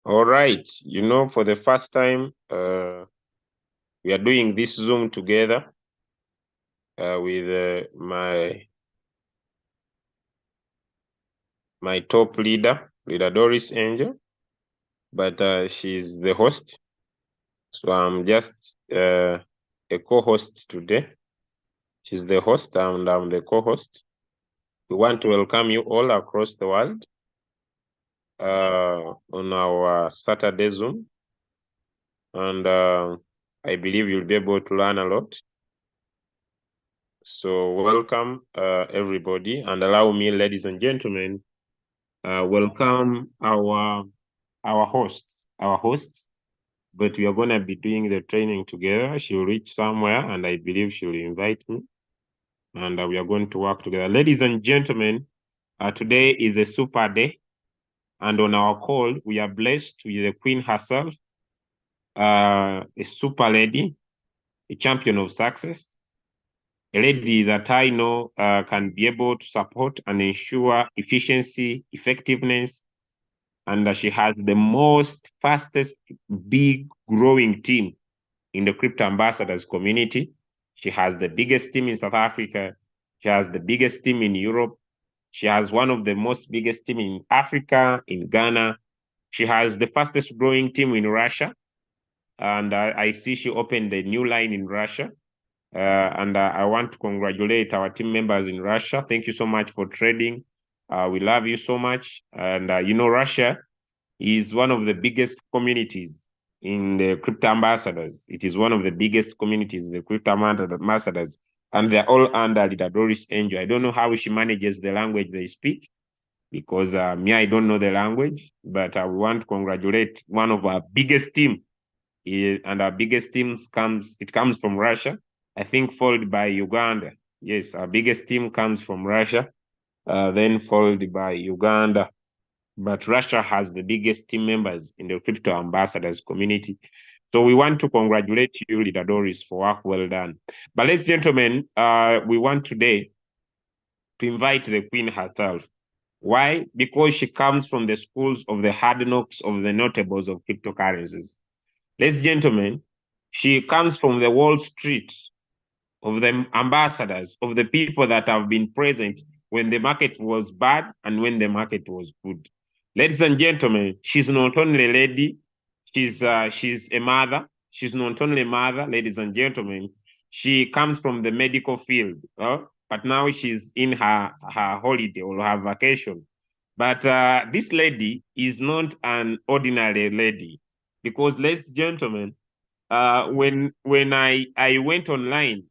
All right. For the first time, we are doing this Zoom together with my top leader Doris Angel, but she's the host. So I'm just a co-host today. She's the host and I'm the co-host. We want to welcome you all across the world on our Saturday Zoom. And I believe you'll be able to learn a lot. So welcome everybody, and allow me, ladies and gentlemen, welcome our hosts. But we are going to be doing the training together. She'll reach somewhere, and I believe she'll invite me, and we are going to work together. Ladies and gentlemen, today is a super day, and on our call, we are blessed with the Queen herself, a super lady, a champion of success, a lady that I know can be able to support and ensure efficiency, effectiveness, and she has the most fastest big growing team in the crypto ambassadors community. She has the biggest team in South Africa. She has the biggest team in Europe. She has one of the most biggest team in Africa, in Ghana. She has the fastest growing team in Russia. And I see she opened a new line in Russia. And I want to congratulate our team members in Russia. Thank you so much for trading. We love you so much. And Russia is one of the biggest communities in the crypto ambassadors. It is one of the biggest communities in the crypto ambassadors. And they're all under Doris Angel. I don't know how she manages the language they speak, because me, I don't know the language, but I want to congratulate one of our biggest team. And our biggest teams comes from Russia, I think, followed by Uganda. Yes, our biggest team comes from Russia, then followed by Uganda. But Russia has the biggest team members in the crypto ambassadors community. So we want to congratulate you, Leader Doris, for work well done. But ladies and gentlemen, we want today to invite the Queen herself. Why? Because she comes from the schools of the hard knocks of the notables of cryptocurrencies. Ladies and gentlemen, she comes from the Wall Street of the ambassadors, of the people that have been present when the market was bad and when the market was good. Ladies and gentlemen, she's not only a lady, she's a mother. She's not only a mother, ladies and gentlemen. She comes from the medical field, but now she's in her holiday or her vacation. But this lady is not an ordinary lady, because, ladies and gentlemen, when I went online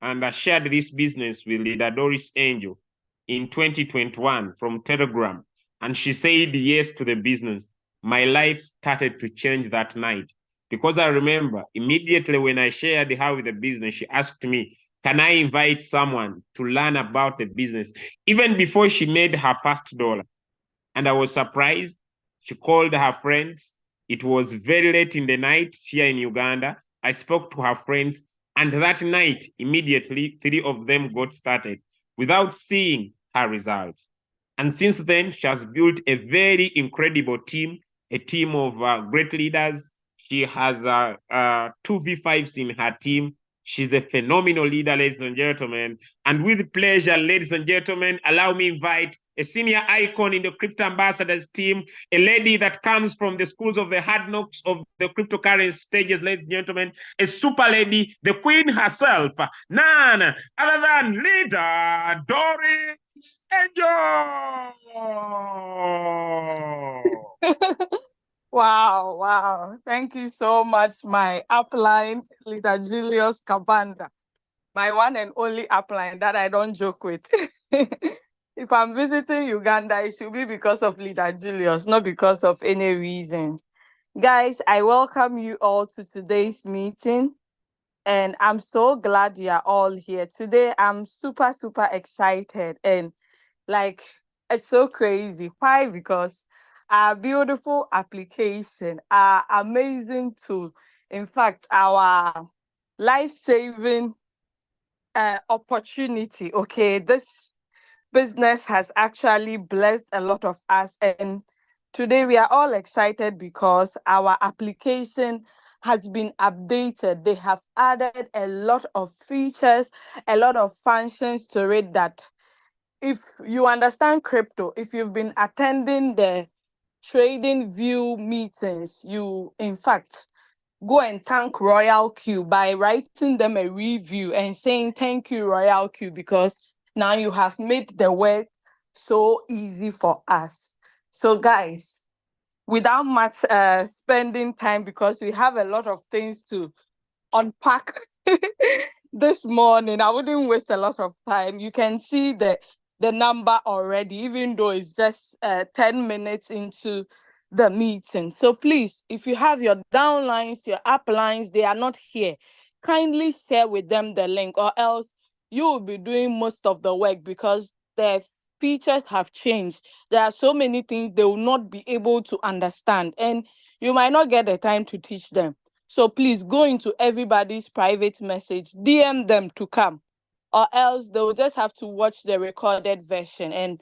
and I shared this business with Leader Doris Angel in 2021 from Telegram, and she said yes to the business, my life started to change that night. Because I remember immediately when I shared her with the business, she asked me, can I invite someone to learn about the business? Even before she made her first dollar. And I was surprised. She called her friends. It was very late in the night here in Uganda. I spoke to her friends, and that night, immediately, 3 of them got started without seeing her results. And since then, she has built a very incredible team, a team of great leaders. She has 2 V5s in her team. She's a phenomenal leader, ladies and gentlemen. And with pleasure, ladies and gentlemen, allow me invite a senior icon in the crypto ambassadors team, a lady that comes from the schools of the hard knocks of the cryptocurrency stages, ladies and gentlemen, a super lady, the queen herself, none other than leader Doris Angel. Wow, wow. Thank you so much, my upline, leader Julius Kabanda, my one and only upline that I don't joke with. If I'm visiting Uganda, it should be because of leader Julius, not because of any reason. Guys, I welcome you all to today's meeting. And I'm so glad you are all here. Today, I'm super, super excited. And like, it's so crazy. Why? Because our beautiful application, our amazing tool, in fact, our life-saving opportunity. Okay, this business has actually blessed a lot of us, and today we are all excited because our application has been updated. They have added a lot of features, a lot of functions to it that if you understand crypto, if you've been attending the trading view meetings, you in fact go and thank Royalq by writing them a review and saying thank you, Royalq, because now you have made the work so easy for us. So, guys, without much spending time, because we have a lot of things to unpack this morning, I wouldn't waste a lot of time. You can see the number already, even though it's just 10 minutes into the meeting. So please, if you have your downlines, your uplines, they are not here, kindly share with them the link, or else you will be doing most of the work because the features have changed. There are so many things they will not be able to understand, and you might not get the time to teach them. So please go into everybody's private message, DM them to come, or else they will just have to watch the recorded version. And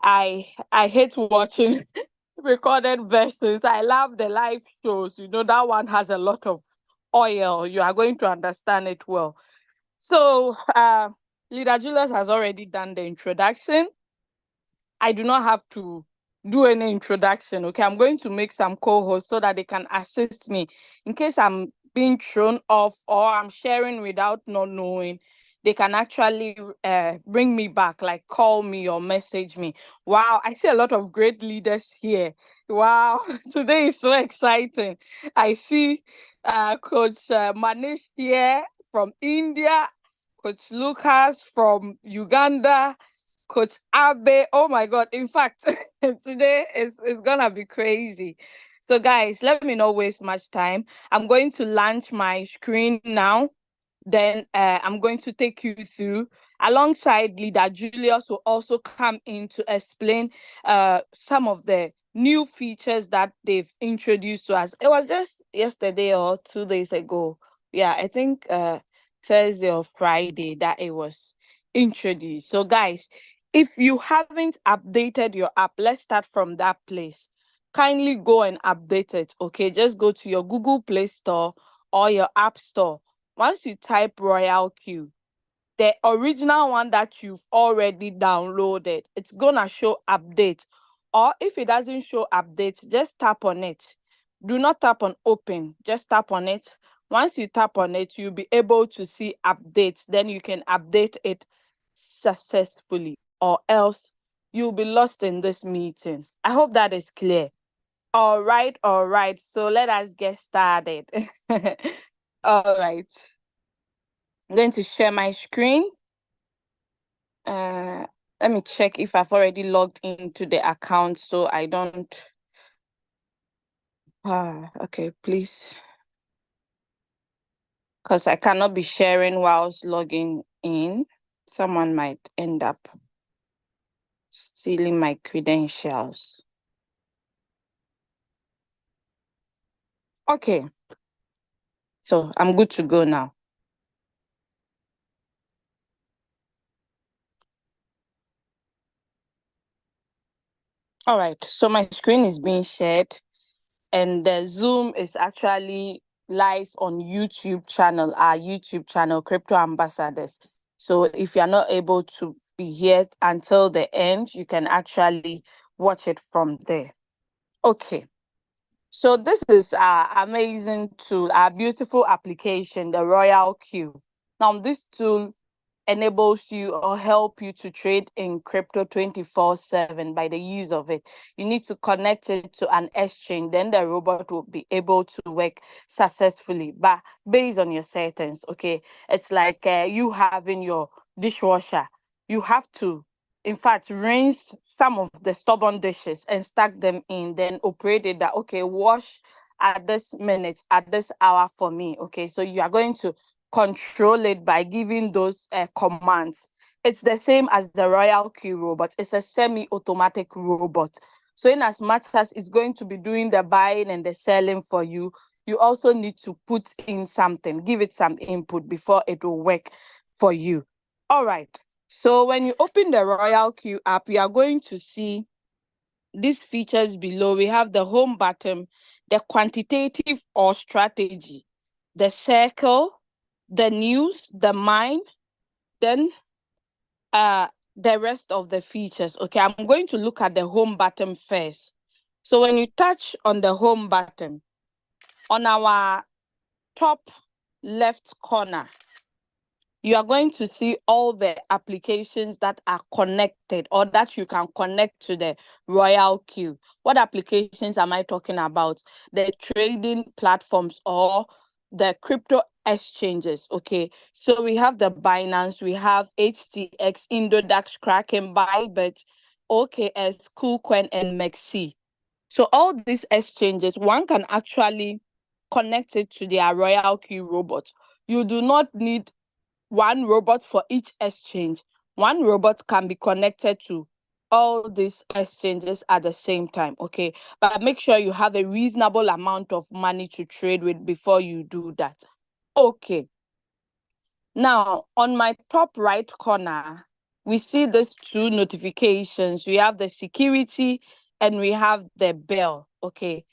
I hate watching recorded versions. I love the live shows. You know, that one has a lot of oil. You are going to understand it well. So Leader Julius has already done the introduction. I do not have to do any introduction. Okay, I'm going to make some co-hosts so that they can assist me in case I'm being thrown off or I'm sharing without not knowing. They can actually bring me back, like call me or message me. Wow, I see a lot of great leaders here. Wow, today is so exciting. I see Coach Manish here from India, Coach Lucas from Uganda, Coach Abe. Oh my God. In fact, today is gonna be crazy. So guys, let me not waste much time. I'm going to launch my screen now. Then I'm going to take you through. Alongside Leader Julius will also come in to explain some of the new features that they've introduced to us. It was just yesterday or 2 days ago. Yeah, I think Thursday or Friday that it was introduced. So guys, if you haven't updated your app, let's start from that place. Kindly go and update it. Okay, just go to your Google Play Store or your App Store. Once you type Royalq, the original one that you've already downloaded, it's gonna show update. Or if it doesn't show update, just tap on it. Do not tap on open, just tap on it. Once you tap on it, you'll be able to see updates. Then you can update it successfully, or else you'll be lost in this meeting. I hope that is clear. All right, all right. So let us get started. All right. I'm going to share my screen. Let me check if I've already logged into the account so I don't. Okay, please. Because I cannot be sharing whilst logging in. Someone might end up stealing my credentials. Okay. So I'm good to go now. All right. So my screen is being shared, and the Zoom is actually live on YouTube channel, our YouTube channel, Crypto Ambassadors. So if you're not able to be here until the end, you can actually watch it from there. Okay. So this is our amazing tool, our beautiful application, the Royalq. Now this tool enables you or help you to trade in crypto 24/7 by the use of it. You need to connect it to an exchange, then the robot will be able to work successfully, but based on your settings. Okay, it's like you having your dishwasher. You have to, in fact, rinse some of the stubborn dishes and stack them in, then operate it that, okay, wash at this minute, at this hour for me. Okay, so you are going to control it by giving those commands. It's the same as the Royalq robot. It's a semi-automatic robot. So in as much as it's going to be doing the buying and the selling for you, you also need to put in something, give it some input before it will work for you. All right. So when you open the Royalq app, you are going to see these features below, we have the home button, the quantitative or strategy, the circle, the news, the mine, then the rest of the features. Okay, I'm going to look at the home button first. So when you touch on the home button, on our top left corner, you are going to see all the applications that are connected or that you can connect to the Royalq. What applications am I talking about? The trading platforms or the crypto exchanges. Okay, so we have the Binance, we have HTX, Indodax, Kraken, Bybit, OKS, KuCoin, and Mexi. So all these exchanges, one can actually connect it to their Royalq robot. You do not need one robot for each exchange. One robot can be connected to all these exchanges at the same time, okay? But make sure you have a reasonable amount of money to trade with before you do that. Okay. Now, on my top right corner, we see these two notifications. We have the security and we have the bell, okay?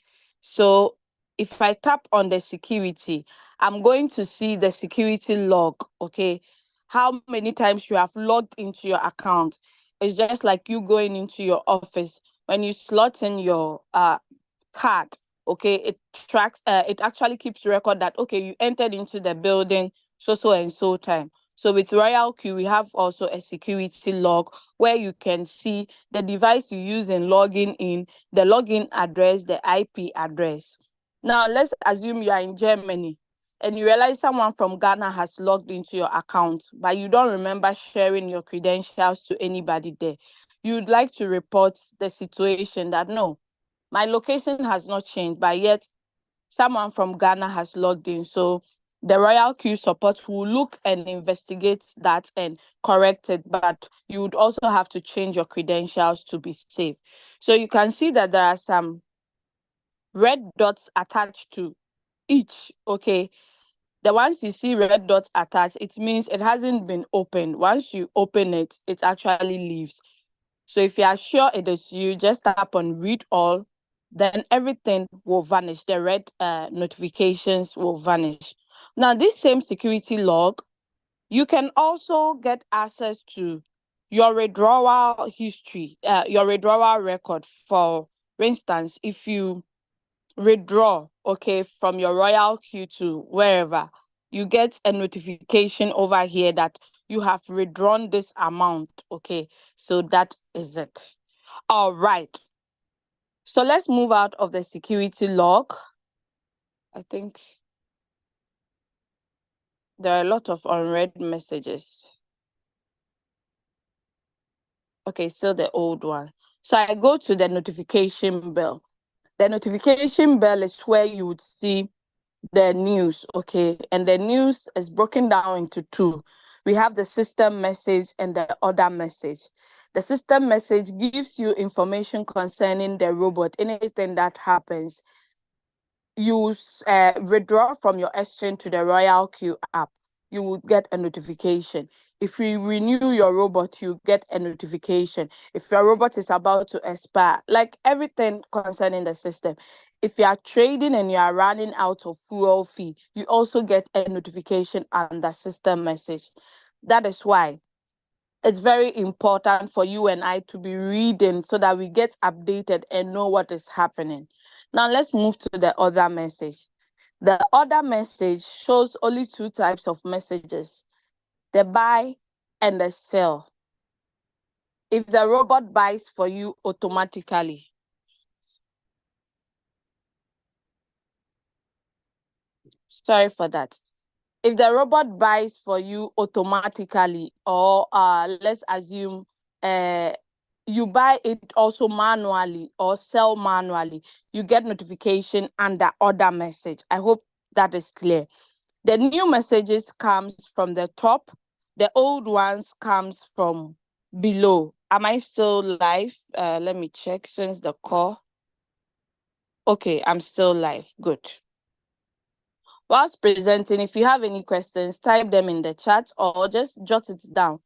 So if I tap on the security, I'm going to see the security log, okay? How many times you have logged into your account. It's just like you going into your office. When you slot in your card, okay, it actually keeps record that, okay, you entered into the building so and so time. So with Royalq, we have also a security log where you can see the device you use in logging in, the login address, the IP address. Now let's assume you are in Germany and you realize someone from Ghana has logged into your account, but you don't remember sharing your credentials to anybody there. You'd like to report the situation that, no, my location has not changed, but yet someone from Ghana has logged in. So the Royalq support will look and investigate that and correct it, but you would also have to change your credentials to be safe. So you can see that there are some red dots attached to each, okay? The ones you see red dots attached, it means it hasn't been opened. Once you open it, it actually leaves. So if you are sure it is you, just tap on read all, then everything will vanish. The red notifications will vanish. Now, this same security log, you can also get access to your withdrawal history, your withdrawal record. For instance, if you withdraw, okay, from your Royalq to wherever, you get a notification over here that you have withdrawn this amount, okay? So that is it. All right. So let's move out of the security log. I think there are a lot of unread messages. Okay, so the old one. So I go to the notification bell. The notification bell is where you would see the news, okay? And the news is broken down into two. We have the system message and the other message. The system message gives you information concerning the robot, anything that happens. You withdraw from your exchange to the Royalq app, you will get a notification. If you renew your robot, you get a notification. If your robot is about to expire, like everything concerning the system. If you are trading and you are running out of fuel fee, you also get a notification and the system message. That is why it's very important for you and I to be reading so that we get updated and know what is happening. Now let's move to the other message. The other message shows only two types of messages, the buy and the sell. If the robot buys for you automatically, sorry for that. If the robot buys for you automatically, or let's assume you buy it also manually or sell manually, you get notification and the other message. I hope that is clear. The new messages comes from the top. The old ones comes from below. Am I still live? Let me check since the call. Okay, I'm still live. Good. Whilst presenting, if you have any questions, type them in the chat or just jot it down.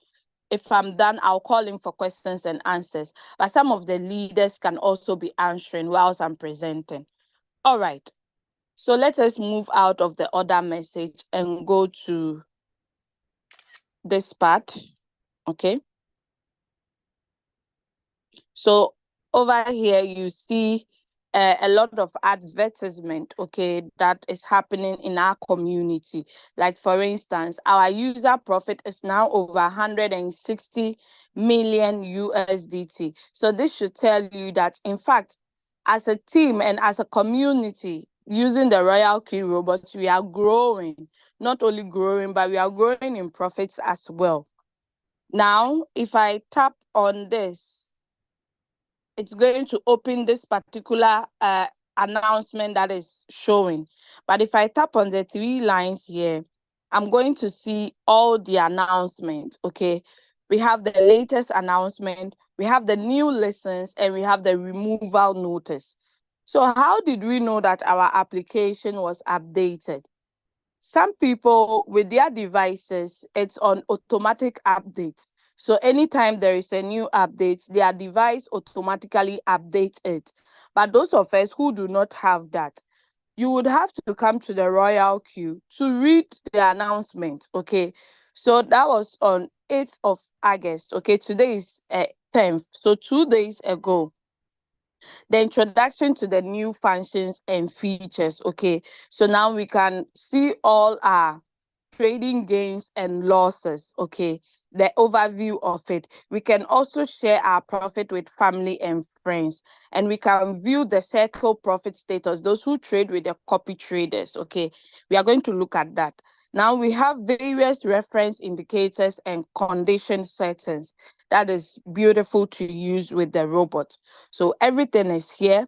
if I'm done, I'll call in for questions and answers. But some of the leaders can also be answering whilst I'm presenting. All right. So let us move out of the order message and go to this part. Okay. So over here, you see a lot of advertisement, okay, that is happening in our community. Like, for instance, our user profit is now over 160 million USDT. So this should tell you that, in fact, as a team and as a community, using the Royalq robots, we are growing. Not only growing, but we are growing in profits as well. Now, if I tap on this, it's going to open this particular announcement that is showing. But if I tap on the 3 lines here, I'm going to see all the announcements, okay? We have the latest announcement, we have the new listens, and we have the removal notice. So how did we know that our application was updated? Some people with their devices, it's on automatic updates. So anytime there is a new update, their device automatically updates it. But those of us who do not have that, you would have to come to the Royalq to read the announcement, okay? So that was on 8th of August, okay? Today is 10th, so 2 days ago. The introduction to the new functions and features, okay? So now we can see all our trading gains and losses, okay? The overview of it. We can also share our profit with family and friends, and we can view the circle profit status, those who trade with the copy traders, okay? We are going to look at that. Now we have various reference indicators and condition settings. That is beautiful to use with the robot. So everything is here,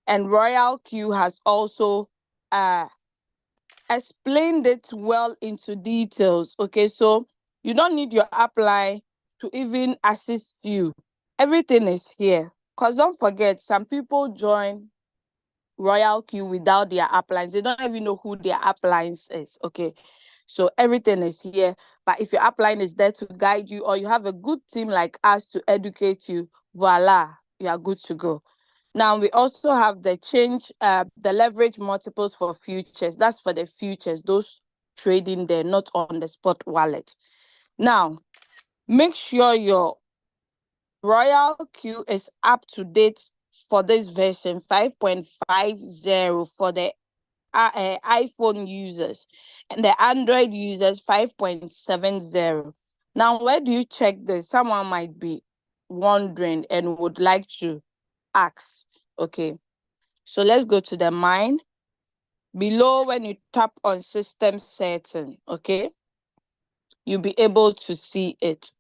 and Royalq has also explained it well into details. Okay, so you don't need your upline to even assist you. Everything is here. Because don't forget, some people join Royalq without their uplines. They don't even know who their uplines is. Okay, so everything is here. But if your upline is there to guide you, or you have a good team like us to educate you, voila, you are good to go. Now, we also have the the leverage multiples for futures. That's for the futures, those trading there, not on the spot wallet. Now, make sure your Royalq is up to date for this version 5.50 for the iPhone users, and the Android users 5.70. Now, where do you check this? Someone might be wondering and would like to ask. Okay, so let's go to the mine. Below, when you tap on system setting, okay, you'll be able to see it.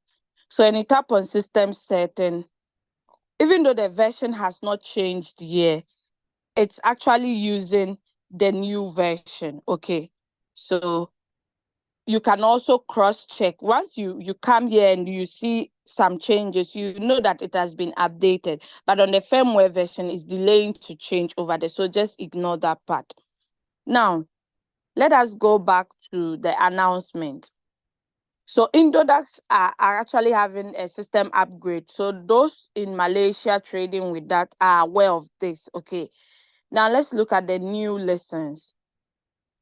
So when you tap on system setting, even though the version has not changed here, it's actually using the new version. Okay, so you can also cross-check. Once you come here and you see some changes, you know that it has been updated. But on the firmware version, it's delaying to change over there. So just ignore that part. Now, let us go back to the announcement. So Indodax are actually having a system upgrade. So those in Malaysia trading with that are aware of this. Okay. Now let's look at the new lessons.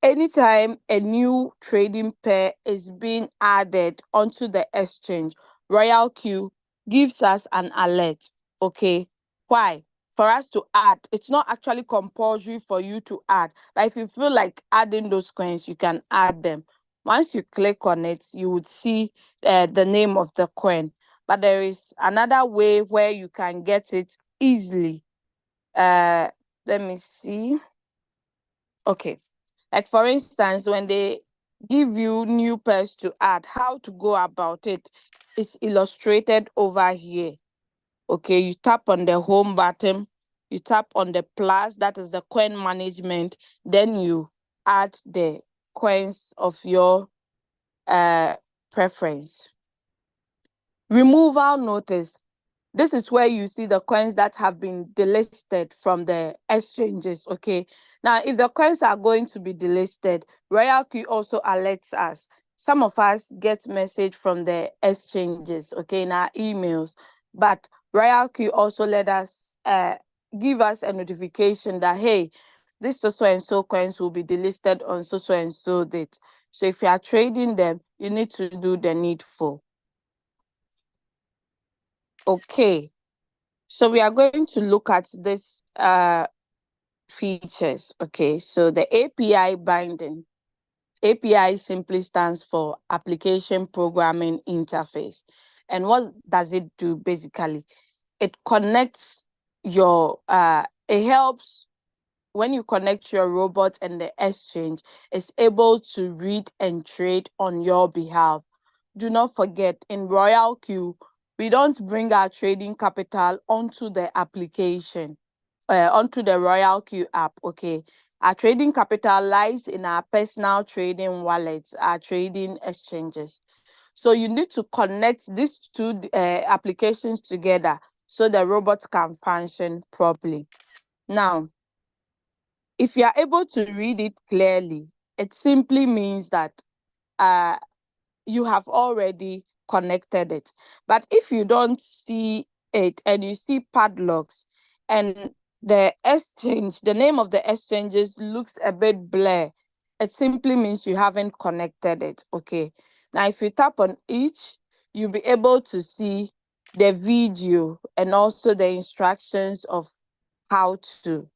Anytime a new trading pair is being added onto the exchange, Royalq gives us an alert. Okay. Why? For us to add. It's not actually compulsory for you to add, but if you feel like adding those coins, you can add them. Once you click on it, you would see the name of the coin. But there is another way where you can get it easily. Let me see. Okay. Like, for instance, when they give you new pairs to add, how to go about it is illustrated over here. Okay, you tap on the home button, you tap on the plus, that is the coin management, then you add the coins of your preference. Removal notice. This is where you see the coins that have been delisted from the exchanges, okay? Now, if the coins are going to be delisted, Royalq also alerts us. some of us get message from the exchanges, okay, in our emails, but Royalq also let us give us a notification that, hey, this so and so coins will be delisted on so and so date. So if you are trading them, you need to do the needful. Okay, so we are going to look at this features. Okay, so the API binding. API simply stands for Application Programming Interface. And what does it do basically? It connects your, it helps when you connect your robot and the exchange, it's able to read and trade on your behalf. Do not forget, in Royalq, we don't bring our trading capital onto the application, onto the Royalq app, okay? Our trading capital lies in our personal trading wallets, our trading exchanges. So you need to connect these two applications together so the robot can function properly. Now, if you are able to read it clearly, it simply means that uh, you have already connected it. But if you don't see it and you see padlocks and the exchange, the name of the exchanges looks a bit blur, it simply means you haven't connected it. Okay. Now, if you tap on each, you'll be able to see the video and also the instructions of how to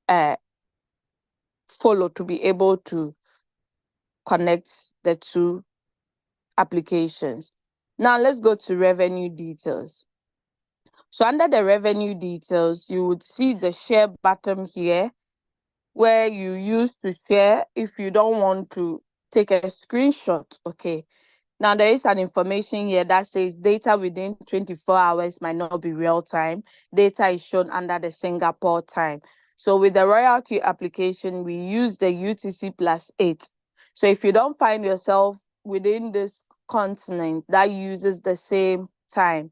uh, follow to be able to connect the two applications. Now let's go to revenue details. So under the revenue details, you would see the share button here where you use to share if you don't want to take a screenshot. Okay. Now there is an information here that says data within 24 hours might not be real time. Data is shown under the Singapore time. So with the Royalq application, we use the UTC+8. So if you don't find yourself within this continent that uses the same time,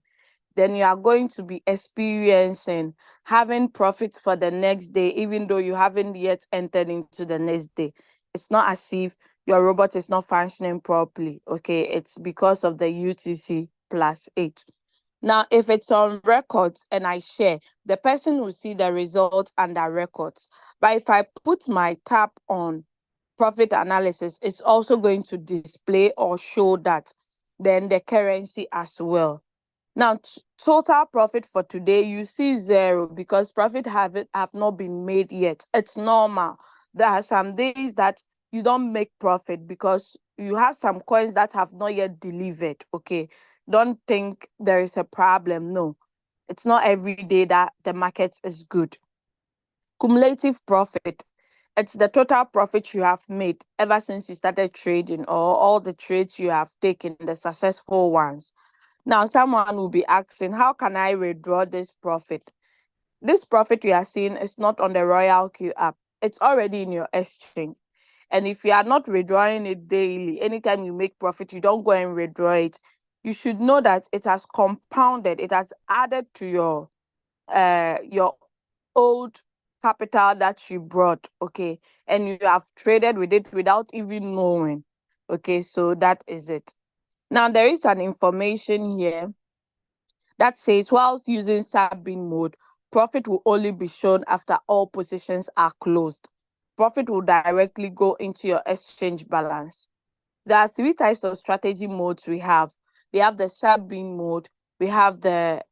then you are going to be experiencing having profits for the next day, even though you haven't yet entered into the next day. It's not as if your robot is not functioning properly. Okay, it's because of the UTC+8. Now, if it's on records and I share, the person will see the results under records. But if I put my tap on profit analysis, it's also going to display or show that, then the currency as well. Now, total profit for today, you see 0 because profit have not been made yet. It's normal. There are some days that you don't make profit because you have some coins that have not yet delivered. Okay, don't think there is a problem. No, it's not every day that the market is good. Cumulative profit. It's the total profit you have made ever since you started trading, or all the trades you have taken, the successful ones. Now, someone will be asking, how can I withdraw this profit? This profit you are seeing is not on the Royalq app. It's already in your exchange. And if you are not withdrawing it daily, anytime you make profit, you don't go and withdraw it. You should know that it has compounded. It has added to your old capital that you brought, okay? And you have traded with it without even knowing. Okay, so that is it. Now, there is an information here that says, whilst using sub-bin mode, profit will only be shown after all positions are closed. Profit will directly go into your exchange balance. There are 3 types of strategy modes we have. We have the sub-bin mode, we have the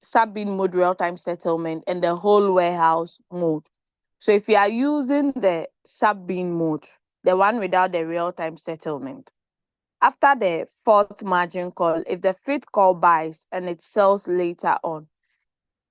sub-bin mode real-time settlement, and the whole warehouse mode. So if you are using the sub-bin mode, the one without the real-time settlement, after the 4th margin call, if the 5th call buys and it sells later on,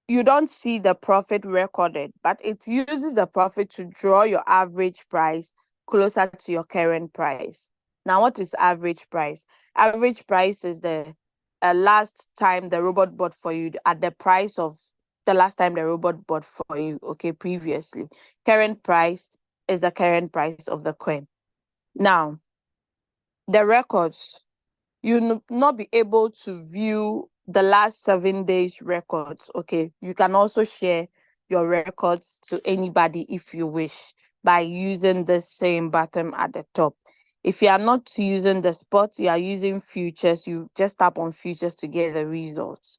you don't see the profit recorded, but it uses the profit to draw your average price closer to your current price. Now, what is average price? Average price is the last time the robot bought for you at the price of the last time the robot bought for you, okay, previously. Current price is the current price of the coin. Now, the records, you not be able to view the last 7 days records. Okay, you can also share your records to anybody if you wish by using the same button at the top. If you are not using the spot, you are using futures, you just tap on futures to get the results.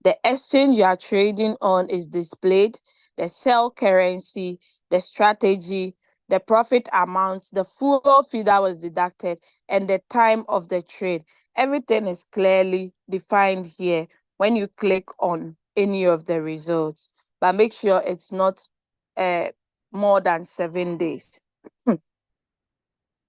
The exchange you are trading on is displayed, the sell currency, the strategy, the profit amount, the full fee that was deducted, and the time of the trade. Everything is clearly defined here when you click on any of the results. But make sure it's not uh, more than 7 days.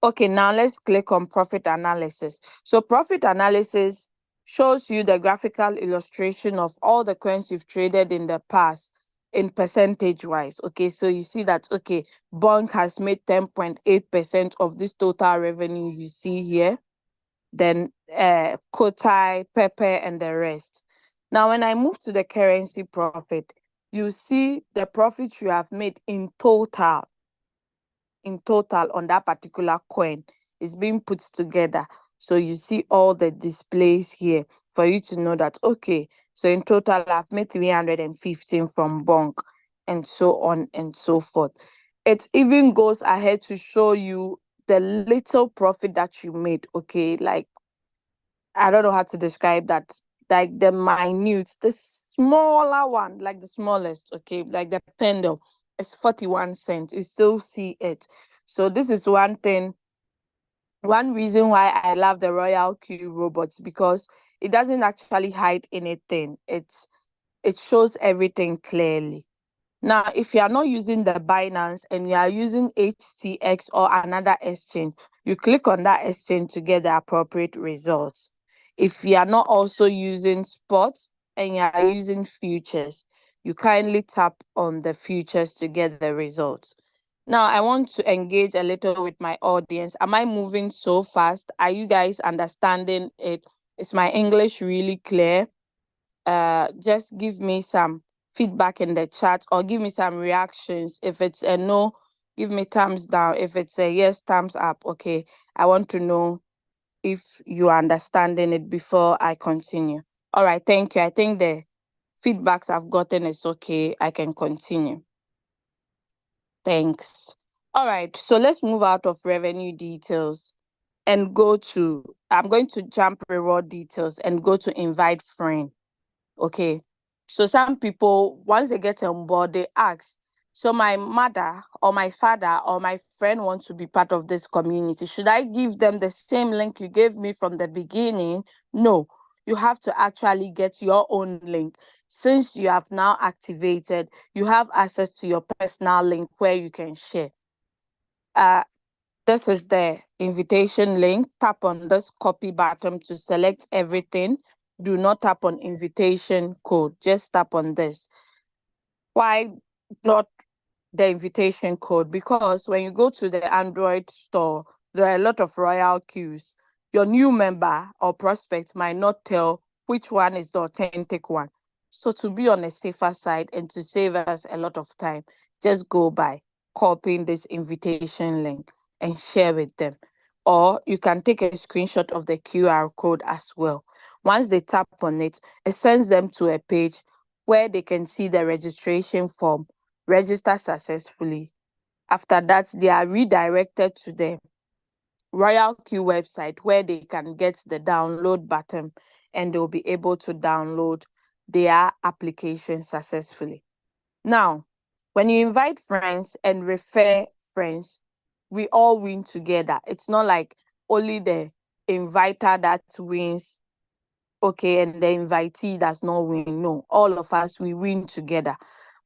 Okay, now let's click on profit analysis. So profit analysis shows you the graphical illustration of all the coins you've traded in the past in percentage wise. Okay, so you see that, okay, Bonk has made 10.8% of this total revenue you see here. Then Kotai, Pepe, and the rest. Now, when I move to the currency profit, you see the profit you have made in total on that particular coin is being put together. So you see all the displays here for you to know that, okay, so in total, I've made 315 from Bonk, and so on and so forth. It even goes ahead to show you the little profit that you made, okay? Like, I don't know how to describe that. Like the minute, the smaller one, like the smallest, okay, like the pendle, it's 41 cents. You still see it. So this is one reason why I love the Royalq robots, because it doesn't actually hide anything. It shows everything clearly. Now, if you are not using the Binance and you are using HTX or another exchange, you click on that exchange to get the appropriate results. If you are not also using spots and you are using futures, you kindly tap on the futures to get the results. Now, I want to engage a little with my audience. Am I moving so fast? Are you guys understanding it? Is my English really clear? Just give me some feedback in the chat, or give me some reactions. If it's a no, give me thumbs down. If it's a yes, thumbs up. Okay, I want to know if you are understanding it before I continue. All right, thank you. I think the feedbacks I've gotten is okay. I can continue. Thanks. All right, so let's move out of revenue details and go to, I'm going to jump reward details and go to invite friend. Okay. So some people, once they get on board, they ask, so my mother or my father or my friend wants to be part of this community. Should I give them the same link you gave me from the beginning? No, you have to actually get your own link. Since you have now activated, you have access to your personal link where you can share. Uh, this is the invitation link. Tap on this copy button to select everything. Do not tap on invitation code. Just tap on this. Why not the invitation code? Because when you go to the Android store, there are a lot of Royalqs. Your new member or prospect might not tell which one is the authentic one. So to be on a safer side and to save us a lot of time, just go by copying this invitation link and share with them. Or you can take a screenshot of the QR code as well. Once they tap on it, it sends them to a page where they can see the registration form, register successfully. After that, they are redirected to the Royalq website where they can get the download button and they'll be able to download their application successfully. Now, when you invite friends and refer friends, we all win together. It's not like only the inviter that wins, okay, and the invitee does not win. No, all of us, we win together.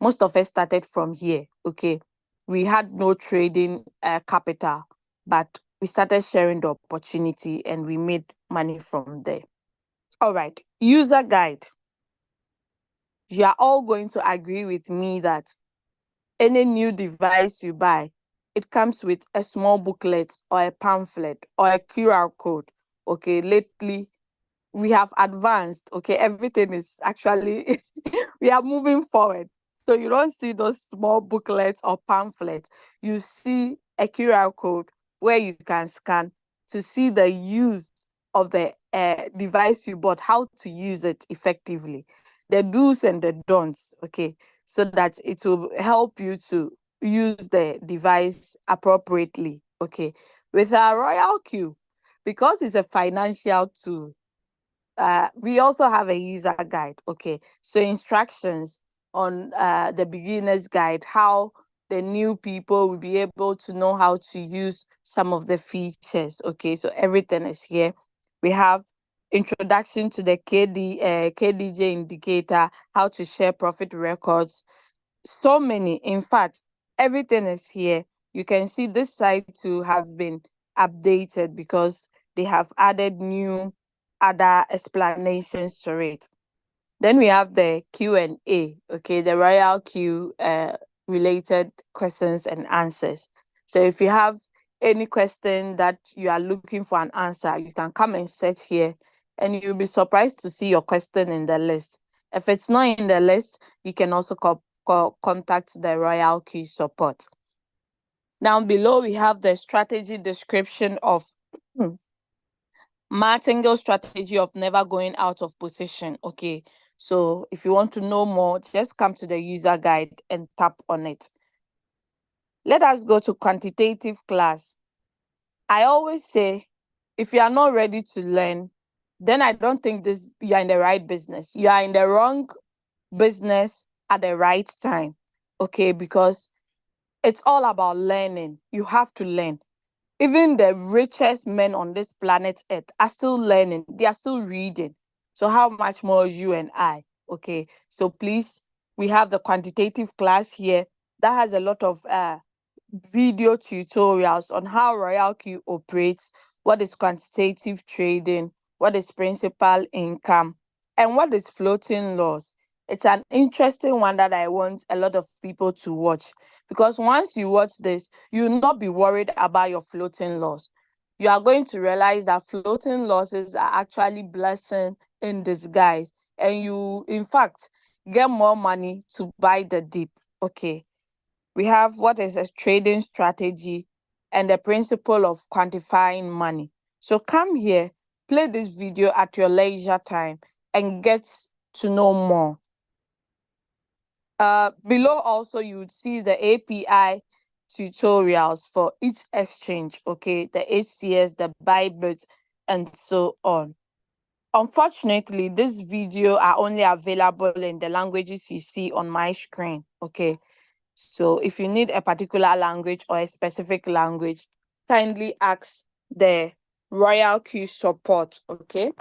Most of us started from here, okay. We had no trading capital, but we started sharing the opportunity and we made money from there. All right, user guide. You are all going to agree with me that any new device you buy, it comes with a small booklet or a pamphlet or a QR code. Okay, lately we have advanced. Okay, everything is actually we are moving forward. So you don't see those small booklets or pamphlets. You see a QR code where you can scan to see the use of the device you bought, how to use it effectively, the do's and the don'ts. Okay, so that it will help you to use the device appropriately. Okay, With our Royalq, because it's a financial tool, we also have a user guide. Okay, so instructions on the beginner's guide, how the new people will be able to know how to use some of the features. Okay, so everything is here. We have introduction to the KDJ indicator, how to share profit records, so many. In fact, everything is here. You can see this site too has been updated because they have added new other explanations to it. Then we have the Q&A, okay, the Royalq related questions and answers. So if you have any question that you are looking for an answer, you can come and search here, and you'll be surprised to see your question in the list. If it's not in the list, you can also contact the Royalq support. Down below, we have the strategy description of martingale strategy of never going out of position. Okay, so if you want to know more, just come to the user guide and tap on it. Let us go to quantitative class. I always say, if you are not ready to learn, then I don't think you are in the right business. You are in the wrong business at the right time. Okay, because it's all about learning. You have to learn. Even the richest men on this planet Earth are still learning. They are still reading. So how much more you and I? Okay, so please, we have the quantitative class here that has a lot of video tutorials on how Royalq operates, what is quantitative trading, what is principal income, and what is floating loss. It's an interesting one that I want a lot of people to watch, because once you watch this, you'll not be worried about your floating loss. You are going to realize that floating losses are actually blessing in disguise, and you, in fact, get more money to buy the dip. Okay. We have what is a trading strategy and the principle of quantifying money. So come here, play this video at your leisure time and get to know more. Below also, you would see the API tutorials for each exchange, okay, the HCS, the Bybit, and so on. Unfortunately, this video are only available in the languages you see on my screen, okay. So if you need a particular language or a specific language, kindly ask the Royalq support, okay?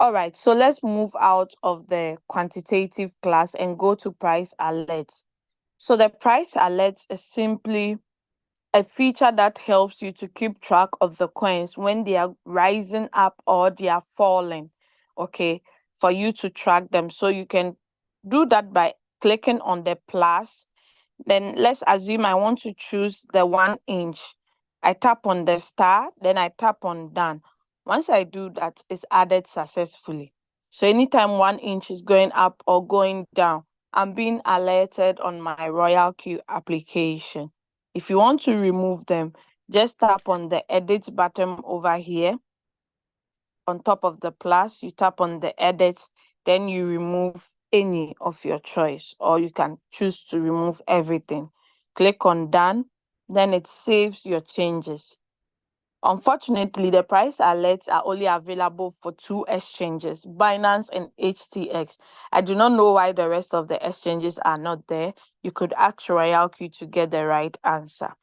All right, so let's move out of the quantitative class and go to price alerts. So the price alerts is simply a feature that helps you to keep track of the coins when they are rising up or they are falling, okay, for you to track them. So you can do that by clicking on the plus. Then let's assume I want to choose the 1 inch. I tap on the star, then I tap on done. Once I do that, it's added successfully. So anytime 1 inch is going up or going down, I'm being alerted on my Royalq application. If you want to remove them, just tap on the edit button over here. On top of the plus, you tap on the edit, then you remove any of your choice, or you can choose to remove everything. Click on done, then it saves your changes. Unfortunately, the price alerts are only available for 2 exchanges, Binance and HTX. I do not know why the rest of the exchanges are not there. You could ask Royalq to get the right answer.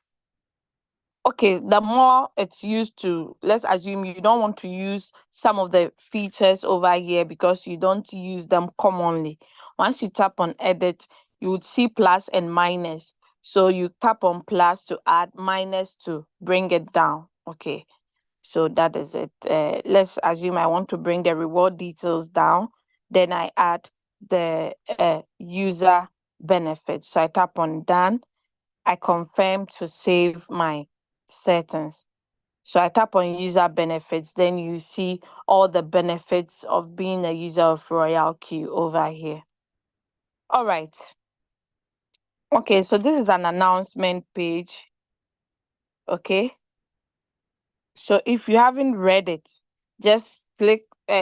Okay, the more it's used to, let's assume you don't want to use some of the features over here because you don't use them commonly. Once you tap on edit, you would see plus and minus. So you tap on plus to add, minus to bring it down. Okay, so that is it. Let's assume I want to bring the reward details down. Then I add the user benefits. So I tap on done. I confirm to save my settings. So I tap on user benefits, then you see all the benefits of being a user of Royalq over here. All right. Okay, so this is an announcement page. Okay. So if you haven't read it, just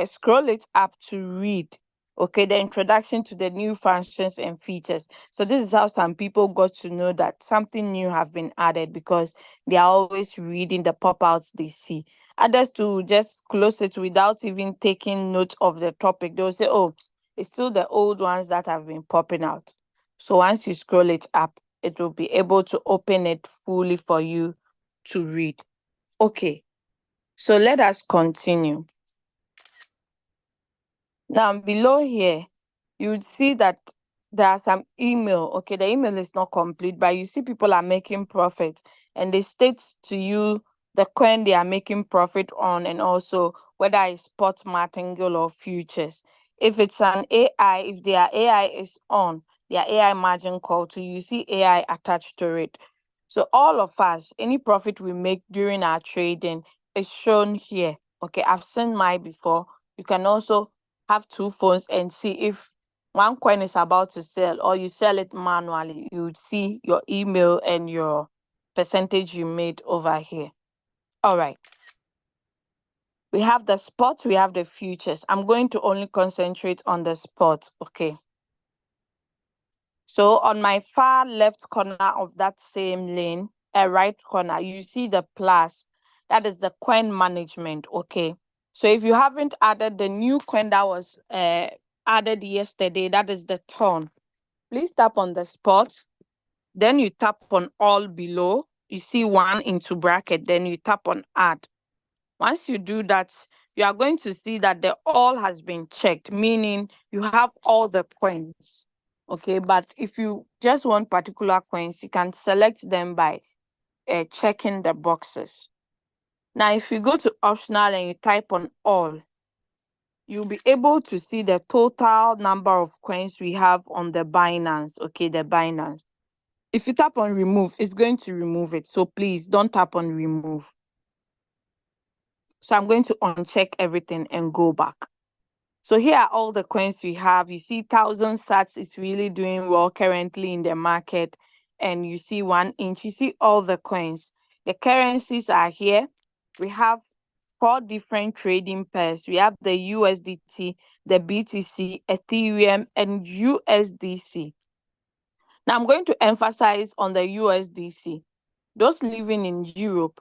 scroll it up to read. Okay, the introduction to the new functions and features. So this is how some people got to know that something new have been added, because they are always reading the pop-outs they see. Others to just close it without even taking note of the topic. They'll say, oh, it's still the old ones that have been popping out. So once you scroll it up, it will be able to open it fully for you to read. Okay, so let us continue. Now, below here, you would see that there are some email. Okay, the email is not complete, but you see people are making profit, and they state to you the coin they are making profit on, and also whether it's spot, martingale, or futures. If it's an AI, if their AI is on, their AI margin call to, you see AI attached to it. So all of us, any profit we make during our trading is shown here. Okay, I've seen mine before. You can also have two phones and see if one coin is about to sell, or you sell it manually. You would see your email and your percentage you made over here. All right. We have the spot, we have the futures. I'm going to only concentrate on the spot. Okay. So on my far left corner of that same lane, right corner, you see the plus. That is the coin management. Okay. So if you haven't added the new coin that was added yesterday, that is the ton. Please tap on the spot. Then you tap on all below. You see one into bracket. Then you tap on add. Once you do that, you are going to see that the all has been checked, meaning you have all the coins. Okay, but if you just want particular coins, you can select them by checking the boxes. Now, if you go to optional and you type on all, you'll be able to see the total number of coins we have on the Binance. Okay, the Binance. If you tap on remove, it's going to remove it. So please don't tap on remove. So I'm going to uncheck everything and go back. So here are all the coins we have. You see 1,000 sats is really doing well currently in the market. And you see 1 inch. You see all the coins. The currencies are here. We have 4 different trading pairs. We have the USDT, the BTC, Ethereum, and USDC. Now I'm going to emphasize on the USDC. Those living in Europe,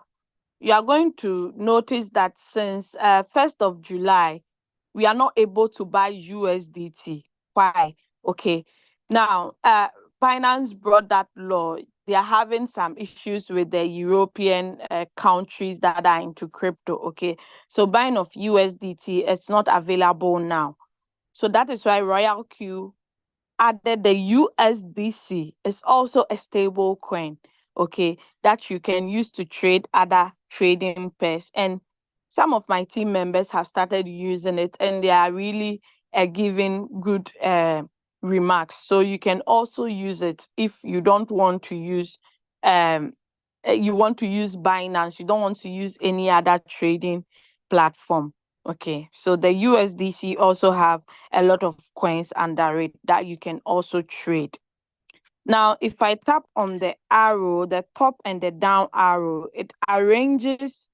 you are going to notice that since 1st of July, we are not able to buy USDT. Why? Okay. Now, Binance brought that law. They are having some issues with the European countries that are into crypto. Okay. So buying of USDT is not available now. So that is why Royalq added the USDC. It's also a stable coin, okay, that you can use to trade other trading pairs. And some of my team members have started using it, and they are really giving good remarks. So you can also use it if you don't want to use you want to use Binance, you don't want to use any other trading platform. Okay, so the USDC also have a lot of coins under it that you can also trade. Now, if I tap on the arrow, the top and the down arrow, it arranges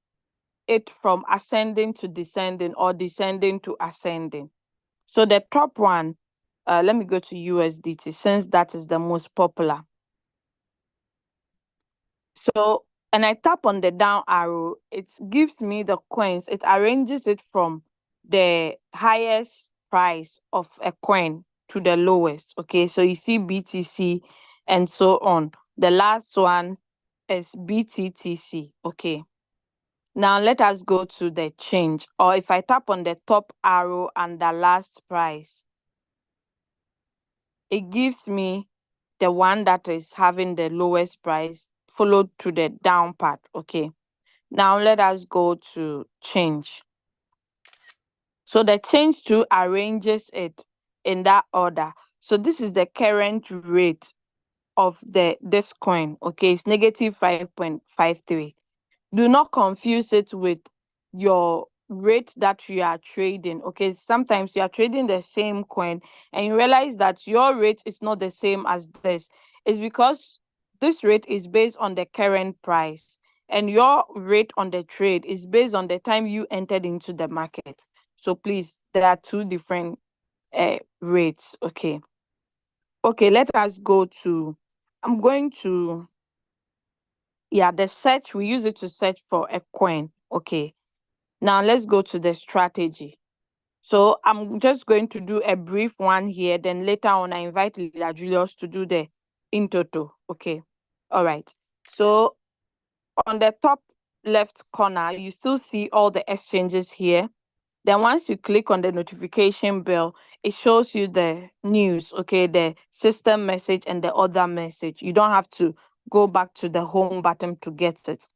it from ascending to descending or descending to ascending. So the top one, let me go to USDT since that is the most popular. So, and I tap on the down arrow, it gives me the coins. It arranges it from the highest price of a coin to the lowest. Okay, so you see BTC and so on. The last one is BTTC. Okay, now let us go to the change. Or if I tap on the top arrow and the last price, it gives me the one that is having the lowest price followed to the down part. Okay, now let us go to change. So the change to arranges it in that order. So this is the current rate of this coin. Okay, it's negative 5.53. Do not confuse it with your rate that you are trading. Okay, sometimes you are trading the same coin and you realize that your rate is not the same as this. It's because this rate is based on the current price, and your rate on the trade is based on the time you entered into the market. So please, there are two different rates. Okay. Let us go to, I'm going to, the search, we use it to search for a coin. Okay. Now let's go to the strategy. So I'm just going to do a brief one here. Then later on, I invite leader Julius to do the in total. Okay. All right. So on the top left corner, you still see all the exchanges here. Then once you click on the notification bell, it shows you the news, okay, the system message and the other message. You don't have to go back to the home button to get it.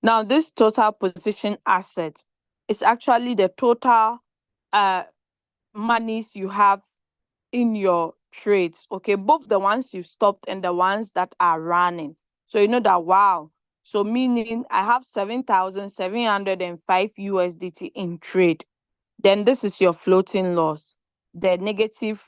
Now, this total position asset is actually the total monies you have in your trades, okay, both the ones you stopped and the ones that are running. So you know that, wow. So meaning I have 7,705 USDT in trade. Then this is your floating loss, the negative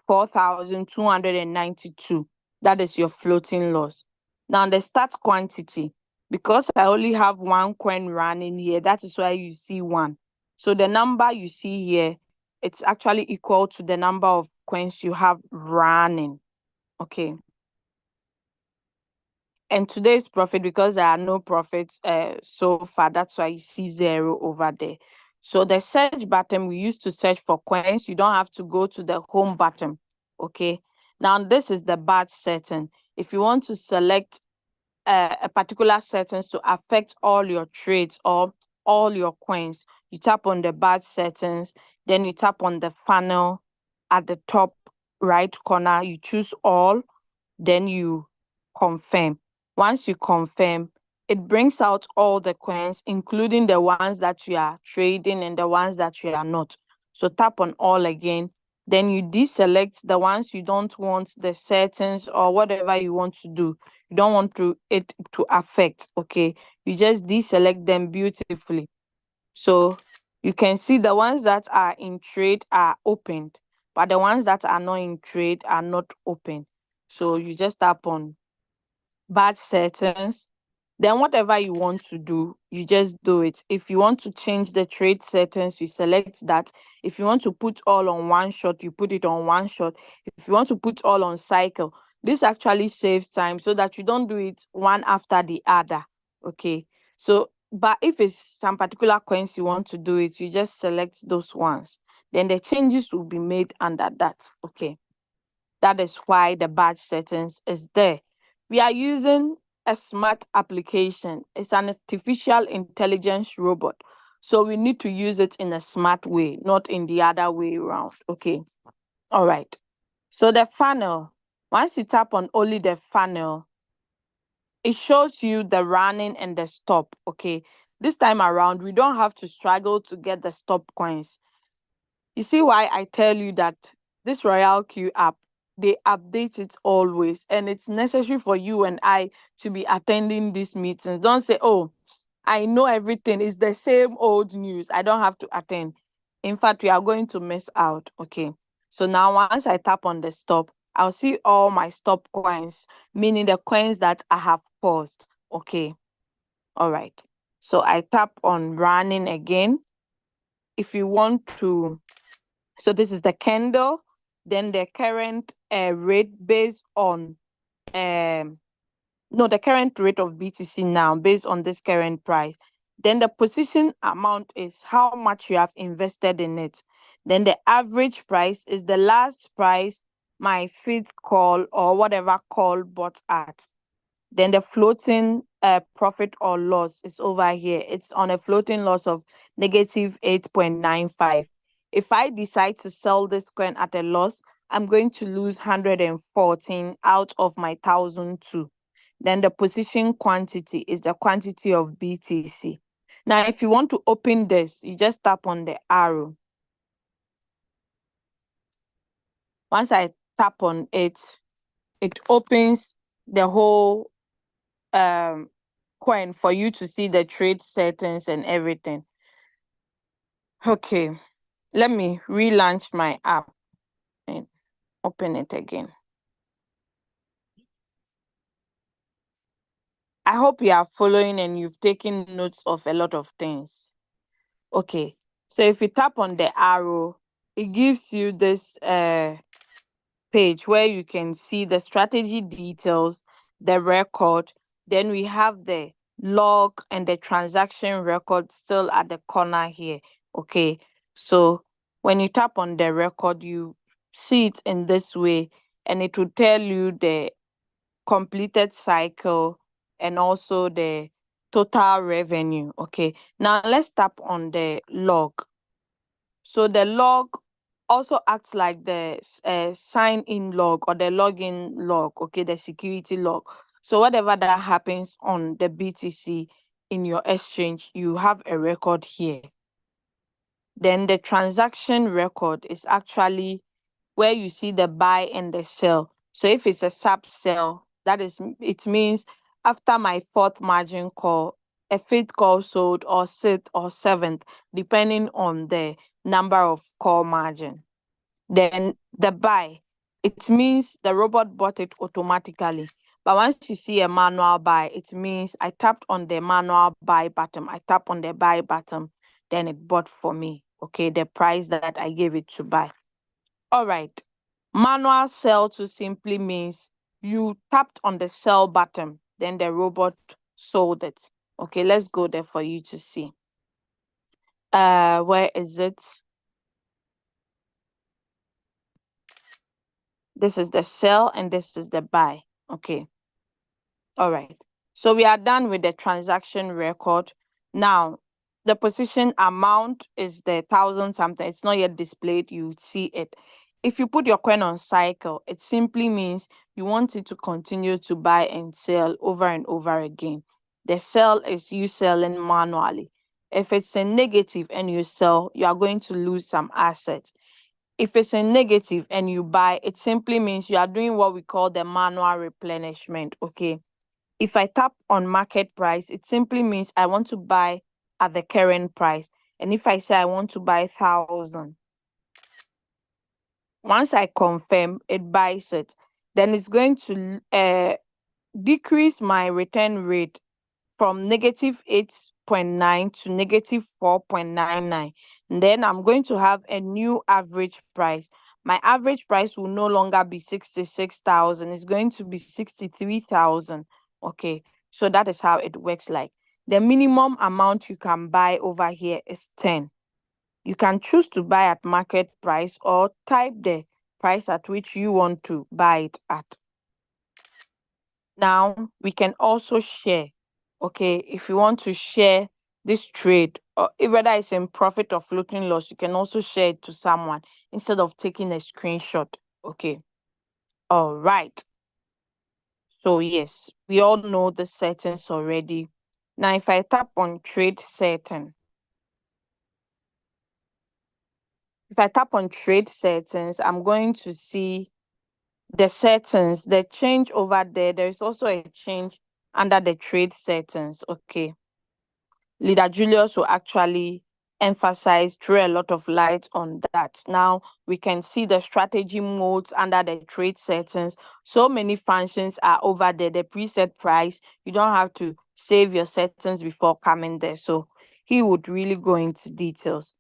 4,292. That is your floating loss. Now the start quantity, because I only have one coin running here, that is why you see one. So the number you see here, it's actually equal to the number of coins you have running. Okay. And today's profit, because there are no profits so far, that's why you see 0 over there. So the search button we use to search for coins, you don't have to go to the home button. Okay. Now this is the batch setting. If you want to select a particular settings to affect all your trades or all your coins, you tap on the batch settings, then you tap on the funnel at the top right corner, you choose all, then you confirm. Once you confirm, it brings out all the coins, including the ones that you are trading and the ones that you are not. So tap on all again. Then you deselect the ones you don't want the settings or whatever you want to do. You don't want it to affect. Okay. You just deselect them beautifully. So you can see the ones that are in trade are opened, but the ones that are not in trade are not open. So you just tap on batch settings. Then whatever you want to do, you just do it. If you want to change the trade settings, you select that. If you want to put all on one shot, you put it on one shot. If you want to put all on cycle, this actually saves time so that you don't do it one after the other. Okay. So, but if it's some particular coins you want to do it, you just select those ones. Then the changes will be made under that. Okay. That is why the batch settings is there. We are using a smart application. It's an artificial intelligence robot. So we need to use it in a smart way, not in the other way around. Okay. All right. So the funnel, once you tap on only the funnel, it shows you the running and the stop. Okay. This time around, we don't have to struggle to get the stop coins. You see why I tell you that this Royalq app, they update it always, and it's necessary for you and I to be attending these meetings. Don't say, oh, I know everything. It's the same old news. I don't have to attend. In fact, we are going to miss out. Okay. So now once I tap on the stop, I'll see all my stop coins, meaning the coins that I have paused. Okay. All right. So I tap on running again. If you want to, so this is the candle, then the current rate based on the current rate of BTC now based on this current price. Then the position amount is how much you have invested in it. Then the average price is the last price my feed call or whatever call bought at. Then the floating profit or loss is over here. It's on a floating loss of negative 8.95. If I decide to sell this coin at a loss, I'm going to lose 114 out of my 1,002. Then the position quantity is the quantity of BTC. Now, if you want to open this, you just tap on the arrow. Once I tap on it, it opens the whole coin for you to see the trade settings and everything. Okay, let me relaunch my app and open it again. I hope you are following and you've taken notes of a lot of things. Okay, so if you tap on the arrow, it gives you this page where you can see the strategy details, the record. Then we have the log and the transaction record still at the corner here. Okay, so when you tap on the record, you see it in this way, and it will tell you the completed cycle and also the total revenue. Okay, now let's tap on the log. So the log also acts like the sign in log or the login log, okay, the security log. So whatever that happens on the BTC in your exchange, you have a record here. Then the transaction record is actually where you see the buy and the sell. So if it's a sub sell, it means after my fourth margin call, a fifth call sold, or sixth or seventh, depending on the number of call margin. Then the buy, it means the robot bought it automatically. But once you see a manual buy, it means I tapped on the manual buy button. I tap on the buy button, then it bought for me. Okay, the price that I gave it to buy. All right. Manual sell to simply means you tapped on the sell button, then the robot sold it. Okay, let's go there for you to see. Where is it? This is the sell and this is the buy. Okay. All right. So we are done with the transaction record. Now, the position amount is the 1,000 something. It's not yet displayed. You see it. If you put your coin on cycle, it simply means you want it to continue to buy and sell over and over again. The sell is you selling manually. If it's a negative and you sell, you are going to lose some assets. If it's a negative and you buy, it simply means you are doing what we call the manual replenishment. Okay. If I tap on market price, it simply means I want to buy at the current price. And if I say I want to buy 1,000, once I confirm, it buys it. Then it's going to decrease my return rate from negative 8.9 to negative 4.99. And then I'm going to have a new average price. My average price will no longer be 66,000. It's going to be 63,000. Okay, so that is how it works like. The minimum amount you can buy over here is 10. You can choose to buy at market price or type the price at which you want to buy it at. Now, we can also share. Okay, if you want to share this trade, or whether it's in profit or floating loss, you can also share it to someone instead of taking a screenshot. Okay, all right. So yes, we all know the settings already. Now, if I tap on trade setting, I'm going to see the settings, the change over there. There is also a change under the trade settings. Okay. Leader Julius will actually emphasize, throw a lot of light on that. Now we can see the strategy modes under the trade settings. So many functions are over there. The preset price, you don't have to save your settings before coming there. So he would really go into details.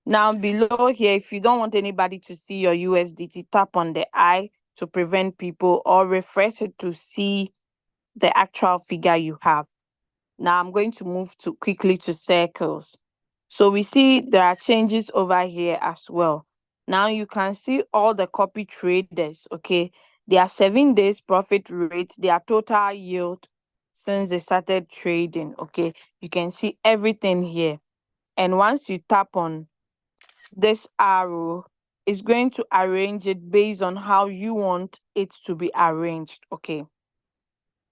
Now below here, if you don't want anybody to see your USDT, tap on the I to prevent people, or refresh it to see the actual figure you have. Now I'm going to move quickly to circles. So we see there are changes over here as well. Now you can see all the copy traders, okay? Their 7 days profit rate, their total yield since they started trading, okay? You can see everything here. And once you tap on this arrow, it's going to arrange it based on how you want it to be arranged, okay?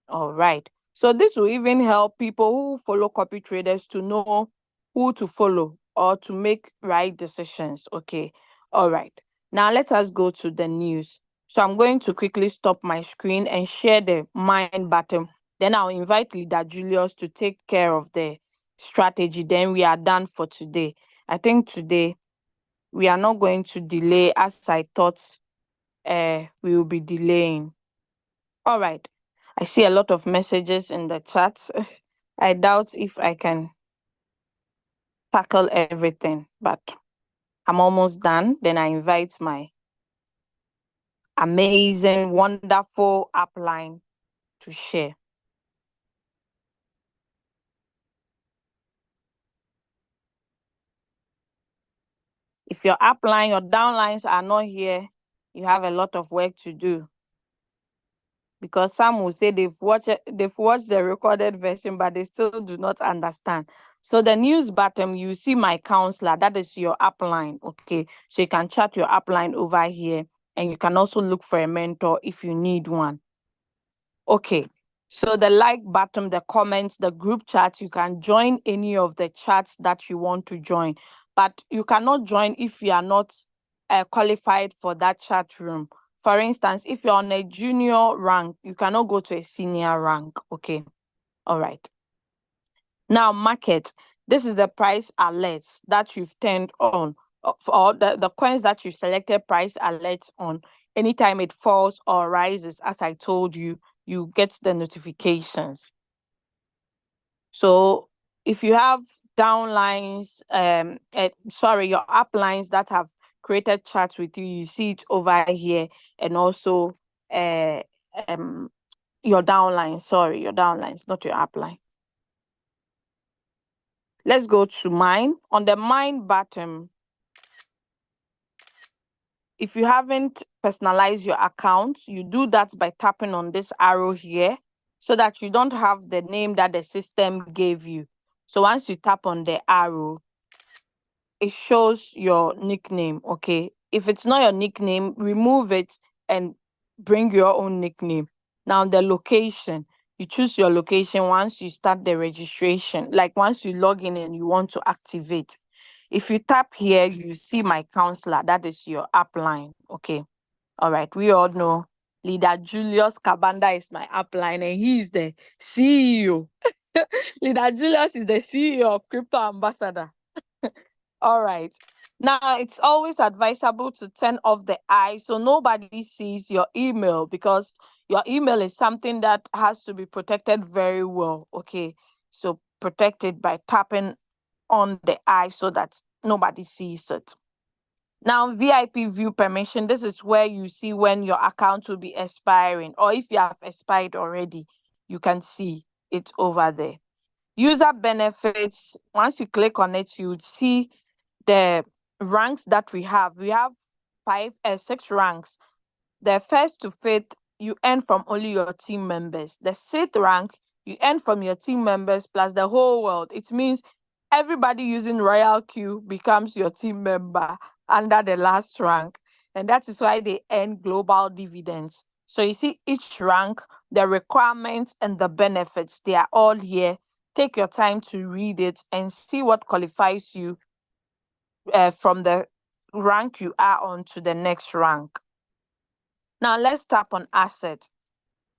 All right. So this will even help people who follow copy traders to know who to follow or to make right decisions. Okay. All right. Now let us go to the news. So I'm going to quickly stop my screen and share the mine button. Then I'll invite Leader Julius to take care of the strategy. Then we are done for today. I think today we are not going to delay as I thought we will be delaying. All right. I see a lot of messages in the chat. I doubt if I can tackle everything, but I'm almost done. Then I invite my amazing, wonderful upline to share. If your upline, your downlines are not here, you have a lot of work to do. Because some will say they've watched the recorded version, but they still do not understand. So the news button, you see my counselor, that is your upline. Okay. So you can chat your upline over here, and you can also look for a mentor if you need one. Okay. So the like button, the comments, the group chat, you can join any of the chats that you want to join. But you cannot join if you are not qualified for that chat room. For instance, if you're on a junior rank, you cannot go to a senior rank. Okay. All right. Now, market. This is the price alerts that you've turned on, or the coins that you selected price alerts on. Anytime it falls or rises, as I told you, you get the notifications. So if you have downlines, your uplines that have created chats with you, you see it over here, and also your downlines, not your upline. Let's go to mine. On the mine button, if you haven't personalized your account, you do that by tapping on this arrow here, so that you don't have the name that the system gave you. So once you tap on the arrow, it shows your nickname. Okay. If it's not your nickname, remove it and bring your own nickname. Now, the location, you choose your location once you start the registration, like once you log in and you want to activate. If you tap here, you see my counselor, that is your upline. Okay. All right. We all know leader Julius Kabanda is my upline, and he is the CEO. Leader Julius is the CEO of Crypto Ambassador. All right. Now, it's always advisable to turn off the eye so nobody sees your email, because your email is something that has to be protected very well. Okay. So protect it by tapping on the eye so that nobody sees it. Now, VIP view permission, this is where you see when your account will be expiring, or if you have expired already, you can see it over there. User benefits, once you click on it, you would see the ranks that we have. We have 6 ranks. The first to fifth, you earn from only your team members. The 6th rank, you earn from your team members plus the whole world. It means everybody using Royalq becomes your team member under the last rank. And that is why they earn global dividends. So you see each rank, the requirements and the benefits, they are all here. Take your time to read it and see what qualifies you from the rank you are on to the next rank. Now let's tap on asset.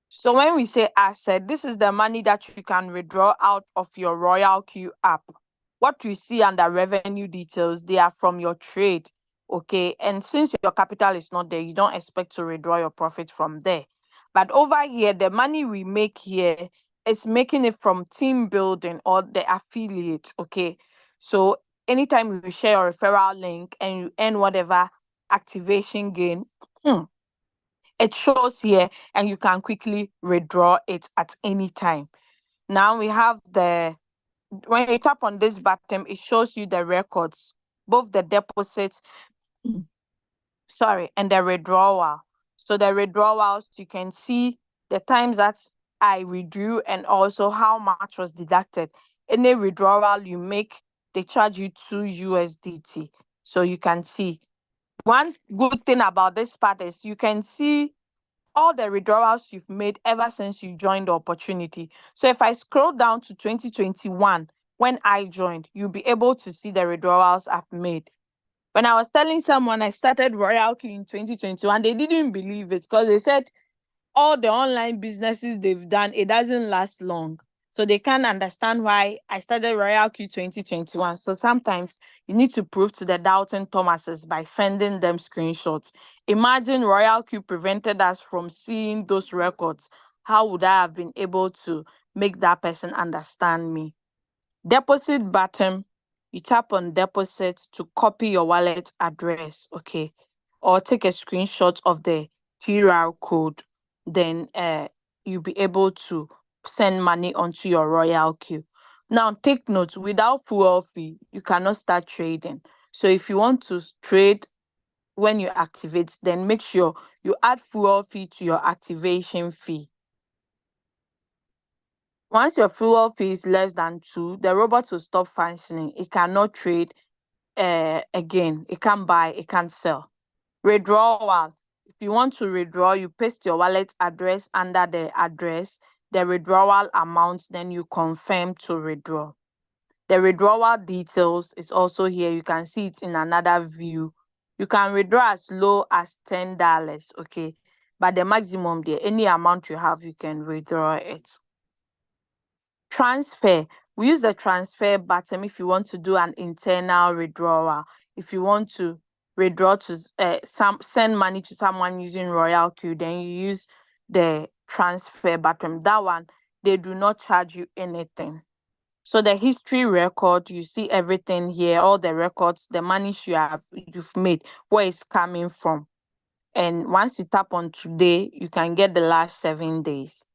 So when we say asset, this is the money that you can withdraw out of your Royalq app. What you see under revenue details, they are from your trade. Okay. And since your capital is not there, you don't expect to withdraw your profit from there. But over here, the money we make here is making it from team building or the affiliate. Okay. So anytime you share a referral link and you earn whatever activation gain, it shows here and you can quickly withdraw it at any time. Now we have when you tap on this button, it shows you the records, both the deposits, and the withdrawal. So the withdrawals, you can see the times that I withdrew and also how much was deducted. Any withdrawal you make, they charge you 2 USDT. So you can see. One good thing about this part is you can see all the withdrawals you've made ever since you joined the opportunity. So if I scroll down to 2021, when I joined, you'll be able to see the withdrawals I've made. When I was telling someone I started Royalq in 2021, they didn't believe it because they said all the online businesses they've done, it doesn't last long. So they can't understand why I started Royalq 2021. So sometimes you need to prove to the doubting Thomases by sending them screenshots. Imagine Royalq prevented us from seeing those records. How would I have been able to make that person understand me? Deposit button. you tap on deposit to copy your wallet address, okay, or take a screenshot of the QR code. Then you'll be able to send money onto your Royalq. Now, take note, without fuel fee, you cannot start trading. So if you want to trade when you activate, then make sure you add fuel fee to your activation fee. Once your fuel fee is less than 2, the robot will stop functioning. It cannot trade again. It can't buy, it can't sell. Withdrawal. If you want to withdraw, you paste your wallet address under the address, the withdrawal amount, then you confirm to withdraw. The withdrawal details is also here. You can see it in another view. You can withdraw as low as $10, okay? But the maximum there, any amount you have, you can withdraw it. Transfer. We use the transfer button if you want to do an internal withdrawal. If you want to withdraw to send money to someone using Royalq, then you use the transfer button. That one, they do not charge you anything. So the history record, you see everything here, all the records, the money you've made, where it's coming from. And once you tap on today, you can get the last 7 days.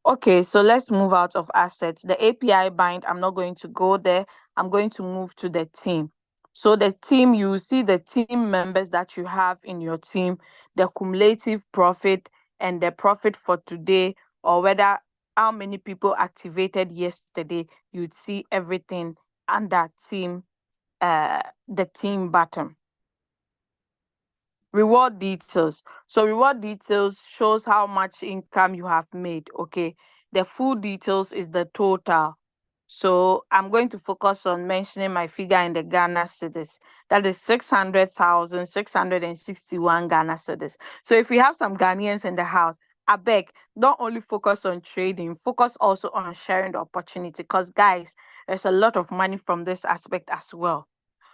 Okay, so let's move out of assets. The API bind, I'm not going to go there. I'm going to move to the team. So the team, you see the team members that you have in your team, the cumulative profit and the profit for today, or whether how many people activated yesterday, you'd see everything under team, the team button. Reward details. So reward details shows how much income you have made, okay? The full details is the total. So I'm going to focus on mentioning my figure in the Ghana cedis. That is 600,661 Ghana cedis. So if we have some Ghanaians in the house, I beg, don't only focus on trading, focus also on sharing the opportunity, because guys, there's a lot of money from this aspect as well.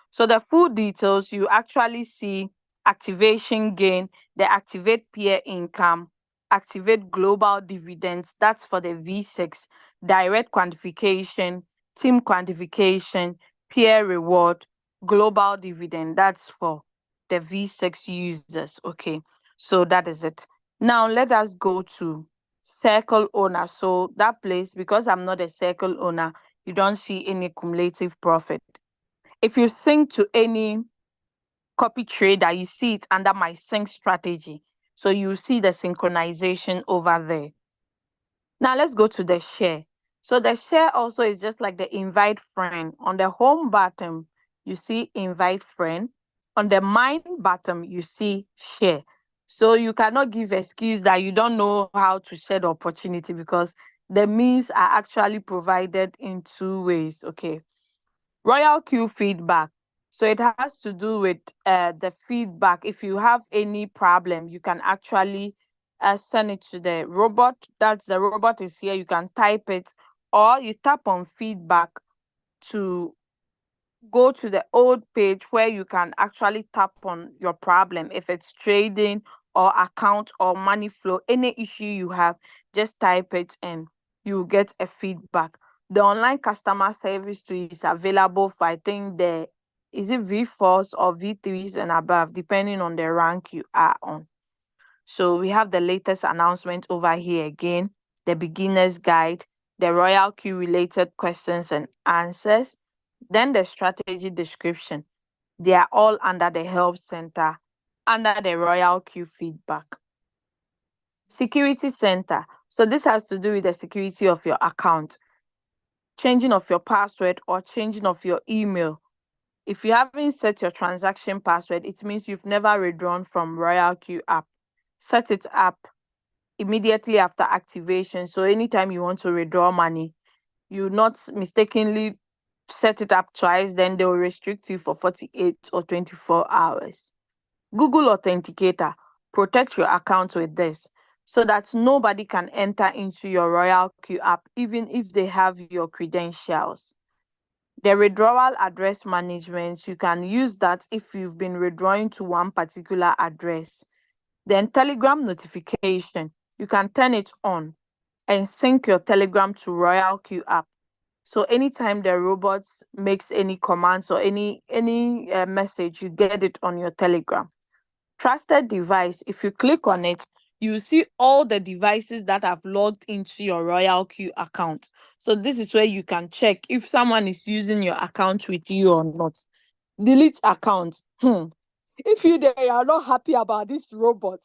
So the full details, you actually see activation gain, the activate peer income, activate global dividends, that's for the V6, direct quantification, team quantification, peer reward, global dividend, that's for the V6 users. Okay, so that is it. Now let us go to circle owner. So that place, because I'm not a circle owner, you don't see any cumulative profit. If you sync to any copy trader, you see it under my sync strategy. So you see the synchronization over there. Now let's go to the share. So the share also is just like the invite friend. On the home button, you see invite friend. On the mine button, you see share. So you cannot give excuse that you don't know how to share the opportunity, because the means are actually provided in 2 ways. Okay. Royalq feedback. So it has to do with the feedback. If you have any problem, you can actually send it to the robot. That's the robot is here. You can type it, or you tap on feedback to go to the old page where you can actually tap on your problem. If it's trading or account or money flow, any issue you have, just type it and you get a feedback. The online customer service too is available for, I think, is it V4s or V3s and above, depending on the rank you are on. So we have the latest announcement over here again, the beginner's guide, the Royalq related questions and answers, then the strategy description. They are all under the help center, under the Royalq feedback. Security center. So this has to do with the security of your account, changing of your password or changing of your email. If you haven't set your transaction password, it means you've never withdrawn from Royalq app. Set it up immediately after activation. So anytime you want to withdraw money, you not mistakenly set it up twice, then they will restrict you for 48 or 24 hours. Google Authenticator. Protect your account with this so that nobody can enter into your Royalq app, even if they have your credentials. The withdrawal address management, you can use that if you've been withdrawing to one particular address. Then Telegram notification, you can turn it on and sync your Telegram to Royalq app So anytime the robot makes any commands or any message, you get it on your Telegram. Trusted device, if you click on it, you see all the devices that have logged into your Royalq account. So this is where you can check if someone is using your account with you or not. Delete account. If they are not happy about this robot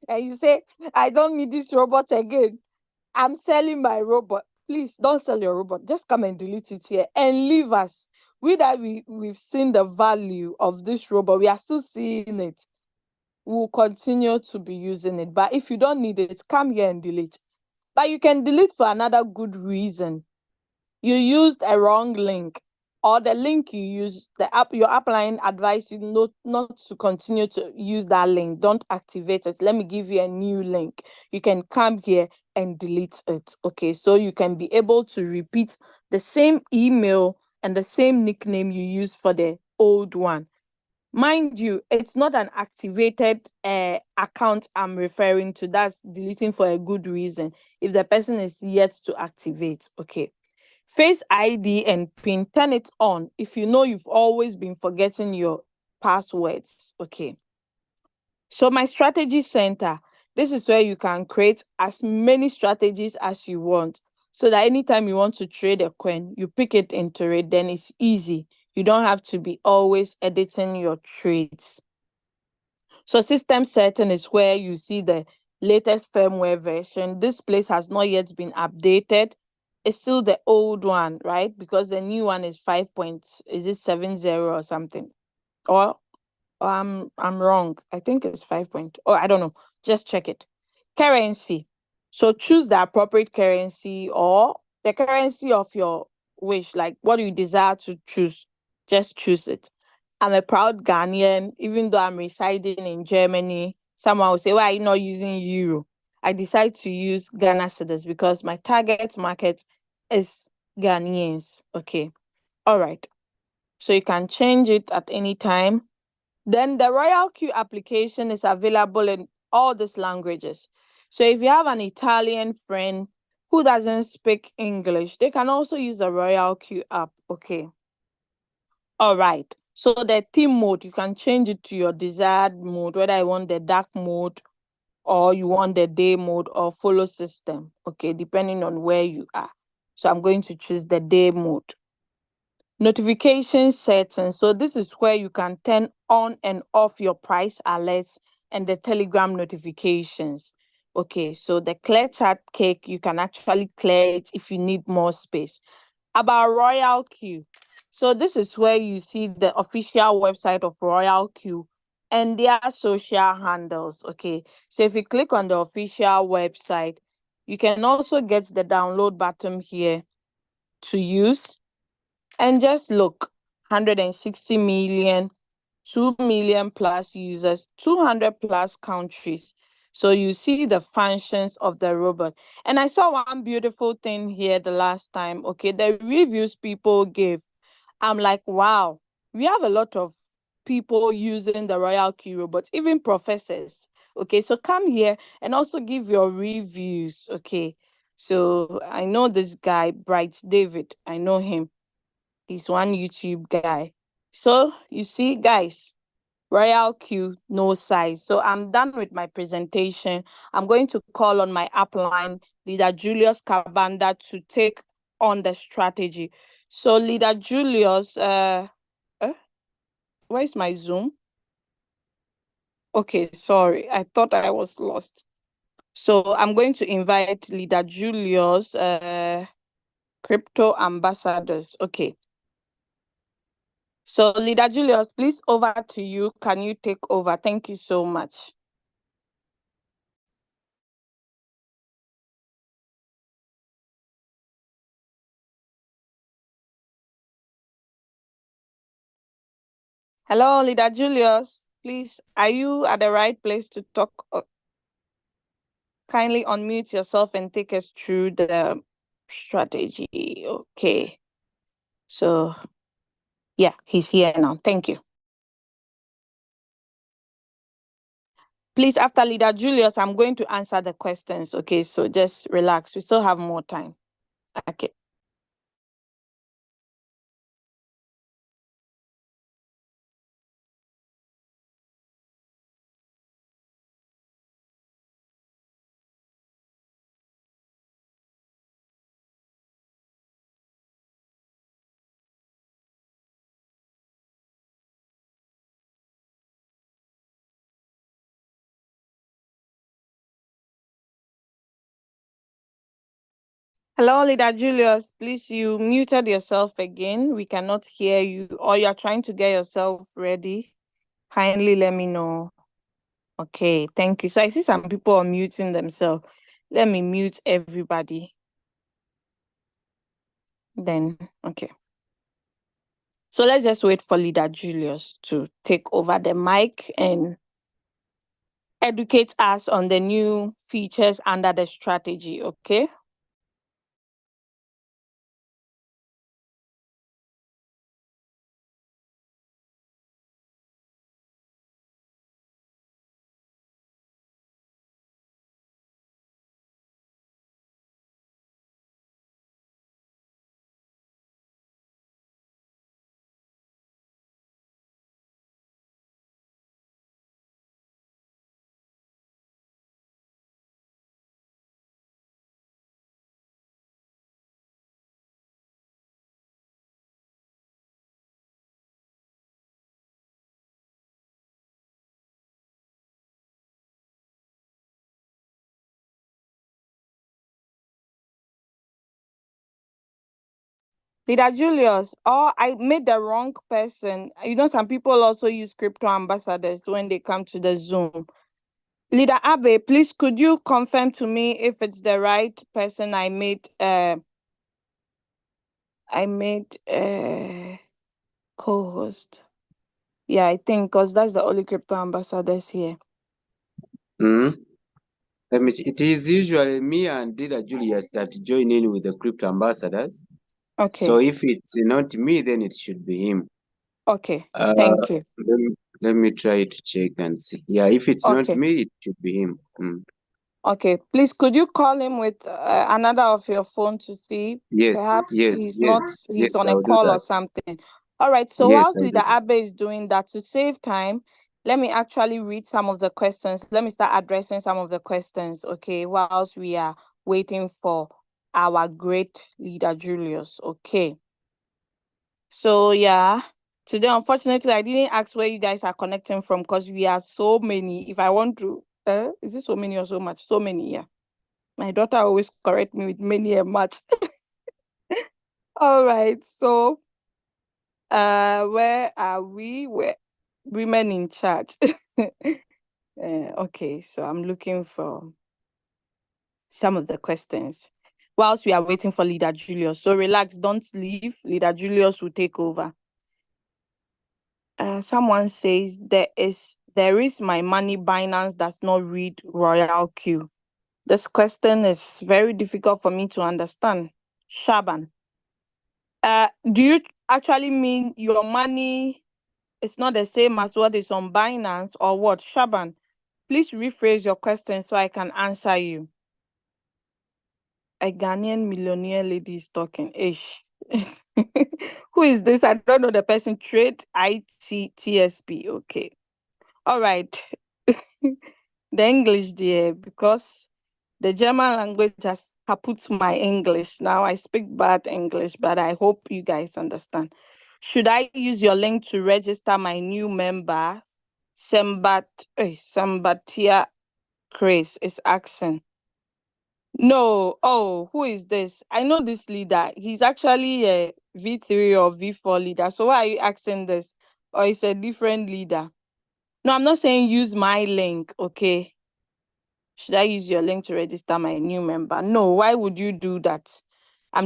and you say, I don't need this robot again, I'm selling my robot. Please don't sell your robot. Just come and delete it here and leave us. We've seen the value of this robot. We are still seeing it. We'll continue to be using it. But if you don't need it, come here and delete. But you can delete for another good reason. You used a wrong link, or the link you use, your upline advise you not to continue to use that link. Don't activate it. Let me give you a new link. You can come here and delete it. Okay, so you can be able to repeat the same email and the same nickname you used for the old one. Mind you, it's not an activated account I'm referring to. That's deleting for a good reason. If the person is yet to activate, okay. Face ID and PIN, turn it on if you know you've always been forgetting your passwords, okay. So my strategy center, this is where you can create as many strategies as you want. So that anytime you want to trade a coin, you pick it into it, then it's easy. You don't have to be always editing your trades. So system setting is where you see the latest firmware version. This place has not yet been updated. It's still the old one, right? Because the new one is 5.70 or something? Or I'm wrong. I think it's 5. Oh, I don't know. Just check it. Currency. So choose the appropriate currency or the currency of your wish. Like what do you desire to choose? Just choose it. I'm a proud Ghanaian, even though I'm residing in Germany. Someone will say, why are you not using euro? I decide to use Ghana cedis because my target market is Ghanaians. Okay. All right. So you can change it at any time. Then the Royalq application is available in all these languages. So if you have an Italian friend who doesn't speak English, they can also use the Royalq app. Okay. All right. So the theme mode, you can change it to your desired mode, whether you want the dark mode or you want the day mode or follow system. Okay, depending on where you are. So I'm going to choose the day mode. Notification settings. So this is where you can turn on and off your price alerts and the Telegram notifications. Okay, so the clear chat cake, you can actually clear it if you need more space. About Royalq. So this is where you see the official website of Royalq and their social handles. Okay, so if you click on the official website, you can also get the download button here to use. And just look, 160 million, 2 million plus users, 200 plus countries. So you see the functions of the robot. And I saw one beautiful thing here the last time. Okay, the reviews people gave. I'm like, wow, we have a lot of people using the Royalq robots, even professors. Okay, so come here and also give your reviews. Okay, so I know this guy, Bright David. I know him. He's one YouTube guy. So you see, guys, Royalq, no size. So I'm done with my presentation. I'm going to call on my upline, leader Julius Kabanda, to take on the strategy. So leader Julius, where's my Zoom? Okay, sorry. I thought I was lost. So I'm going to invite leader Julius, crypto ambassadors. Okay. So, Leader Julius, please over to you. Can you take over? Thank you so much. Hello, Leader Julius. Please, are you at the right place to talk? Kindly unmute yourself and take us through the strategy. Okay. So, yeah, he's here now. Thank you. Please, after Leader Julius, I'm going to answer the questions. Okay, so just relax. We still have more time. Okay. Hello, leader Julius. Please, you muted yourself again. We cannot hear you, or you're trying to get yourself ready. Kindly let me know. Okay, thank you. So I see some people are muting themselves. Let me mute everybody. Then, okay. So let's just wait for leader Julius to take over the mic and educate us on the new features under the strategy, okay? Leader Julius, or I made the wrong person. You know, some people also use crypto ambassadors when they come to the Zoom. Leader Abe, please could you confirm to me if it's the right person I made co-host. Yeah, I think because that's the only crypto ambassadors here. It is usually me and Leader Julius that join in with the crypto ambassadors. Okay. So if it's not me, then it should be him. Okay. Thank you. Let me try to check and see. Yeah, if it's not me, it should be him. Okay, please could you call him with another of your phone to see? Yes, Perhaps he's on a I'll do call that. or something. All right, so Yes, whilst Leader Abe is doing that, to save time, let me actually read some of the questions. Let me start addressing some of the questions, okay, whilst we are waiting for our great leader Julius, okay. So yeah, today unfortunately I didn't ask where you guys are connecting from because we are so many. If I want to, is this so many or so much? So many, yeah. My daughter always correct me with many a much. All right, so where are we? Where women in charge? Okay, so I'm looking for some of the questions whilst we are waiting for leader Julius. So relax, don't leave. Leader Julius will take over. Someone says there is my money Binance does not read Royalq. This question is very difficult for me to understand. Shaban. Do you actually mean your money is not the same as what is on Binance or what? Shaban, please rephrase your question so I can answer you. A Ghanaian millionaire lady is talking. Ish. Who is this? I don't know the person. Trade ITTSP. Okay. All right. The English there, because the German language has kaput my English. Now I speak bad English, but I hope you guys understand. Should I use your link to register my new member? Sambatia Chris is asking. No. Oh, who is this? I know this leader. He's actually a V3 or V4 leader. So why are you asking this? Or it's a different leader? No, I'm not saying use my link, okay? Should I use your link to register my new member? No, why would you do that? I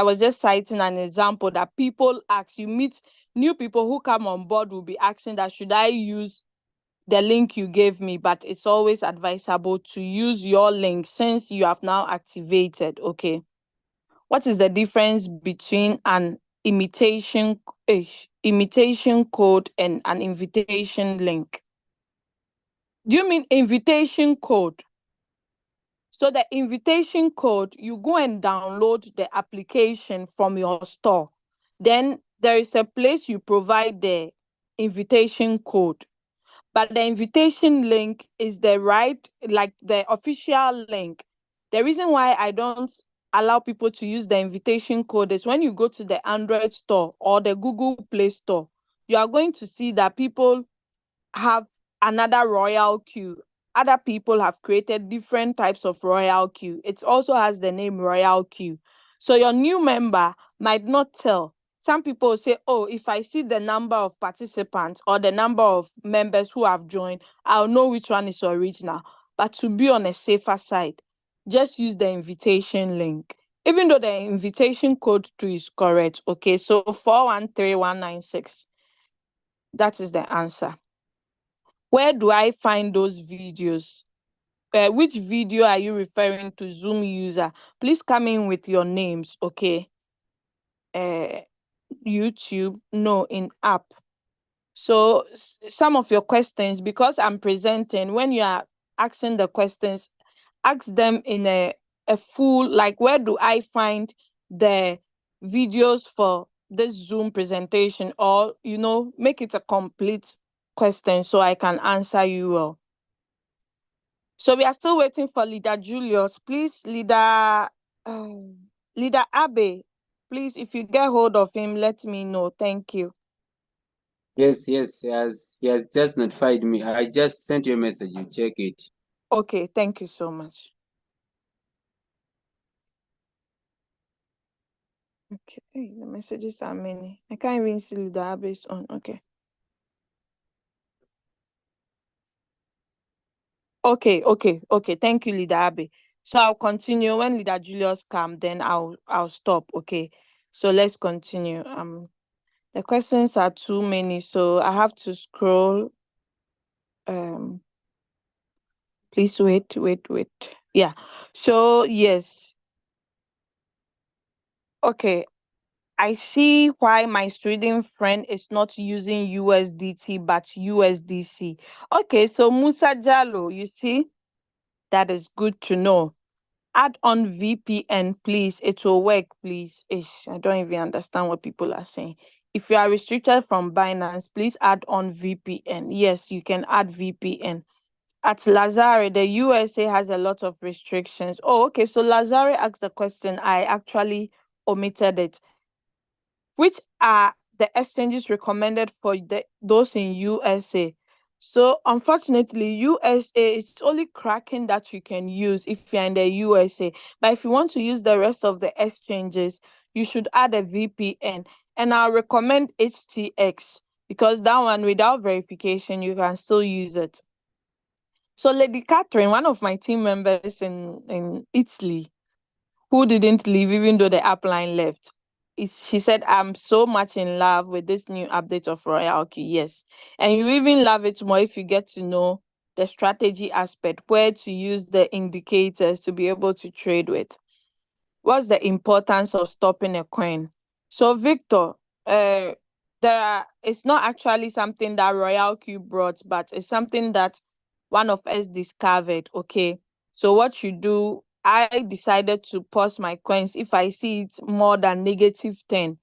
was just citing an example that people ask. You meet new people who come on board will be asking that should I use the link you gave me, but it's always advisable to use your link since you have now activated, okay? What is the difference between an imitation code and an invitation link? Do you mean invitation code? So the invitation code, you go and download the application from your store. Then there is a place you provide the invitation code. But the invitation link is like the official link. The reason why I don't allow people to use the invitation code is when you go to the Android store or the Google Play Store, you are going to see that people have another Royalq other people have created different types of Royalq. It also has the name Royalq. So your new member might not tell. Some people say, oh, if I see the number of participants or the number of members who have joined, I'll know which one is original. But to be on a safer side, just use the invitation link. Even though the invitation code 2 is correct, okay, so 413196, that is the answer. Where do I find those videos? Which video are you referring to, Zoom user? Please come in with your names, okay? YouTube, no, in app. So some of your questions, because I'm presenting, when you are asking the questions, ask them in a full, like, where do I find the videos for this Zoom presentation? Or, make it a complete question so I can answer you well. So we are still waiting for leader Julius. Please, leader Abe, please, if you get hold of him, let me know. Thank you. Yes, he has just notified me. I just sent you a message. You check it. Okay, thank you so much. Okay, the messages are many. I can't even see leader Abe's on. Okay. Okay. Thank you, leader Abe. So I'll continue. When leader Julius comes, then I'll stop. Okay. So let's continue. The questions are too many, so I have to scroll. Please wait. Yeah. So yes. Okay. I see why my Sweden friend is not using USDT but USDC. Okay, so Musa Jalo, you see, that is good to know. Add on VPN, please. It will work, please. I don't even understand what people are saying. If you are restricted from Binance, please add on VPN. Yes, you can add VPN. At Lazare, the USA has a lot of restrictions. Oh, okay. So Lazare asked the question. I actually omitted it. Which are the exchanges recommended for those in USA? So unfortunately, USA, it's only Kraken that you can use if you're in the USA. But if you want to use the rest of the exchanges, you should add a VPN. And I'll recommend HTX because that one, without verification, you can still use it. So Lady Catherine, one of my team members in Italy, who didn't leave even though the upline left, she said, I'm so much in love with this new update of Royalq. Yes. And you even love it more if you get to know the strategy aspect, where to use the indicators to be able to trade with. What's the importance of stopping a coin? So Victor, it's not actually something that Royalq brought, but it's something that one of us discovered. Okay. So what you do, I decided to pause my coins if I see it's more than -10.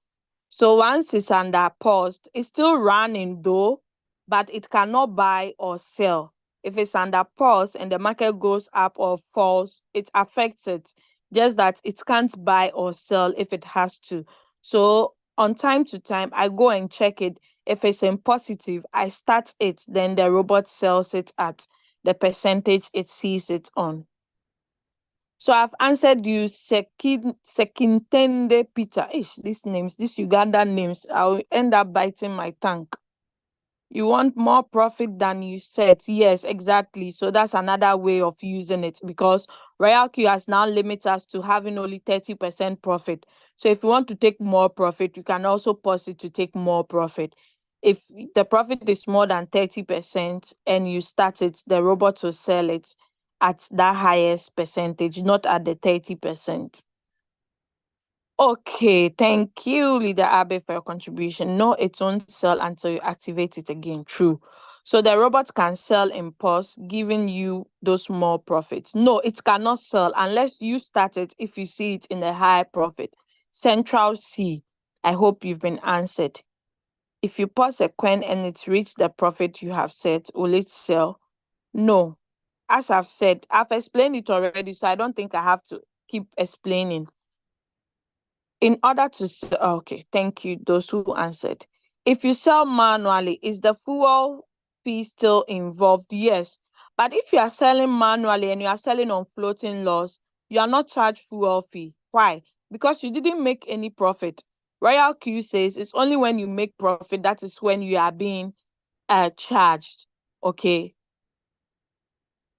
So once it's under paused, it's still running though, but it cannot buy or sell. If it's under pause and the market goes up or falls, it affects it. Just that it can't buy or sell if it has to. So on time to time, I go and check it. If it's in positive, I start it, then the robot sells it at the percentage it sees it on. So I've answered you, Sekintende Peter. These names, these Ugandan names, I'll end up biting my tongue. You want more profit than you set. Yes, exactly. So that's another way of using it because Royalq has now limited us to having only 30% profit. So if you want to take more profit, you can also pause it to take more profit. If the profit is more than 30% and you start it, the robot will sell it at that highest percentage, not at the 30%. Okay, thank you, Leader Abe, for your contribution. No, it won't sell until you activate it again. True. So the robot can sell in pause, giving you those more profits. No, it cannot sell unless you start it if you see it in the high profit. Central C. I hope you've been answered. If you pause a coin and it's reached the profit you have set, will it sell? No. As I've said, I've explained it already, so I don't think I have to keep explaining. In order to sell, okay, thank you, those who answered. If you sell manually, is the fuel fee still involved? Yes, But if you are selling manually and you are selling on floating loss, you are not charged fuel fee. Why? Because you didn't make any profit. Royalq says it's only when you make profit that is when you are being charged. Okay.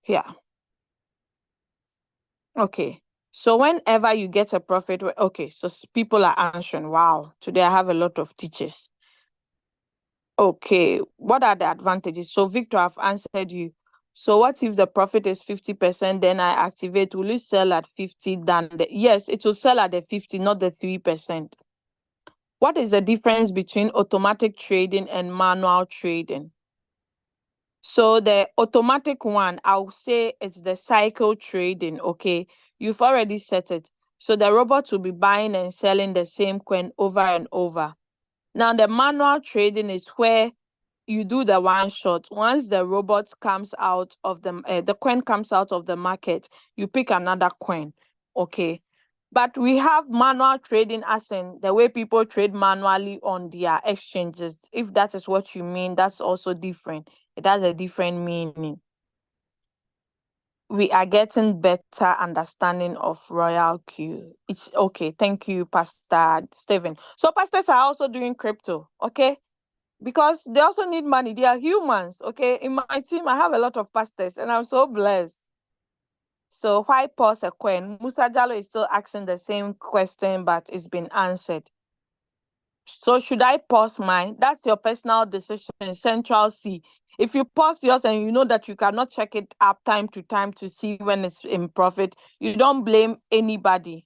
Yeah. Okay. So whenever you get a profit, okay, so people are answering. Wow, today I have a lot of teachers. Okay, what are the advantages? So Victor, I've answered you. So what if the profit is 50%, then I activate, will it sell at 50 yes, it will sell at the 50, not the 3%. What is the difference between automatic trading and manual trading? So the automatic one, I'll say it's the cycle trading, okay? You've already set it. So the robot will be buying and selling the same coin over and over. Now the manual trading is where you do the one shot. Once the robot comes out of the coin comes out of the market, you pick another coin, okay? But we have manual trading as in the way people trade manually on their exchanges. If that is what you mean, that's also different. It has a different meaning. We are getting better understanding of Royalq. It's okay. Thank you, Pastor Stephen. So pastors are also doing crypto, okay? Because they also need money. They are humans, okay? In my team, I have a lot of pastors, and I'm so blessed. So why pause a coin? Musa Jallo is still asking the same question, but it's been answered. So should I pause mine? That's your personal decision. Central C. If you pause yours and you know that you cannot check it up time to time to see when it's in profit, you don't blame anybody.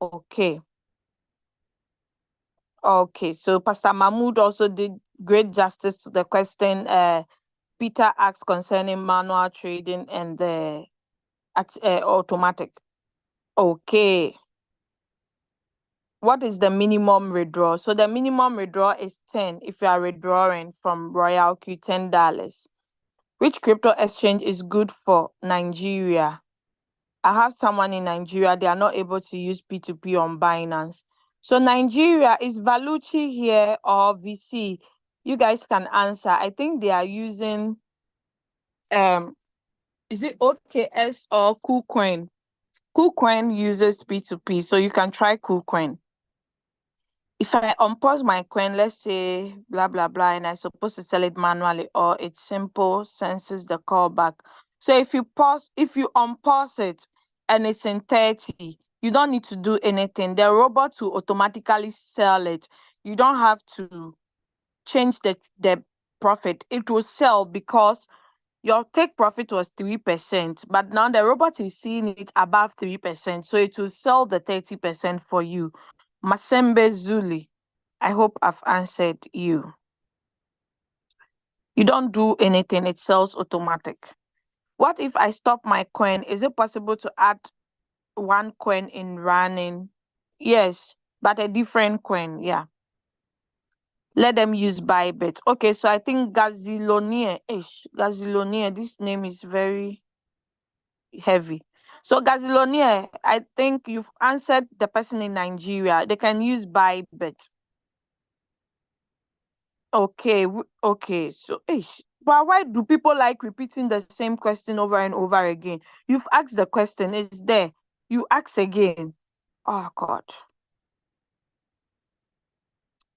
Okay. Okay. So Pastor Mahmoud also did great justice to the question Peter asked concerning manual trading and the automatic. Okay. What is the minimum withdrawal? So the minimum withdrawal is 10 if you are withdrawing from Royalq, $10. Which crypto exchange is good for Nigeria? I have someone in Nigeria, they are not able to use P2P on Binance. So Nigeria, is Valuchi here or VC? You guys can answer. I think they are using is it OKS or KuCoin? KuCoin uses P2P, so you can try KuCoin. If I unpause my coin, let's say blah blah blah, and I'm supposed to sell it manually, or it's simple senses the callback. So if you unpause it and it's in 30, you don't need to do anything. The robot will automatically sell it. You don't have to change the profit. It will sell because your take profit was 3%, but now the robot is seeing it above 3%, so it will sell the 30% for you. Masembe Zuli, I hope I've answered you. You don't do anything, it sells automatic. What if I stop my coin? Is it possible to add one coin in running? Yes, but a different coin, yeah. Let them use Bybit. Okay, so I think Gazilonia, this name is very heavy. So Gazilonia, I think you've answered the person in Nigeria. They can use Bybit. Okay, okay. So, but why do people like repeating the same question over and over again? You've asked the question, it's there. You ask again. Oh God.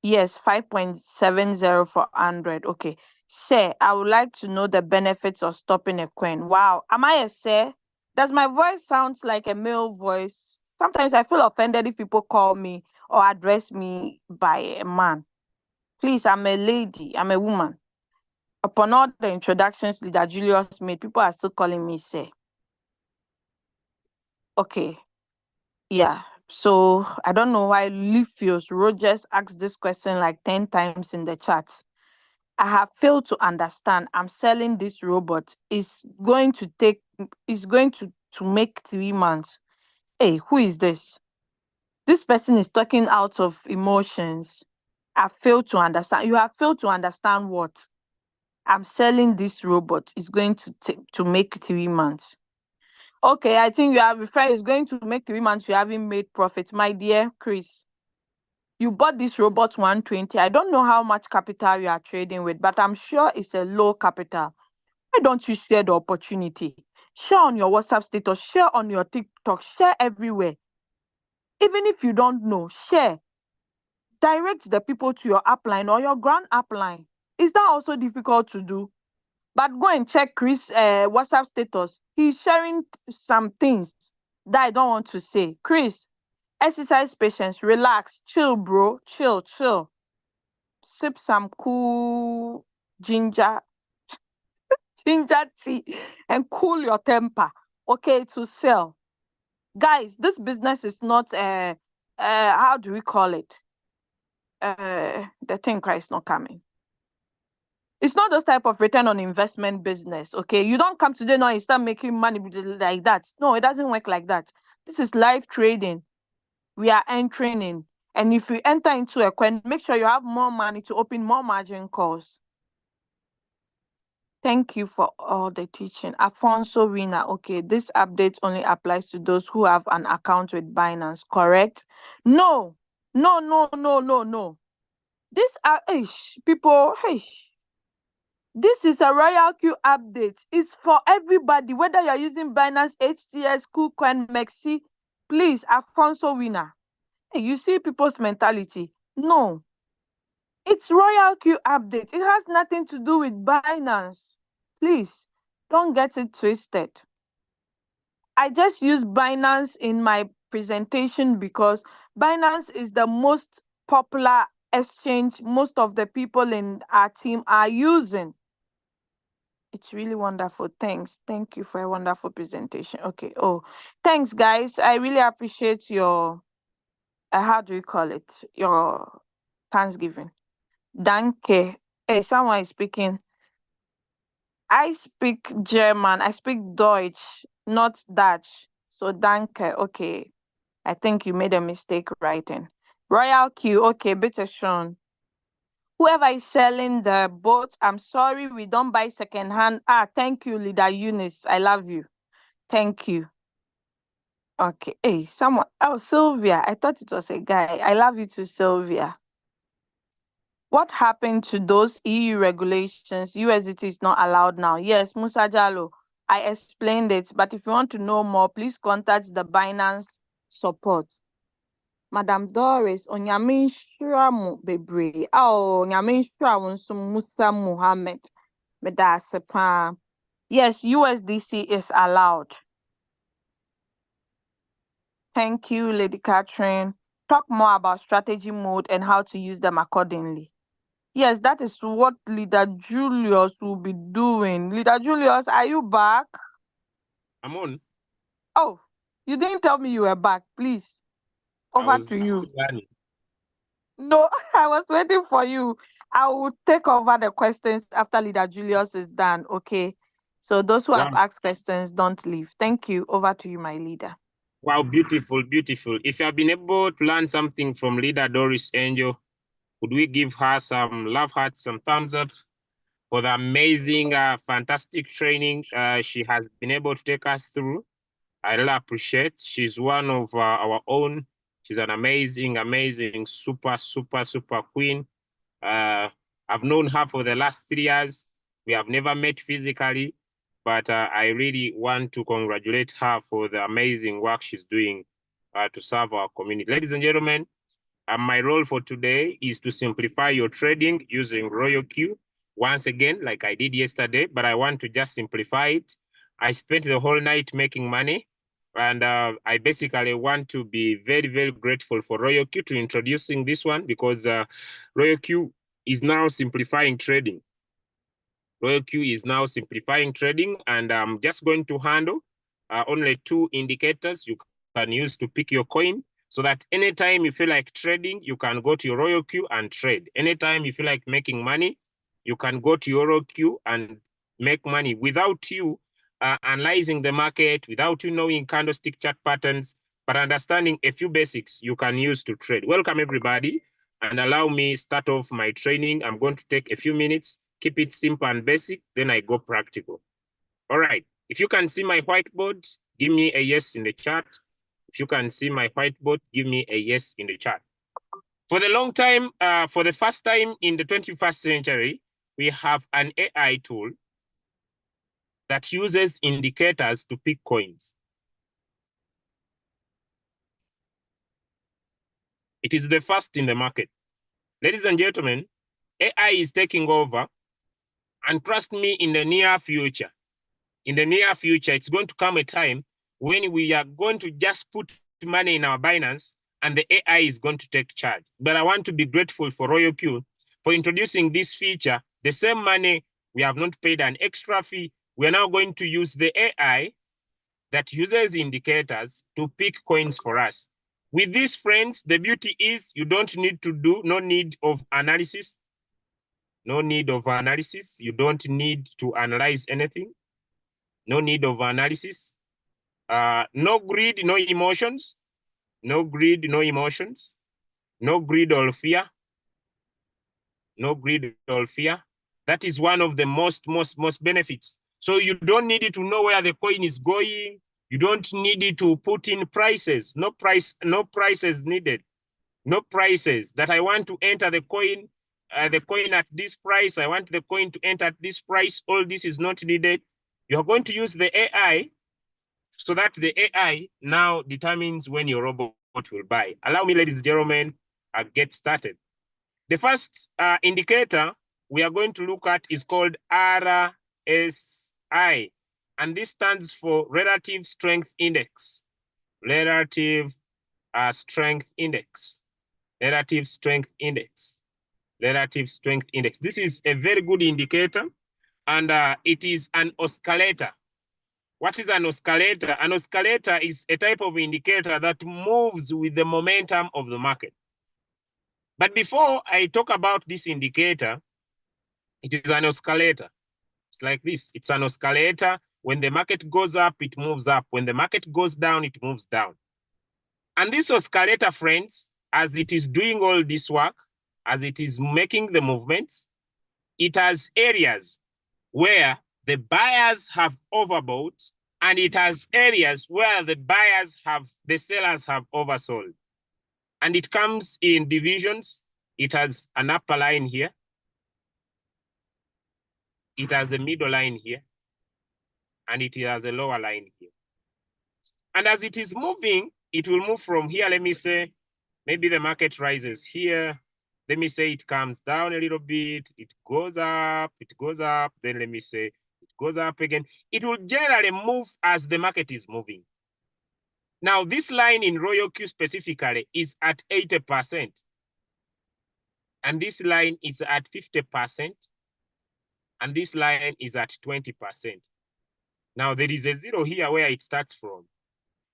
Yes, 5.70 for Android. Okay. Sir, I would like to know the benefits of stopping a coin. Wow. Am I a sir? Does my voice sound like a male voice? Sometimes I feel offended if people call me or address me by a man. Please, I'm a lady. I'm a woman. Upon all the introductions that Julius made, people are still calling me sir. Okay. Yeah. So I don't know why Lifius Rogers asked this question like 10 times in the chat. I have failed to understand. I'm selling this robot. It's going to make 3 months. Hey, who is this? This person is talking out of emotions. I failed to understand. You have failed to understand what? I'm selling this robot. It's going to make 3 months. Okay, I think you are referring. It's going to make 3 months. You haven't made profit, my dear Chris. You bought this robot 120. I don't know how much capital you are trading with, but I'm sure it's a low capital. Why don't you share the opportunity? Share on your WhatsApp status, share on your TikTok, share everywhere. Even if you don't know, share. Direct the people to your upline or your grand upline. Is that also difficult to do? But go and check Chris' WhatsApp status. He's sharing some things that I don't want to say. Chris, exercise patience, relax, chill, bro, chill. Sip some cool ginger tea and cool your temper. Okay, to sell. Guys, this business is not how do we call it? The thing is not coming. It's not those type of return on investment business, okay? You don't come today now and start making money like that. No, it doesn't work like that. This is live trading. We are entering in. And if you enter into a coin, make sure you have more money to open more margin calls. Thank you for all the teaching. Afonso Rina, okay, this update only applies to those who have an account with Binance, correct? No. These are, people, this is a Royalq update. It's for everybody, whether you're using Binance, HTS, KuCoin, Mexi. Please, Afonso Winner. Hey, you see people's mentality. No. It's Royalq update. It has nothing to do with Binance. Please, don't get it twisted. I just use Binance in my presentation because Binance is the most popular exchange most of the people in our team are using. It's really wonderful. Thanks. Thank you for a wonderful presentation. Okay. Oh, thanks, guys. I really appreciate your, how do you call it? Your Thanksgiving. Danke. Hey, someone is speaking. I speak German. I speak Deutsch, not Dutch. So danke. Okay. I think you made a mistake writing. Royalq. Okay, bitte schön. Whoever is selling the boat, I'm sorry, we don't buy secondhand. Thank you, Leader Eunice. I love you. Thank you. Okay. Hey, someone. Oh, Sylvia. I thought it was a guy. I love you too, Sylvia. What happened to those EU regulations? USDT is not allowed now. Yes, Musa Jalo. I explained it, but if you want to know more, please contact the Binance support. Madam Doris, onyame nhyira mo bebree. Onyame nhyira wo nso Musa Muhammad. Meda ase paa. Yes, USDC is allowed. Thank you, Lady Catherine. Talk more about strategy mode and how to use them accordingly. Yes, that is what Leader Julius will be doing. Leader Julius, are you back? I'm on. Oh, you didn't tell me you were back. Please, over to you. Planning. No, I was waiting for you. I will take over the questions after Leader Julius is done, okay? So those who have asked questions, don't leave. Thank you. Over to you, my leader. Wow, beautiful, beautiful. If you have been able to learn something from Leader Doris Angel, could we give her some love hearts, some thumbs up for the amazing, fantastic training she has been able to take us through? I really appreciate. She's one of our own. She's an amazing, super queen. I've known her for the last 3 years. We have never met physically, but I really want to congratulate her for the amazing work she's doing to serve our community. Ladies and gentlemen, my role for today is to simplify your trading using Royalq. Once again, like I did yesterday, but I want to just simplify it. I spent the whole night making money, and I basically want to be very grateful for Royalq to introducing this one, because Royalq is now simplifying trading. Royalq is now simplifying trading, and I'm just going to handle only 2 indicators you can use to pick your coin, so that anytime you feel like trading, you can go to your Royalq and trade. Anytime you feel like making money, you can go to your Royalq and make money without you analyzing the market, without you knowing candlestick chart patterns, but understanding a few basics you can use to trade. Welcome, everybody, and allow me start off my training. I'm going to take a few minutes, keep it simple and basic, then I go practical. All right, if you can see my whiteboard, give me a yes in the chat. If you can see my whiteboard, give me a yes in the chat. For the long time, for the first time in the 21st century, we have an AI tool that uses indicators to pick coins. It is the first in the market. Ladies and gentlemen, AI is taking over, and trust me, in the near future, it's going to come a time when we are going to just put money in our Binance and the AI is going to take charge. But I want to be grateful for Royalq for introducing this feature. The same money, we have not paid an extra fee. We are now going to use the AI that uses indicators to pick coins for us. With these, friends, the beauty is you don't need to do, no need of analysis. No need of analysis. You don't need to analyze anything. No need of analysis. No greed, no emotions. No greed, no emotions. No greed or fear. No greed or fear. That is one of the most benefits. So you don't need to know where the coin is going. You don't need to put in prices. No prices needed. No prices that I want to enter the coin at this price. I want the coin to enter at this price. All this is not needed. You are going to use the AI so that the AI now determines when your robot will buy. Allow me, ladies and gentlemen, get started. The first indicator we are going to look at is called RSI, and this stands for Relative Strength Index. Relative Strength Index. Relative Strength Index. Relative Strength Index. This is a very good indicator, and it is an oscillator. What is an oscillator? An oscillator is a type of indicator that moves with the momentum of the market. But before I talk about this indicator, it is an oscillator. It's like this. It's an oscillator. When the market goes up, it moves up. When the market goes down, it moves down. And this oscillator, friends, as it is doing all this work, as it is making the movements, it has areas where the buyers have overbought, and it has areas where the sellers have oversold. And it comes in divisions. It has an upper line here. It has a middle line here. And it has a lower line here. And as it is moving, it will move from here. Let me say, maybe the market rises here. Let me say it comes down a little bit. It goes up. Then let me say it goes up again. It will generally move as the market is moving. Now, this line in Royalq specifically is at 80%. And this line is at 50%. And this line is at 20%. Now, there is a zero here where it starts from.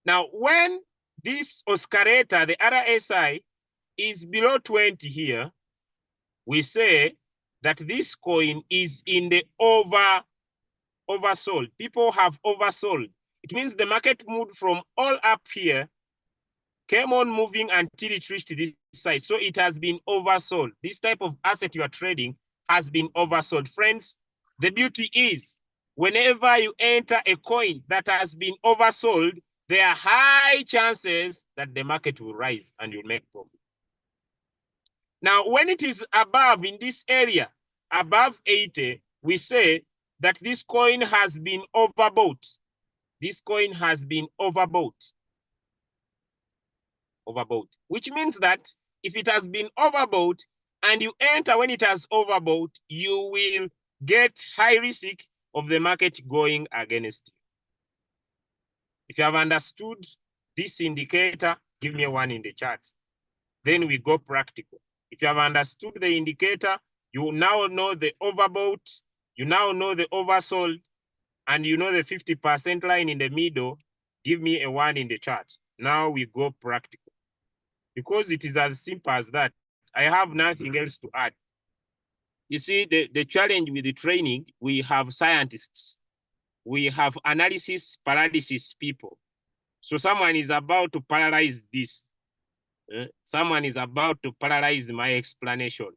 Now, when this oscillator, the RSI, is below 20 here, we say that this coin is in the oversold. People have oversold. It means the market moved from all up here, came on moving until it reached this side. So it has been oversold. This type of asset you are trading has been oversold. Friends, the beauty is whenever you enter a coin that has been oversold, there are high chances that the market will rise and you'll make profit. Now, when it is above in this area, above 80, we say that this coin has been overbought. This coin has been overbought. Overbought, which means that if it has been overbought and you enter when it has overbought, you will get high risk of the market going against you. If you have understood this indicator, give me a 1 in the chat. Then we go practical. If you have understood the indicator, you now know the overbought, you now know the oversold, and you know the 50% line in the middle. Give me a 1 in the chat. Now we go practical. Because it is as simple as that. I have nothing else to add. You see, the challenge with the training, we have scientists. We have analysis paralysis people. So someone is about to paralyze this. Someone is about to paralyze my explanation.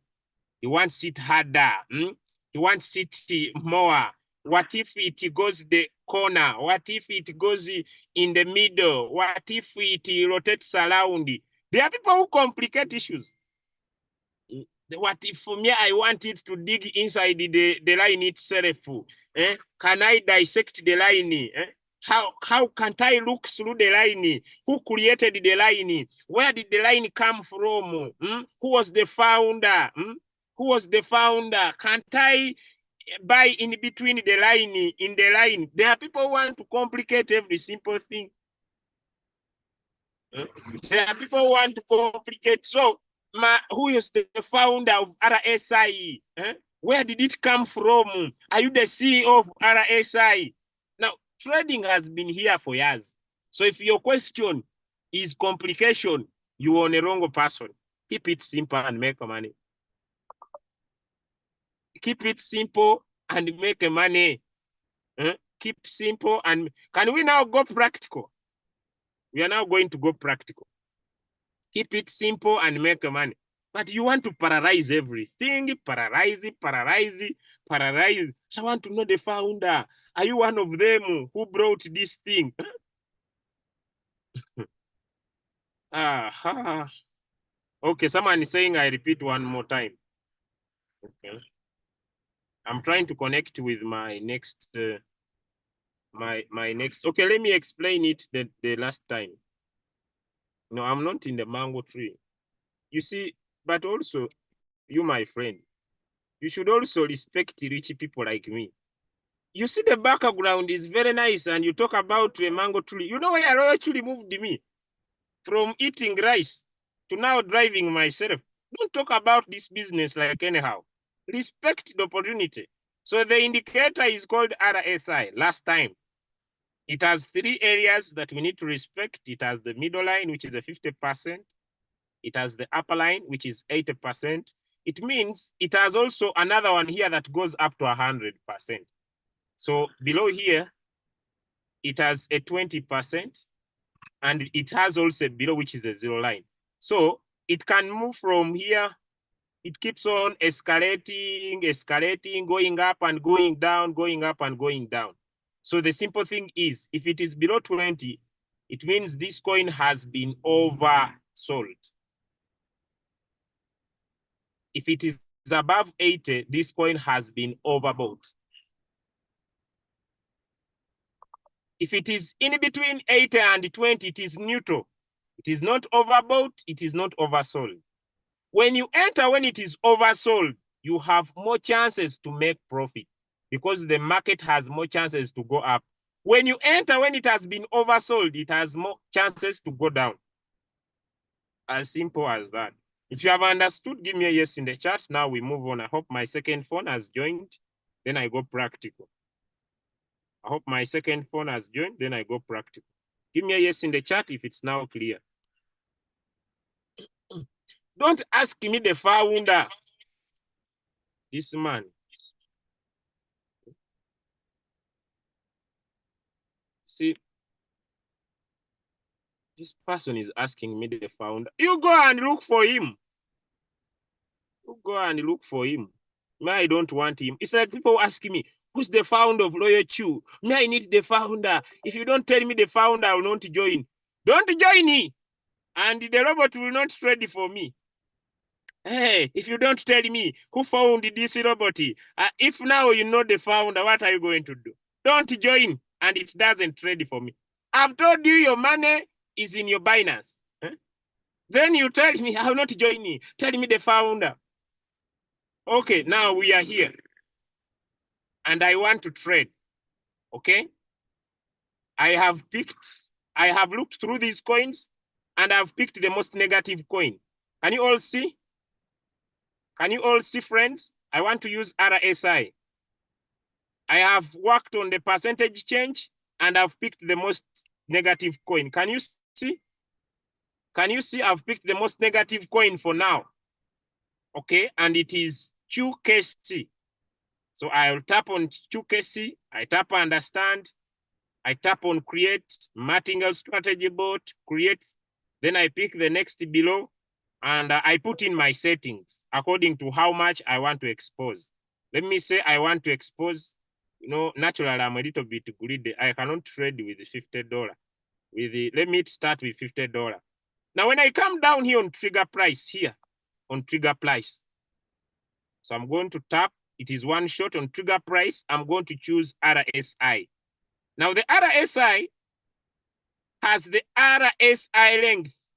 He wants it harder. He wants it more. What if it goes the corner? What if it goes in the middle? What if it rotates around? There are people who complicate issues. What if for me, I want it to dig inside the line itself? Can I dissect the line? How can't I look through the line? Who created the line? Where did the line come from? Who was the founder? Who was the founder? Can't I buy in between the line, in the line? There are people who want to complicate every simple thing. There are people who want to complicate. So, who is the founder of RSI? Where did it come from? Are you the CEO of RSI? Now, trading has been here for years. So if your question is complication, you are on a wrong person. Keep it simple and make money. Keep it simple and make money. Keep simple and can we now go practical? We are now going to go practical. Keep it simple and make money. But you want to paralyze everything, paralyze. I want to know the founder. Are you one of them who brought this thing? Okay, someone is saying I repeat one more time. Okay. I'm trying to connect with my next, my next. Okay, let me explain it the last time. No, I'm not in the mango tree. You see, but also, you, my friend, you should also respect rich people like me. You see, the background is very nice, and you talk about a mango tree. You know where I actually moved me? From eating rice to now driving myself. Don't talk about this business like anyhow. Respect the opportunity. So the indicator is called RSI last time. It has 3 areas that we need to respect. It has the middle line, which is a 50%. It has the upper line, which is 80%. It means it has also another one here that goes up to 100%. So below here, it has a 20%, and it has also below, which is a 0 line. So it can move from here. It keeps on escalating, going up and going down, going up and going down. So the simple thing is, if it is below 20, it means this coin has been oversold. If it is above 80, this coin has been overbought. If it is in between 80 and 20, it is neutral. It is not overbought, it is not oversold. When you enter when it is oversold, you have more chances to make profit because the market has more chances to go up. When you enter when it has been oversold, it has more chances to go down. As simple as that. If you have understood, give me a yes in the chat. Now we move on. I hope my second phone has joined. Then I go practical. I hope my second phone has joined. Then I go practical. Give me a yes in the chat if it's now clear. Don't ask me the founder. This man. See, this person is asking me the founder. You go and look for him. You go and look for him. Me, I don't want him. It's like people asking me, who's the founder of Royalq? Me, I need the founder. If you don't tell me the founder, I will not join. Don't join me. And the robot will not trade for me. Hey, if you don't tell me who found this robot, if now you know the founder, what are you going to do? Don't join, and it doesn't trade for me. I've told you your money is in your Binance. Then you tell me, I will not join me. Tell me the founder. Okay, now we are here. And I want to trade. Okay? I have looked through these coins, and I've picked the most negative coin. Can you all see? Can you all see, friends? I want to use RSI. I have worked on the percentage change, and I've picked the most negative coin. Can you see? Can you see I've picked the most negative coin for now? Okay, and it is QKC. So I'll tap on QKC, I tap understand, I tap on create, martingale strategy bot, create, then I pick the next below, and I put in my settings according to how much I want to expose. Let me say I want to expose, naturally I'm a little bit greedy. I cannot trade with $50. Let me start with $50. Now when I come down here on trigger price here, on trigger price, so I'm going to tap It is one shot. On trigger price, I'm going to choose RSI. Now the RSI has the RSI length.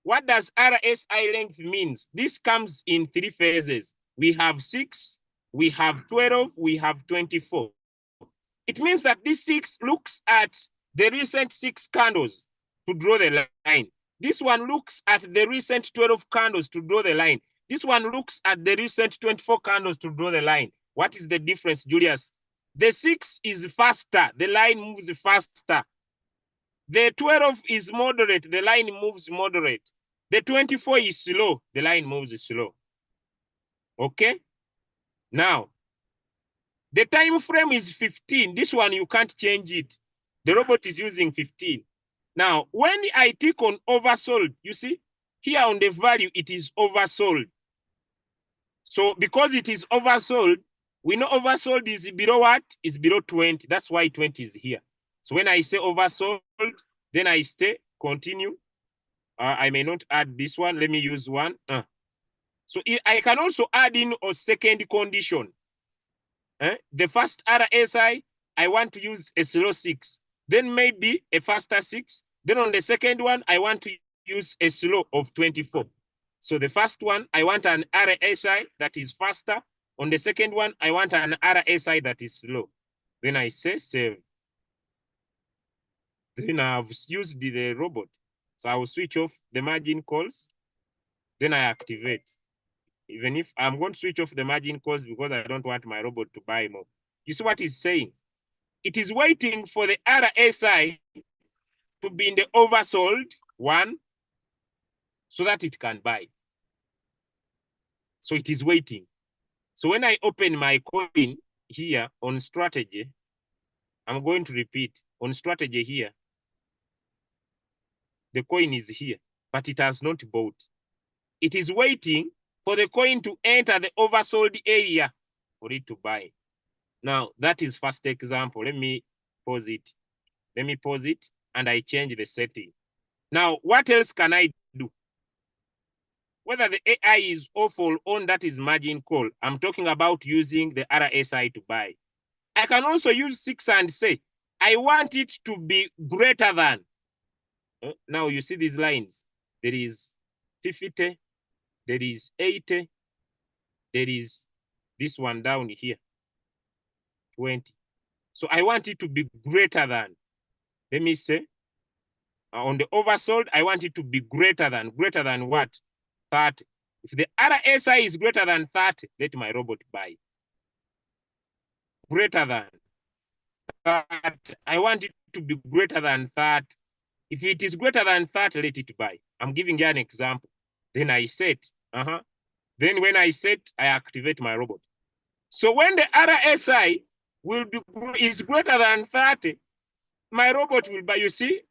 What does RSI length means? This comes in 3 phases. We have 6, we have 12, we have 24. It means that this 6 looks at the recent 6 candles to draw the line. This one looks at the recent 12 candles to draw the line. This one looks at the recent 24 candles to draw the line. What is the difference, Julius? The 6 is faster, the line moves faster. The 12 is moderate, the line moves moderate. The 24 is slow, the line moves slow. Okay? Now, the time frame is 15. This one, you can't change it. The robot is using 15. Now, when I tick on oversold, you see, here on the value, it is oversold. So because it is oversold, we know oversold is below what? Is below 20. That's why 20 is here. So when I say oversold, then I stay, continue. I may not add this one. Let me use one. So I can also add in a second condition. The first RSI, I want to use a slow 6. Then maybe a faster 6. Then on the second one, I want to use a slow of 24. So the first one, I want an RSI that is faster. On the second one, I want an RSI that is slow. Then I say save. Then I've used the robot. So I will switch off the margin calls. Then I activate. Even if I'm going to switch off the margin calls because I don't want my robot to buy more. You see what it's saying? It is waiting for the RSI to be in the oversold one so that it can buy. So it is waiting. So when I open my coin here on strategy, I'm going to repeat on strategy here. The coin is here, but it has not bought. It is waiting for the coin to enter the oversold area for it to buy. Now, that is first example. Let me pause it. Let me pause it, and I change the setting. Now, what else can I do? Whether the AI is off or on, that is margin call. I'm talking about using the RSI to buy. I can also use 6 and say, I want it to be greater than. Now, you see these lines. There is 50, there is 80, there is this one down here, 20. So I want it to be greater than. Let me say, on the oversold, I want it to be greater than what? 30. If the RSI is greater than 30, let my robot buy. Greater than 30. I want it to be greater than 30. If it is greater than 30, let it buy. I'm giving you an example. Then I set. Then when I set, I activate my robot. So when the RSI is greater than 30, my robot will buy. You see,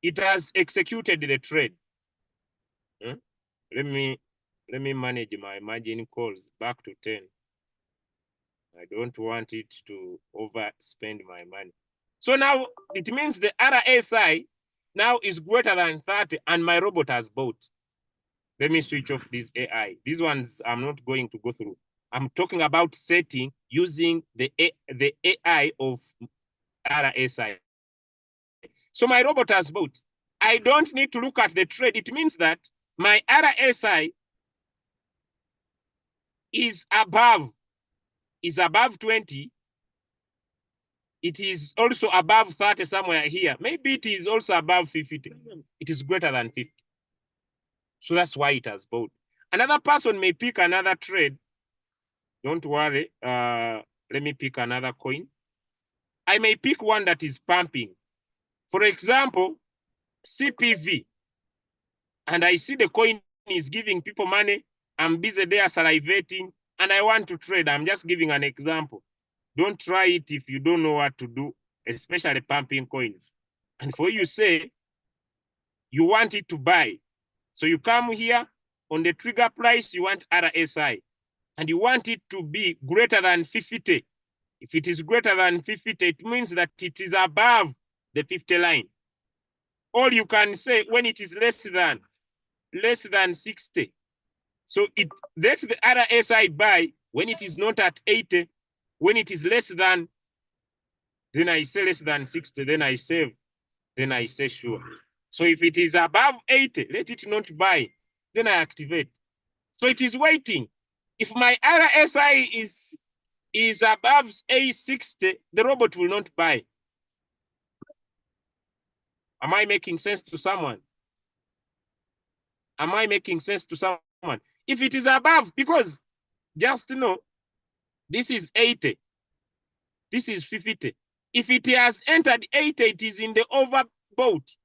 it has executed the trade. Let me manage my margin calls back to 10. I don't want it to overspend my money. So now it means the RSI now is greater than 30 and my robot has bought. Let me switch off this AI. These ones I'm not going to go through. I'm talking about setting using the AI of RSI. So my robot has bought. I don't need to look at the trade. It means that my RSI is above 20. It is also above 30 somewhere here. Maybe it is also above 50. It is greater than 50. So that's why it has bought. Another person may pick another trade. Don't worry. Let me pick another coin. I may pick one that is pumping. For example, CPV. And I see the coin is giving people money. I'm busy there salivating. And I want to trade. I'm just giving an example. Don't try it if you don't know what to do, especially pumping coins. And for you say, you want it to buy. So you come here on the trigger price, you want RSI. And you want it to be greater than 50. If it is greater than 50, it means that it is above the 50 line. Or you can say when it is less than 60. So it that's the RSI buy. When it is not at 80, when it is less than, then I say less than 60, then I save, then I say sure. So if it is above 80, let it not buy, then I activate. So it is waiting. If my RSI is above A60, the robot will not buy. Am I making sense to someone? Am I making sense to someone? If it is above, because just know, this is 80. This is 50. If it has entered 80, it is in the overbought.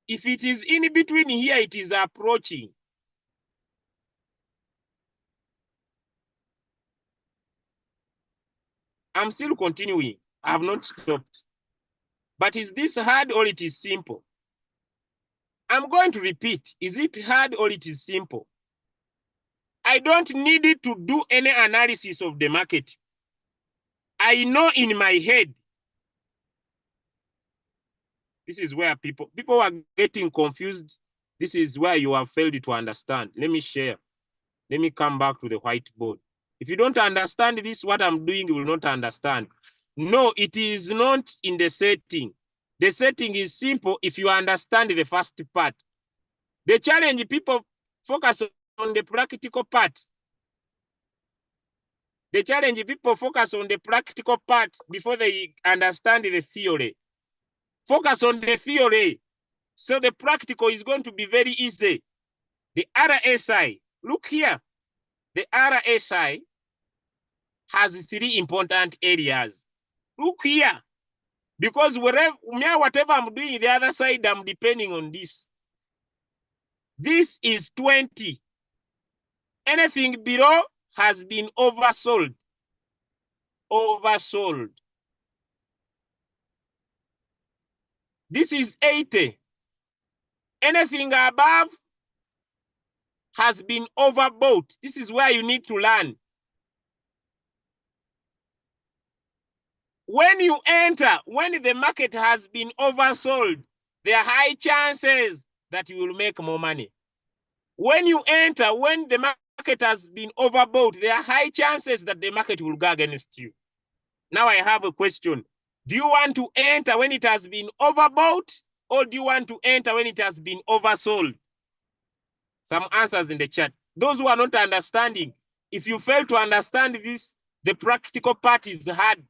If it is in between here, it is approaching. I'm still continuing. I have not stopped. But is this hard or it is simple? I'm going to repeat. Is it hard or it is simple? I don't need it to do any analysis of the market. I know in my head. This is where people are getting confused. This is where you have failed to understand. Let me share. Let me come back to the whiteboard. If you don't understand this, what I'm doing, you will not understand. No, it is not in the setting. The setting is simple if you understand the first part. The challenge, people focus on the practical part. The challenge, people focus on the practical part before they understand the theory. Focus on the theory. So the practical is going to be very easy. The RSI, look here. The RSI has 3 important areas. Look here. Because whatever I'm doing the other side, I'm depending on this. This is 20. Anything below has been oversold. Oversold. This is 80. Anything above has been overbought. This is where you need to learn. When you enter, when the market has been oversold, there are high chances that you will make more money. When you enter, when the market has been overbought, there are high chances that the market will go against you. Now I have a question. Do you want to enter when it has been overbought, or do you want to enter when it has been oversold? Some answers in the chat. Those who are not understanding, if you fail to understand this, the practical part is hard.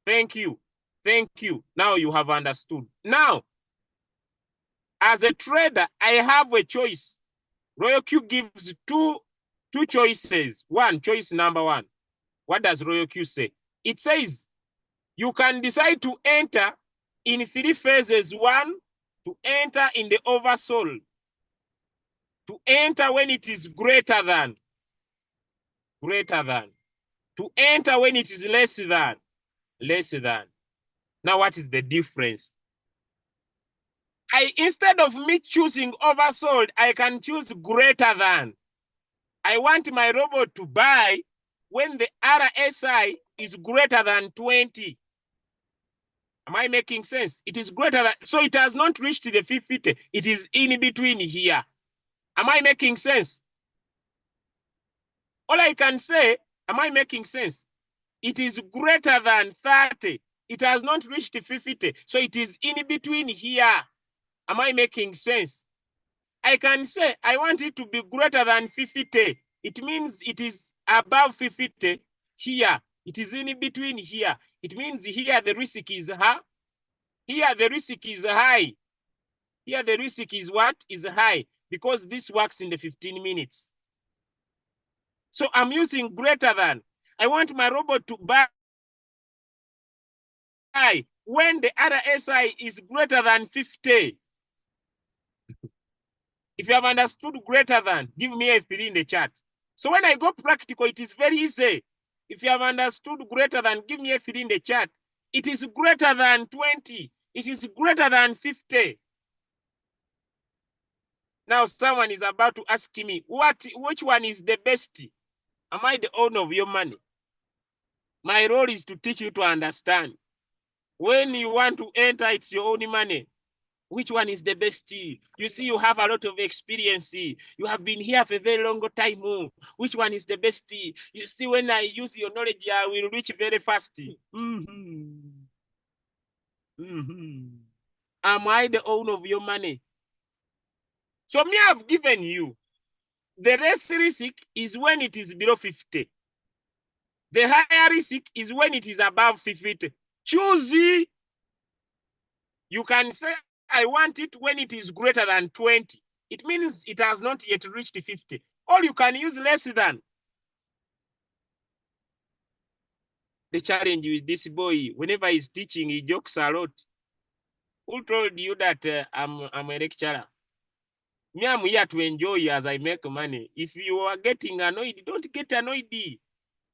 Thank you. Thank you. Now you have understood. Now, as a trader, I have a choice. Royalq gives two choices. Choice number 1. What does Royalq say? It says you can decide to enter in 3 phases. 1, to enter in the oversold. To enter when it is greater than. To enter when it is less than. Now, what is the difference? Instead of me choosing oversold, I can choose greater than. I want my robot to buy when the RSI is greater than 20. Am I making sense? It is greater than, so it has not reached the 50. It is in between here. Am I making sense? All I can say, am I making sense? It is greater than 30. It has not reached 50. So it is in between here. Am I making sense? I can say I want it to be greater than 50. It means it is above 50 here. It is in between here. It means here the risk is high. Here the risk is high. Here the risk is what? Is high, because this works in the 15 minutes. So I'm using greater than. I want my robot to buy when the RSI is greater than 50. If you have understood greater than, give me a 3 in the chat. So when I go practical, it is very easy. If you have understood greater than, give me a 3 in the chat. It is greater than 20. It is greater than 50. Now someone is about to ask me, which one is the best? Am I the owner of your money? My role is to teach you to understand. When you want to enter, it's your own money. Which one is the best? You see, you have a lot of experience. You have been here for a very long time. Which one is the best? You see, when I use your knowledge, I will reach very fast. Am I the owner of your money? So me, I've given you. The less risk is when it is below 50. The higher risk is when it is above 50. Choose. You can say, I want it when it is greater than 20. It means it has not yet reached 50. Or you can use less than. The challenge with this boy, whenever he's teaching, he jokes a lot. Who told you that I'm a lecturer? Me, I'm here to enjoy as I make money. If you are getting annoyed, don't get annoyed.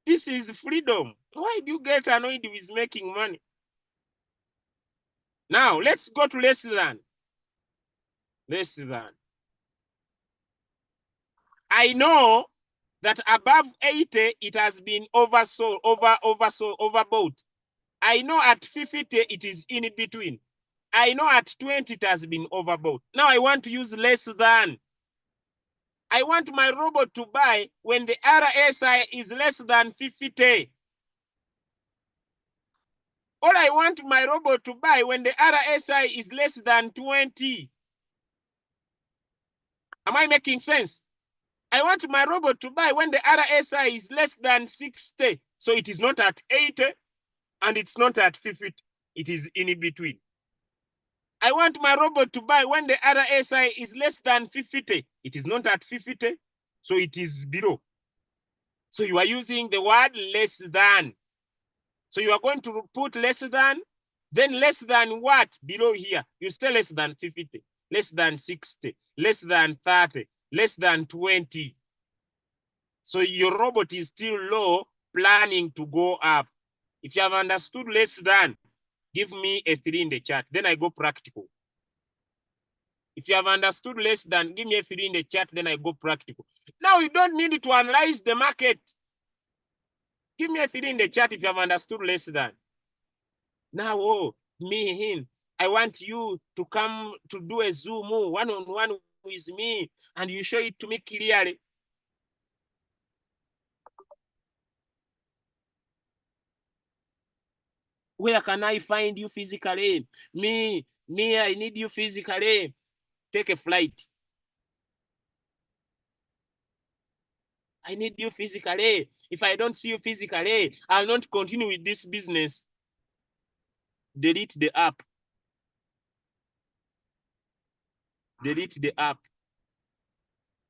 This is freedom. Why do you get annoyed with making money? Now, let's go to less than. Less than. I know that above 80, it has been oversold, overbought. I know at 50, it is in between. I know at 20, it has been overbought. Now I want to use less than. I want my robot to buy when the RSI is less than 50. Or I want my robot to buy when the RSI is less than 20. Am I making sense? I want my robot to buy when the RSI is less than 60. So it is not at 80 and it's not at 50. It is in between. I want my robot to buy when the RSI is less than 50. It is not at 50, so it is below. So you are using the word less than. So you are going to put less than, then less than what? Below here. You say less than 50, less than 60, less than 30, less than 20. So your robot is still low, planning to go up. If you have understood less than, give me a 3 in the chat. Then I go practical. If you have understood less than, give me a 3 in the chat. Then I go practical. Now you don't need to analyze the market. Give me a 3 in the chat if you have understood less than. Now, oh, me, him. I want you to come to do a Zoom one-on-one with me, and you show it to me clearly. Where can I find you physically? Me, I need you physically. Take a flight. I need you physically. If I don't see you physically, I'll not continue with this business. Delete the app. Delete the app.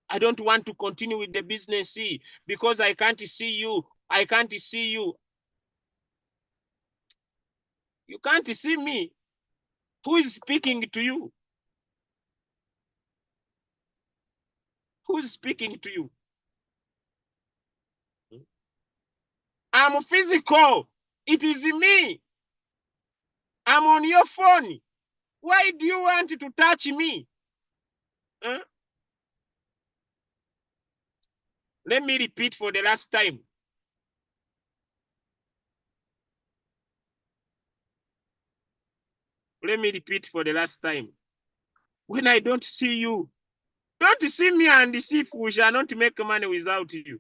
I don't want to continue with the business, because I can't see you. I can't see you. You can't see me. Who is speaking to you? Who's speaking to you? I'm physical. It is me. I'm on your phone. Why do you want to touch me? Huh? Let me repeat for the last time. Let me repeat for the last time. When I don't see you, don't see me and see if we shall not make money without you.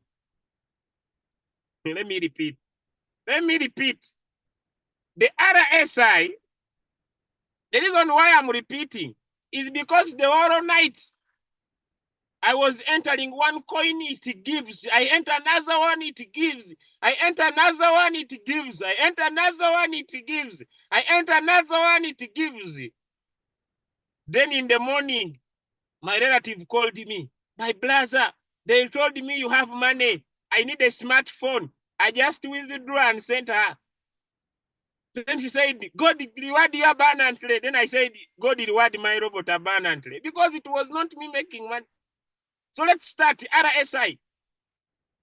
Let me repeat. Let me repeat. The RSI, the reason why I'm repeating is because the whole night I was entering one coin, it gives. I enter another one, it gives. I enter another one, it gives. I enter another one, it gives. I enter another one, it gives. Then in the morning, my relative called me. My brother, they told me you have money. I need a smartphone. I just withdrew and sent her. Then she said, God reward you abundantly. Then I said, God reward my robot abundantly. Because it was not me making money. So let's start RSI.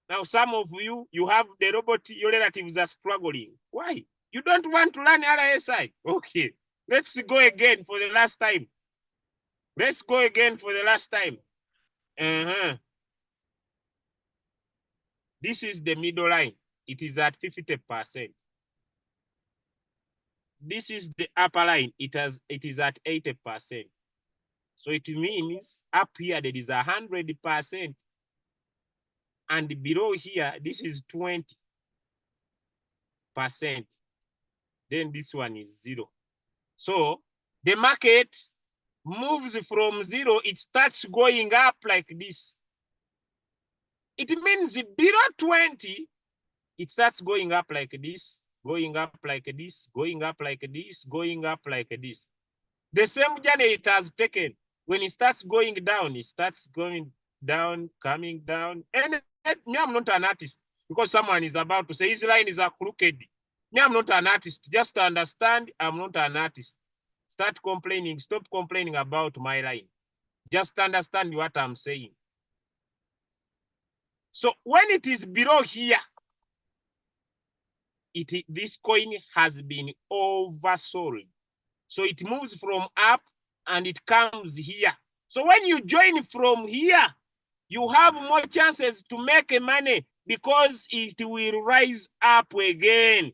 Now, some of you, you have the robot, your relatives are struggling. Why? You don't want to learn RSI? Okay. Let's go again for the last time. Let's go again for the last time. This is the middle line. It is at 50%. This is the upper line. It is at 80%. So it means up here there is 100%. And below here, this is 20%. Then this one is 0. So the market moves from 0, it starts going up like this. It means below 20, it starts going up like this, going up like this, going up like this, going up like this. The same journey it has taken. When it starts going down, it starts going down, coming down. And me, I'm not an artist, because someone is about to say his line is a crooked. Me, I'm not an artist. Just to understand, I'm not an artist. Start complaining. Stop complaining about my line. Just understand what I'm saying. So when it is below here, this coin has been oversold. So it moves from up and it comes here. So when you join from here, you have more chances to make money because it will rise up again.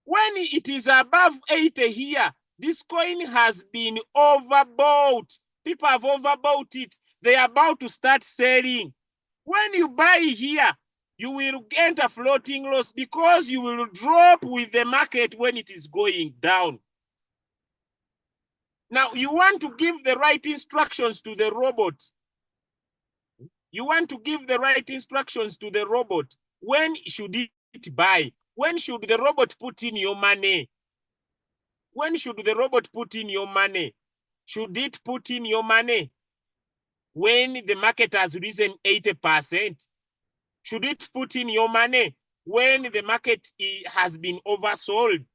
When it is above 80 here, this coin has been overbought. People have overbought it. They are about to start selling. When you buy here, you will enter floating loss because you will drop with the market when it is going down. Now, you want to give the right instructions to the robot. You want to give the right instructions to the robot. When should it buy? When should the robot put in your money? When should the robot put in your money? Should it put in your money when the market has risen 80%? Should it put in your money when the market has been oversold?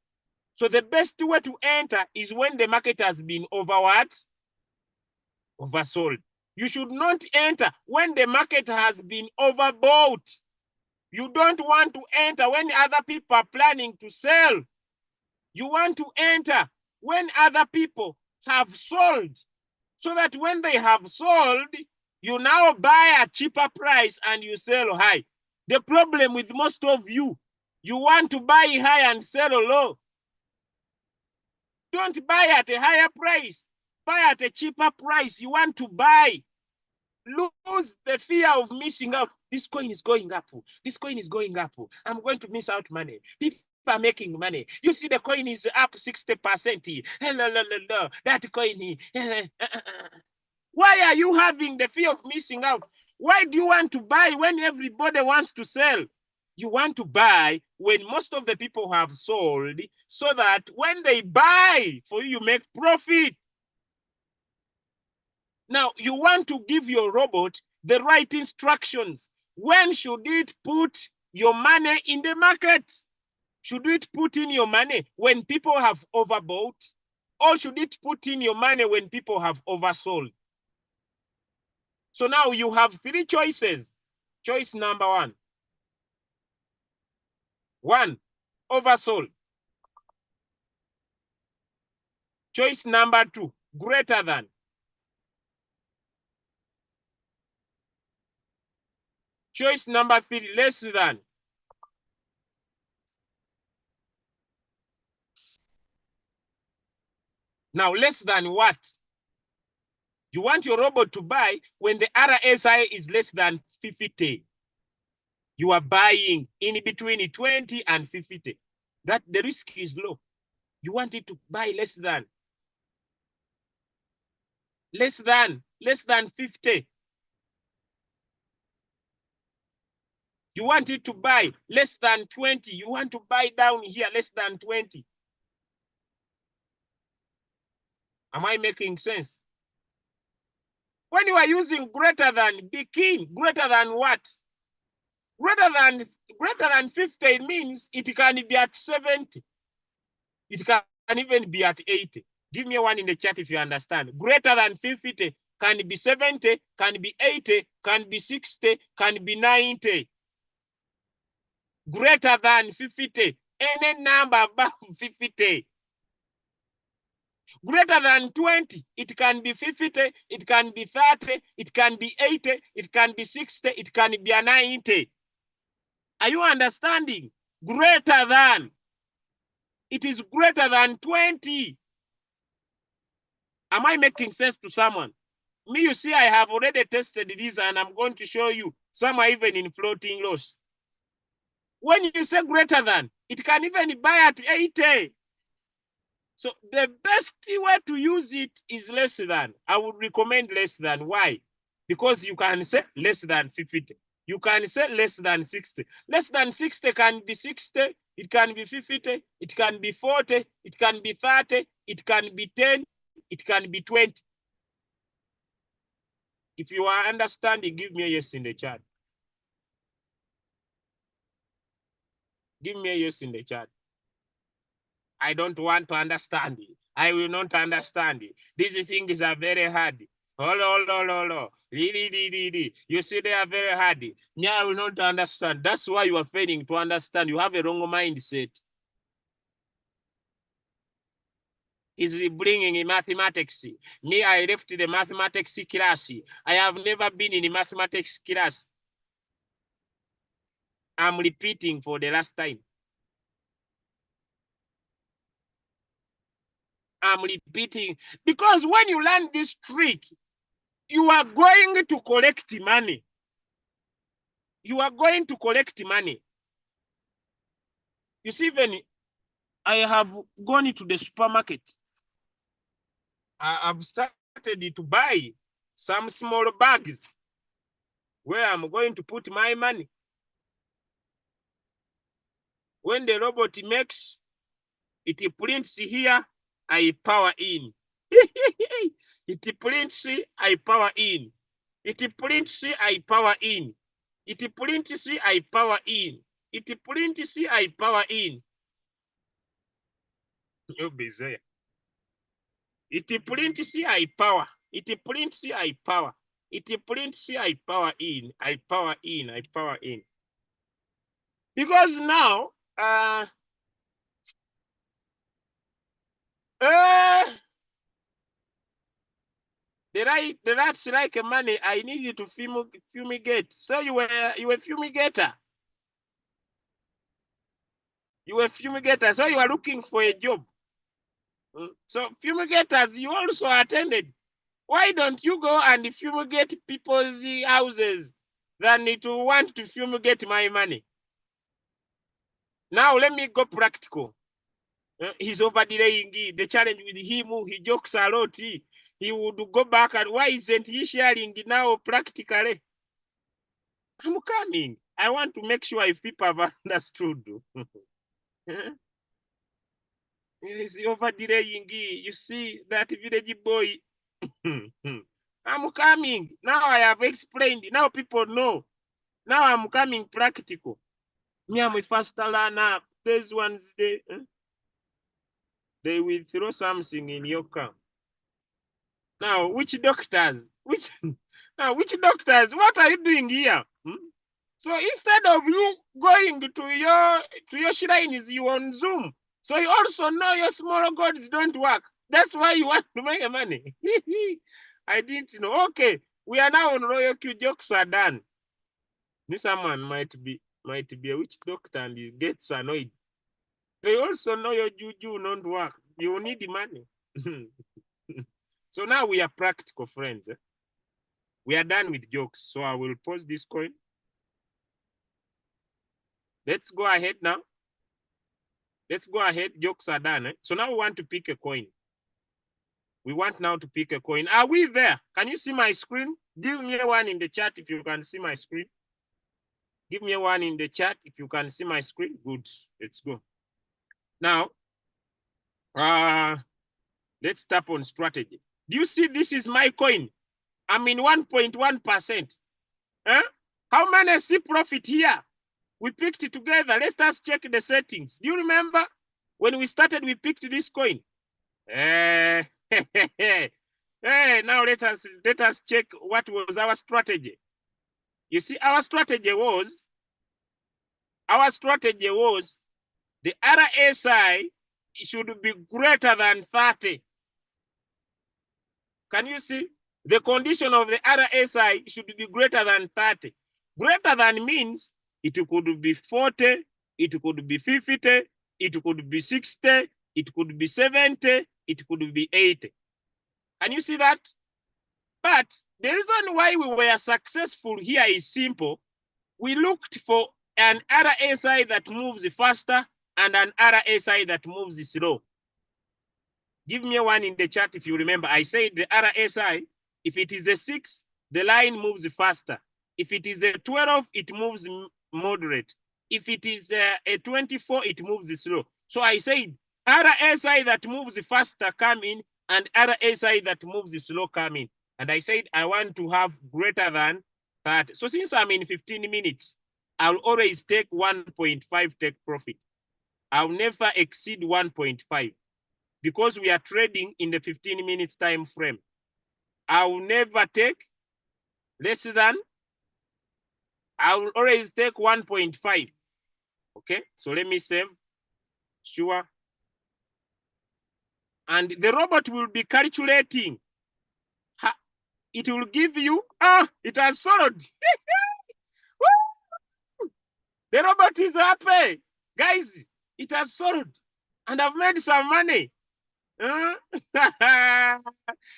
So the best way to enter is when the market has been over what? Oversold. You should not enter when the market has been overbought. You don't want to enter when other people are planning to sell. You want to enter when other people have sold, so that when they have sold, you now buy a cheaper price and you sell high. The problem with most of you, you want to buy high and sell low. Don't buy at a higher price. Buy at a cheaper price. You want to buy. Lose the fear of missing out. This coin is going up. This coin is going up. I'm going to miss out money. People are making money. You see the coin is up 60%. That coin. Why are you having the fear of missing out? Why do you want to buy when everybody wants to sell? You want to buy when most of the people have sold, so that when they buy for you, you make profit. Now, you want to give your robot the right instructions. When should it put your money in the market? Should it put in your money when people have overbought? Or should it put in your money when people have oversold? So now you have 3 choices. Choice number 1. 1, oversold. Choice number 2, greater than. Choice number 3, less than. Now, less than what? You want your robot to buy when the RSI is less than 50. You are buying in between 20 and 50. That the risk is low. You want it to buy less than 50. You want it to buy less than 20. You want to buy down here less than 20. Am I making sense? When you are using greater than, be keen. Greater than what? Greater than 50, it means it can be at 70. It can even be at 80. Give me one in the chat if you understand. Greater than 50 can be 70, can be 80, can be 60, can be 90. Greater than 50, any number above 50. Greater than 20, it can be 50, it can be 30, it can be 80, it can be 60, it can be a 90. Are you understanding? Greater than. It is greater than 20. Am I making sense to someone? Me, you see, I have already tested this and I'm going to show you. Some are even in floating loss. When you say greater than, it can even buy at 80. So the best way to use it is less than. I would recommend less than. Why? Because you can say less than 50. You can say less than 60. Less than 60 can be 60. It can be 50. It can be 40. It can be 30. It can be 10. It can be 20. If you are understanding, give me a yes in the chat. Give me a yes in the chat. I don't want to understand it. I will not understand it. These things are very hard. You see, they are very hard. Me, I will not understand. That's why you are failing to understand. You have a wrong mindset. Is bringing in mathematics. Me, I left the mathematics class. I have never been in a mathematics class. I'm repeating for the last time. I'm repeating because when you learn this trick, you are going to collect money. You are going to collect money. You see, even I have gone to the supermarket. I've started to buy some small bags where I'm going to put my money. When the robot makes, it prints here, I power in. It prints, I power in. It prints, I power in. It prints, I power in. It prints, I power in. You'll be there. It prints, I power. It prints, I power. It prints, I power in. I power in. I power in. Because now, the rats like money. I need you to fumigate. So you were fumigator. You were fumigator. So you are looking for a job. So fumigators, you also attended. Why don't you go and fumigate people's houses than to want to fumigate my money? Now let me go practical. He's over delaying the challenge with him. He jokes a lot. He would go back and why isn't he sharing now practically? I'm coming. I want to make sure if people have understood. He's over delaying. You see that village boy. I'm coming. Now I have explained. Now people know. Now I'm coming practical. Me, I'm a faster learner. Those ones, they will throw something in your car. Now, which doctors? Which doctors? What are you doing here? So instead of you going to your shrines, you on Zoom. So you also know your small gods don't work. That's why you want to make money. I didn't know. Okay, we are now on Royalq. Jokes are done. This someone might be a witch doctor and he gets annoyed. They also know your juju don't work. You need the money. So now we are practical friends. We are done with jokes. So I will pause this coin. Let's go ahead now. Let's go ahead. Jokes are done. So now we want to pick a coin. We want now to pick a coin. Are we there? Can you see my screen? Give me one in the chat if you can see my screen. Give me one in the chat if you can see my screen. Good. Let's go. Now, let's tap on strategy. Do you see this is my coin? I'm in 1.1%. Huh? How many see profit here? We picked it together. Let's just check the settings. Do you remember when we started, we picked this coin? Hey, now let us check what was our strategy. You see, our strategy was the RSI should be greater than 30. Can you see? The condition of the RSI should be greater than 30. Greater than means it could be 40, it could be 50, it could be 60, it could be 70, it could be 80. Can you see that? But the reason why we were successful here is simple. We looked for an RSI that moves faster and an RSI that moves slow. Give me one in the chat if you remember. I said the RSI, if it is a 6, the line moves faster. If it is a 12, it moves moderate. If it is a 24, it moves slow. So I said RSI that moves faster come in and RSI that moves slow come in. And I said I want to have greater than that. So since I'm in 15 minutes, I'll always take 1.5 take profit. I'll never exceed 1.5 because we are trading in the 15 minutes time frame. I will never take less than, I will always take 1.5. Okay, so let me save. Sure. And the robot will be calculating. It will give you, it has sold. The robot is happy. Guys, it has sold. And I've made some money.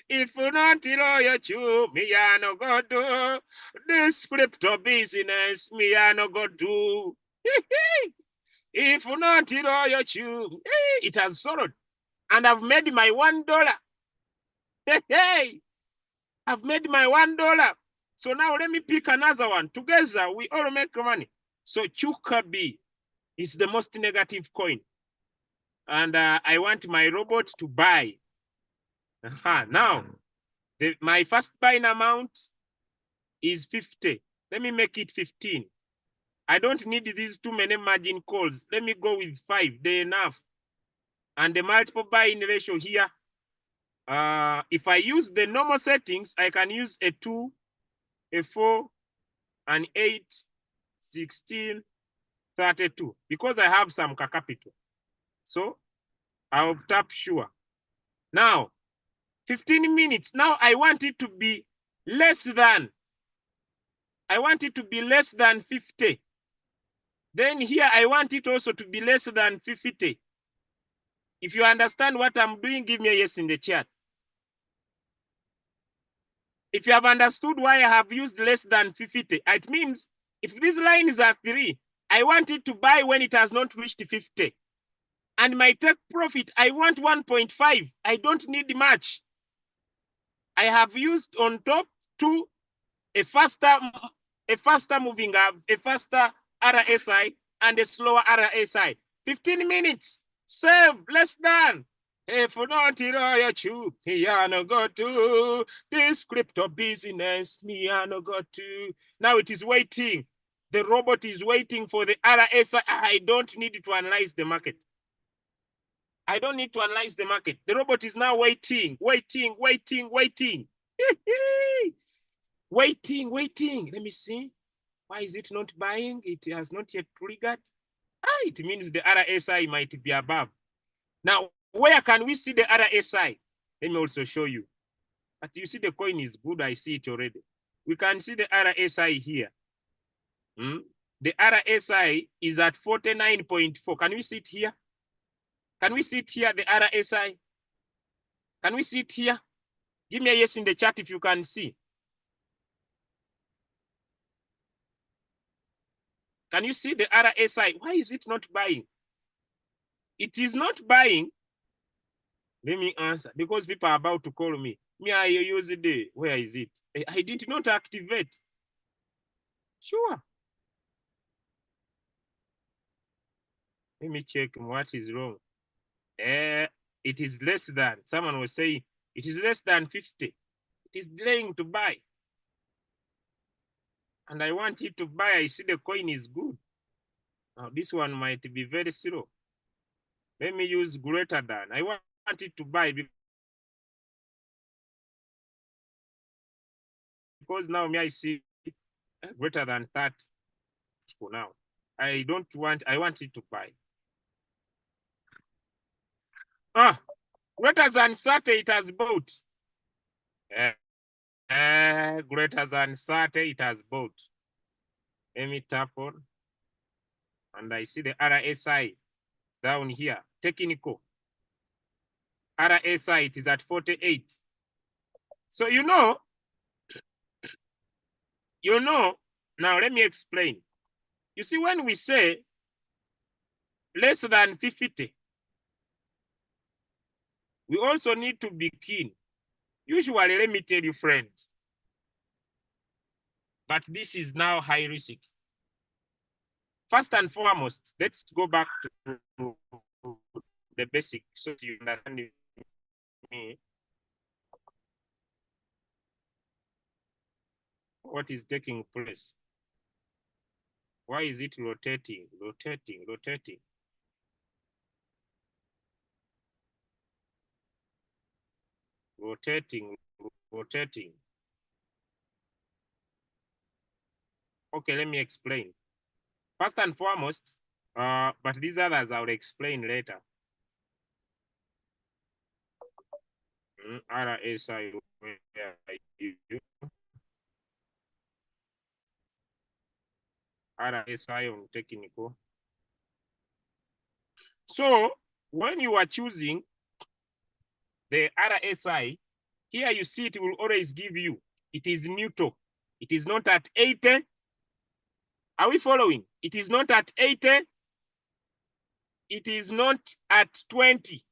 If you not Royalq, me I no go do this crypto business. Me I no go do. If you not Royalq, it has sold, and I've made my $1. Hey, I've made my $1. So now let me pick another one. Together we all make money. So Chukabi is the most negative coin. And I want my robot to buy. Now, my first buying amount is 50. Let me make it 15. I don't need these too many margin calls. Let me go with 5. They're enough. And the multiple buying ratio here, if I use the normal settings, I can use a 2, a 4, an 8, 16, 32, because I have some capital. So I'll tap sure. Now, 15 minutes. Now I want it to be less than. I want it to be less than 50. Then here I want it also to be less than 50. If you understand what I'm doing, give me a yes in the chat. If you have understood why I have used less than 50, it means if this line is at 3, I want it to buy when it has not reached 50. And my take profit, I want 1.5. I don't need much. I have used on top to a faster moving, a faster RSI and a slower RSI. 15 minutes, save, less than. If you not Royalq, me I no go to this crypto business, me I no go to. Now it is waiting. The robot is waiting for the RSI. I don't need to analyze the market. I don't need to analyze the market. The robot is now waiting. Waiting. Let me see. Why is it not buying? It has not yet triggered. It means the RSI might be above. Now, where can we see the RSI? Let me also show you. But you see the coin is good. I see it already. We can see the RSI here. The RSI is at 49.4. Can we see it here? Can we see it here, the RSI? Can we see it here? Give me a yes in the chat if you can see. Can you see the RSI? Why is it not buying? It is not buying. Let me answer, because people are about to call me. I use it. Where is it? I did not activate. Sure. Let me check what is wrong. It is less than. Someone was saying it is less than 50. It is delaying to buy. And I want it to buy. I see the coin is good. Now this one might be very slow. Let me use greater than. I want it to buy because now I see greater than 30 for now. I want it to buy. Greater than 30, it has bought. Greater than 30, it has bought. Let me tap on. And I see the RSI down here. Technical. RSI, it is at 48. So now let me explain. You see, when we say less than 50, we also need to be keen. Usually, let me tell you, friends, but this is now high risk. First and foremost, let's go back to the basic so you understand me. What is taking place? Why is it rotating? Okay, let me explain. First and foremost, but these others I will explain later. RSI, where are you? RSI on technical. So when you are choosing the RSI, here you see it will always give you, it is neutral. It is not at 80. Are we following? It is not at 80. It is not at 20.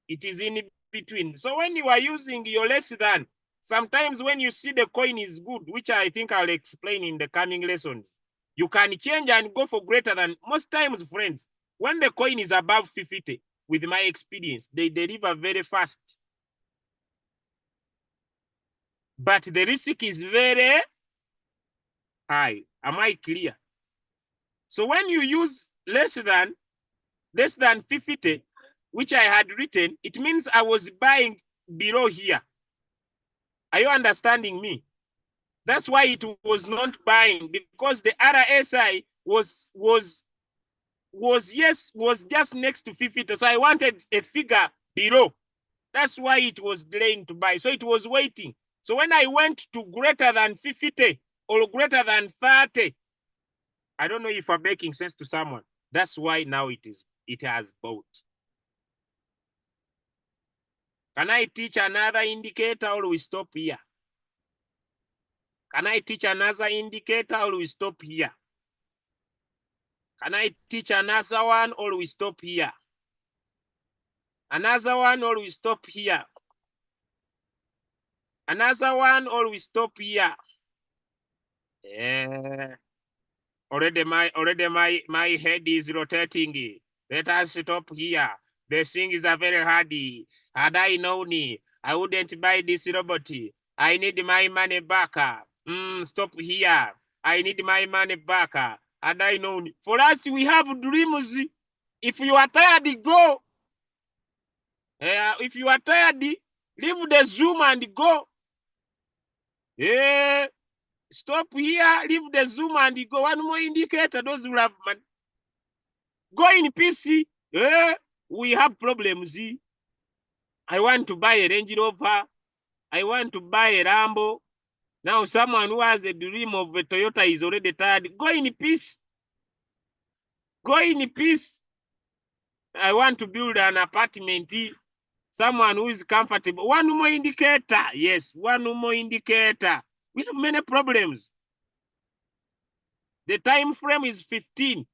It is in between. So when you are using your less than, sometimes when you see the coin is good, which I think I'll explain in the coming lessons, you can change and go for greater than. Most times, friends, when the coin is above 50, with my experience, they deliver very fast. But the risk is very high. Am I clear? So when you use less than 50, which I had written, it means I was buying below here. Are you understanding me? That's why it was not buying, because the RSI was just next to 50. So I wanted a figure below. That's why it was delaying to buy. So it was waiting. So when I went to greater than 50 or greater than 30, I don't know if I'm making sense to someone. That's why now it has bought. Can I teach another indicator or we stop here? Can I teach another indicator or we stop here? Can I teach another one or we stop here? Another one or we stop here? Another one or we stop here? Yeah. Already my head is rotating. Let us stop here. The thing is a very hardy. Had I known, I wouldn't buy this robot. I need my money back. Stop here. I need my money back. Had I known. For us, we have dreams. If you are tired, go. If you are tired, leave the Zoom and go. Yeah. Stop here, leave the Zoom and go. One more indicator, those who have money. Go in PC. We have problems. I want to buy a Range Rover. I want to buy a Rambo. Now someone who has a dream of a Toyota is already tired. Go in peace. Go in peace. I want to build an apartment. Someone who is comfortable. One more indicator. Yes, one more indicator. We have many problems. The time frame is 15.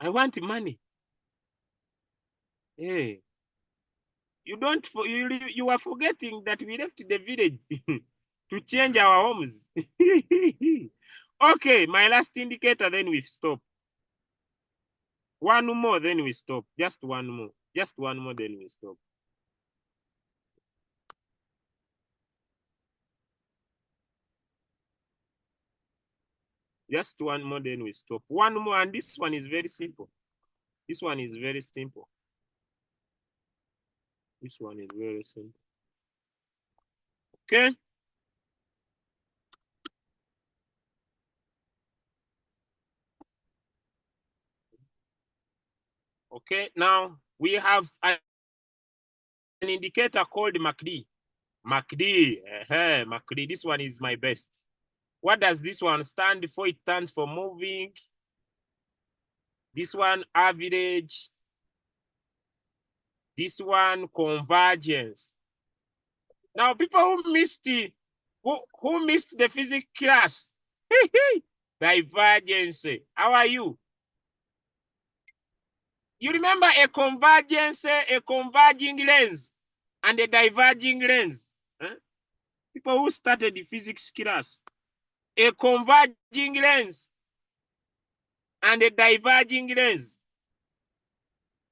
I want money. Hey, you are forgetting that we left the village to change our homes. Okay, my last indicator, then we stop. One more, then we stop. Just one more. Just one more, then we stop. Just one more, then we stop. One more, and this one is very simple. This one is very simple. This one is very simple. Okay. Okay, now we have an indicator called MACD. MACD. This one is my best. What does this one stand for? It stands for moving. This one, average. This one, convergence. Now, people who missed who missed the physics class, divergence. How are you? You remember a convergence, a converging lens, and a diverging lens? Huh? People who started the physics class, a converging lens and a diverging lens.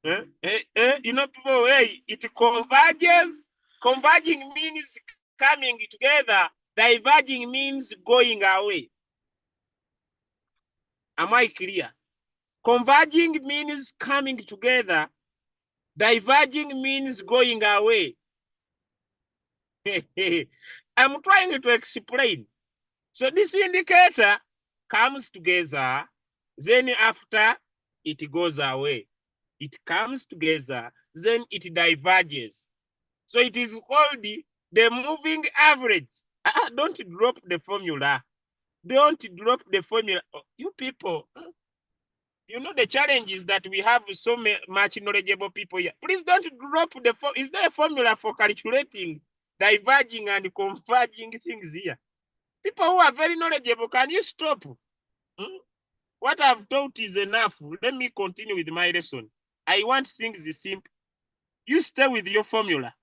You know, people, hey, it converges. Converging means coming together. Diverging means going away. Am I clear? Converging means coming together. Diverging means going away. I'm trying to explain. So this indicator comes together, then after it goes away. It comes together, then it diverges. So it is called the moving average. Don't drop the formula. Don't drop the formula. Oh, you people, you know the challenge is that we have so much knowledgeable people here. Please don't drop the formula. Is there a formula for calculating diverging and converging things here? People who are very knowledgeable, can you stop? What I've taught is enough. Let me continue with my lesson. I want things simple. You stay with your formula.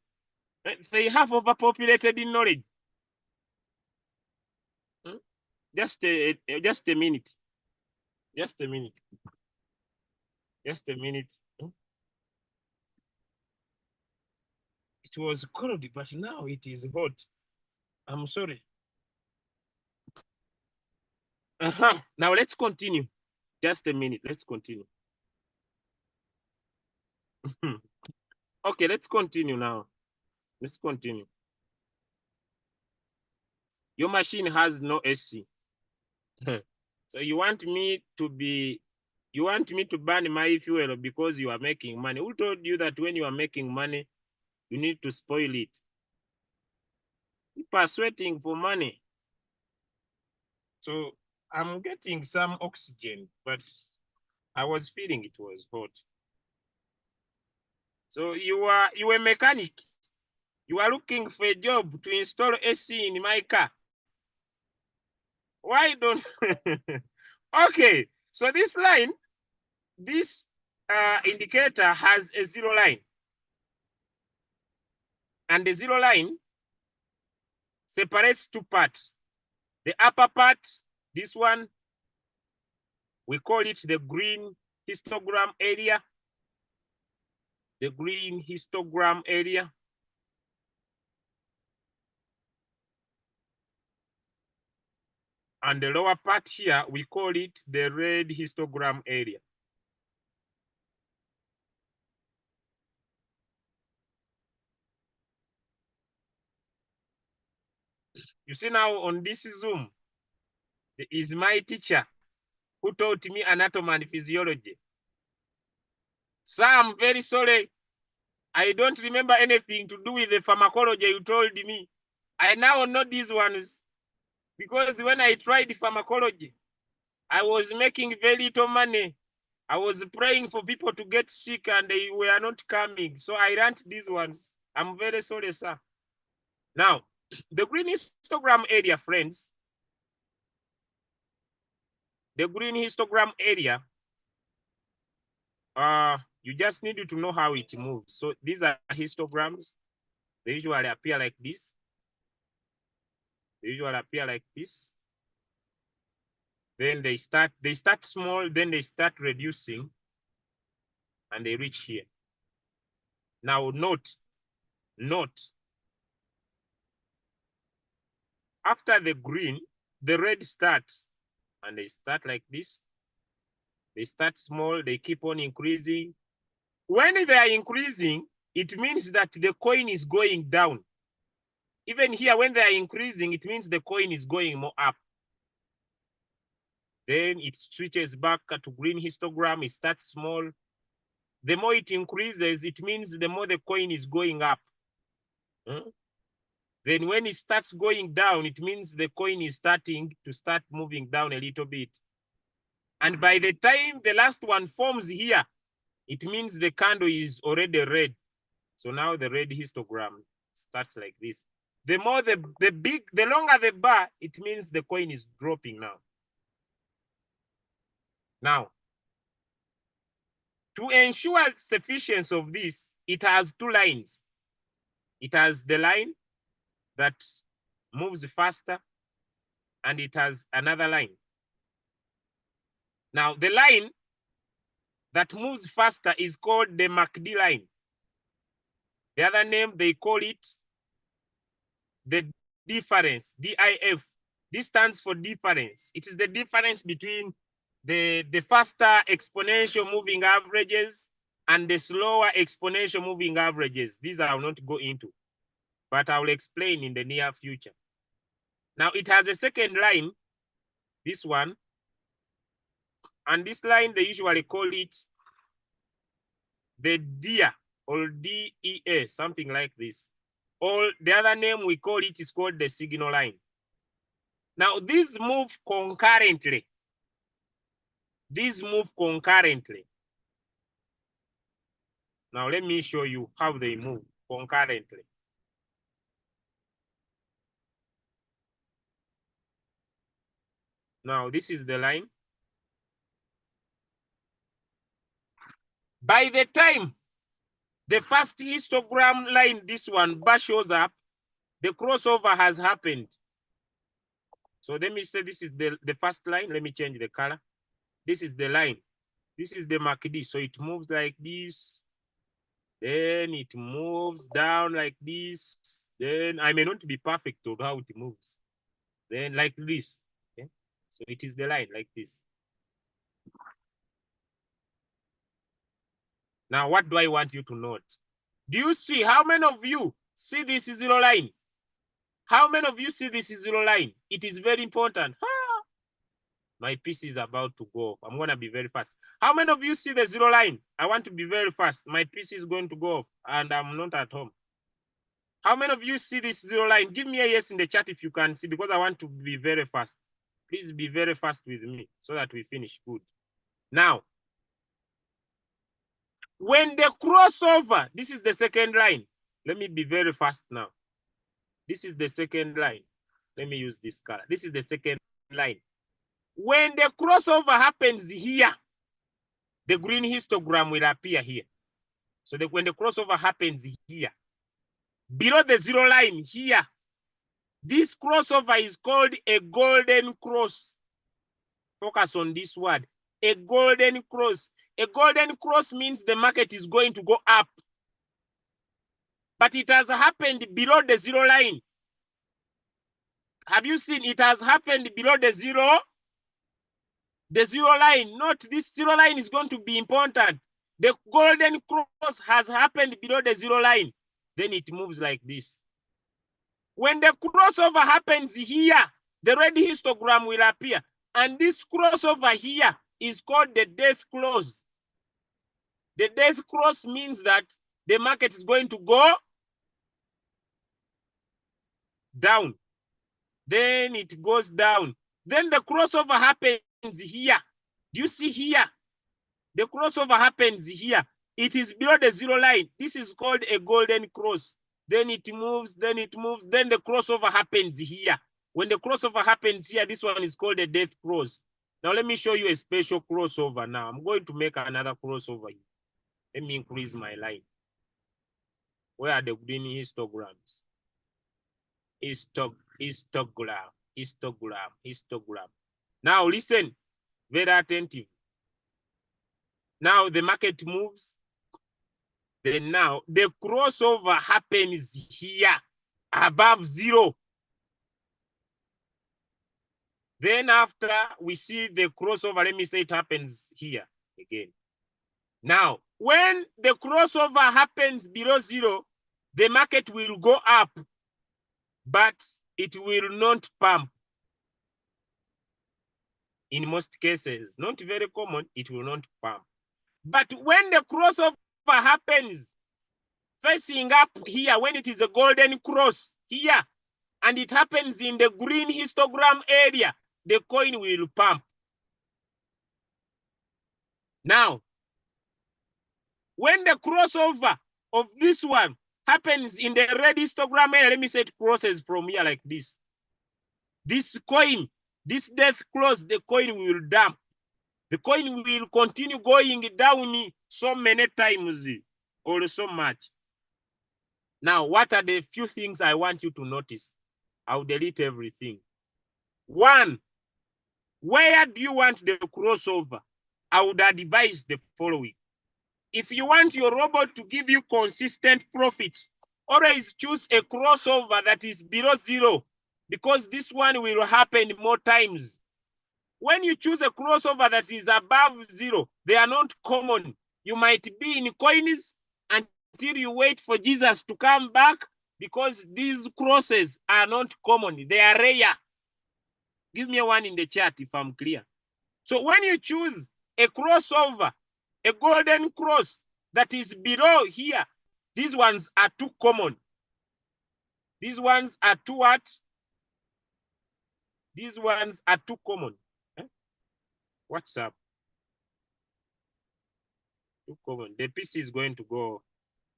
They have overpopulated in knowledge. Just a minute. Just a minute. Just a minute. It was cold, but now it is hot. I'm sorry. Now let's continue. Just a minute. Let's continue. Okay, let's continue now. Let's continue. Your machine has no AC. So you want me to burn my fuel because you are making money. Who told you that when you are making money, you need to spoil it? People are sweating for money. So I'm getting some oxygen, but I was feeling it was hot. So you are a mechanic. You are looking for a job to install AC in my car. Why don't? Okay, so this line, this indicator has a zero line. And the zero line separates two parts. The upper part, this one, we call it the green histogram area. The green histogram area. And the lower part here, we call it the red histogram area. You see now on this Zoom, is my teacher who taught me anatomy and physiology. Sir, I'm very sorry. I don't remember anything to do with the pharmacology you told me. I now know these ones because when I tried pharmacology, I was making very little money. I was praying for people to get sick and they were not coming. So I learned these ones. I'm very sorry, sir. Now, the green histogram area, friends. The green histogram area, you just need to know how it moves. So these are histograms. They usually appear like this. They usually appear like this. Then they start small, then they start reducing, and they reach here. Now note, after the green, the red starts, and they start like this. They start small, they keep on increasing. When they are increasing, it means that the coin is going down. Even here, when they are increasing, it means the coin is going more up. Then it switches back to green histogram. It starts small. The more it increases, it means the more the coin is going up. Then when it starts going down, it means the coin is starting to moving down a little bit. And by the time the last one forms here, it means the candle is already red. So now the red histogram starts like this. The more the longer the bar, it means the coin is dropping now. Now, to ensure sufficiency of this, it has two lines. It has the line that moves faster, and it has another line. Now, the line that moves faster is called the MACD line. The other name, they call it the difference, DIF. This stands for difference. It is the difference between the faster exponential moving averages and the slower exponential moving averages. These I will not go into, but I will explain in the near future. Now, it has a second line, this one. And this line, they usually call it the DIA or DEA, something like this. Or the other name we call it is called the signal line. Now, these move concurrently. These move concurrently. Now, let me show you how they move concurrently. Now, this is the line. By the time the first histogram line, this one, bar shows up, the crossover has happened. So let me say this is the first line. Let me change the color. This is the line. This is the MACD. So it moves like this. Then it moves down like this. Then I may not be perfect of how it moves. Then like this. Okay? So it is the line like this. Now, what do I want you to note? Do you see how many of you see this zero line? How many of you see this zero line? It is very important. Ah, my PC is about to go off. I'm going to be very fast. How many of you see the zero line? I want to be very fast. My PC is going to go off and I'm not at home. How many of you see this zero line? Give me a yes in the chat if you can see, because I want to be very fast. Please be very fast with me so that we finish good. Now, when the crossover, this is the second line. Let me be very fast now. This is the second line. Let me use this color. This is the second line. When the crossover happens here, the green histogram will appear here. So when the crossover happens here, below the zero line here, this crossover is called a golden cross. Focus on this word, a golden cross. A golden cross means the market is going to go up. But it has happened below the zero line. Have you seen it has happened below the zero? The zero line, not this zero line is going to be important. The golden cross has happened below the zero line. Then it moves like this. When the crossover happens here, the red histogram will appear. And this crossover here is called the death cross. The death cross means that the market is going to go down. Then it goes down. Then the crossover happens here. Do you see here? The crossover happens here. It is below the zero line. This is called a golden cross. Then it moves, then it moves, then the crossover happens here. When the crossover happens here, this one is called a death cross. Now let me show you a special crossover now. I'm going to make another crossover here. Let me increase my line. Where are the green histograms? Histogram. Now listen, very attentive. Now the market moves. Then now the crossover happens here above zero. Then after we see the crossover, let me say it happens here again. Now, when the crossover happens below zero, the market will go up, but it will not pump. In most cases, not very common, it will not pump. But when the crossover happens facing up here, when it is a golden cross here, and it happens in the green histogram area, the coin will pump. Now, when the crossover of this one happens in the red histogram here, let me say it crosses from here like this. This coin, this death close, the coin will dump. The coin will continue going down so many times or so much. Now, what are the few things I want you to notice? I'll delete everything. 1, where do you want the crossover? I would advise the following. If you want your robot to give you consistent profits, always choose a crossover that is below 0, because this one will happen more times. When you choose a crossover that is above 0, they are not common. You might be in coins until you wait for Jesus to come back, because these crosses are not common. They are rare. Give me a 1 in the chat if I'm clear. So when you choose a crossover, a golden cross that is below here, these ones are too common. These ones are too what? These ones are too common. What's up? Too common. The PC is going to go.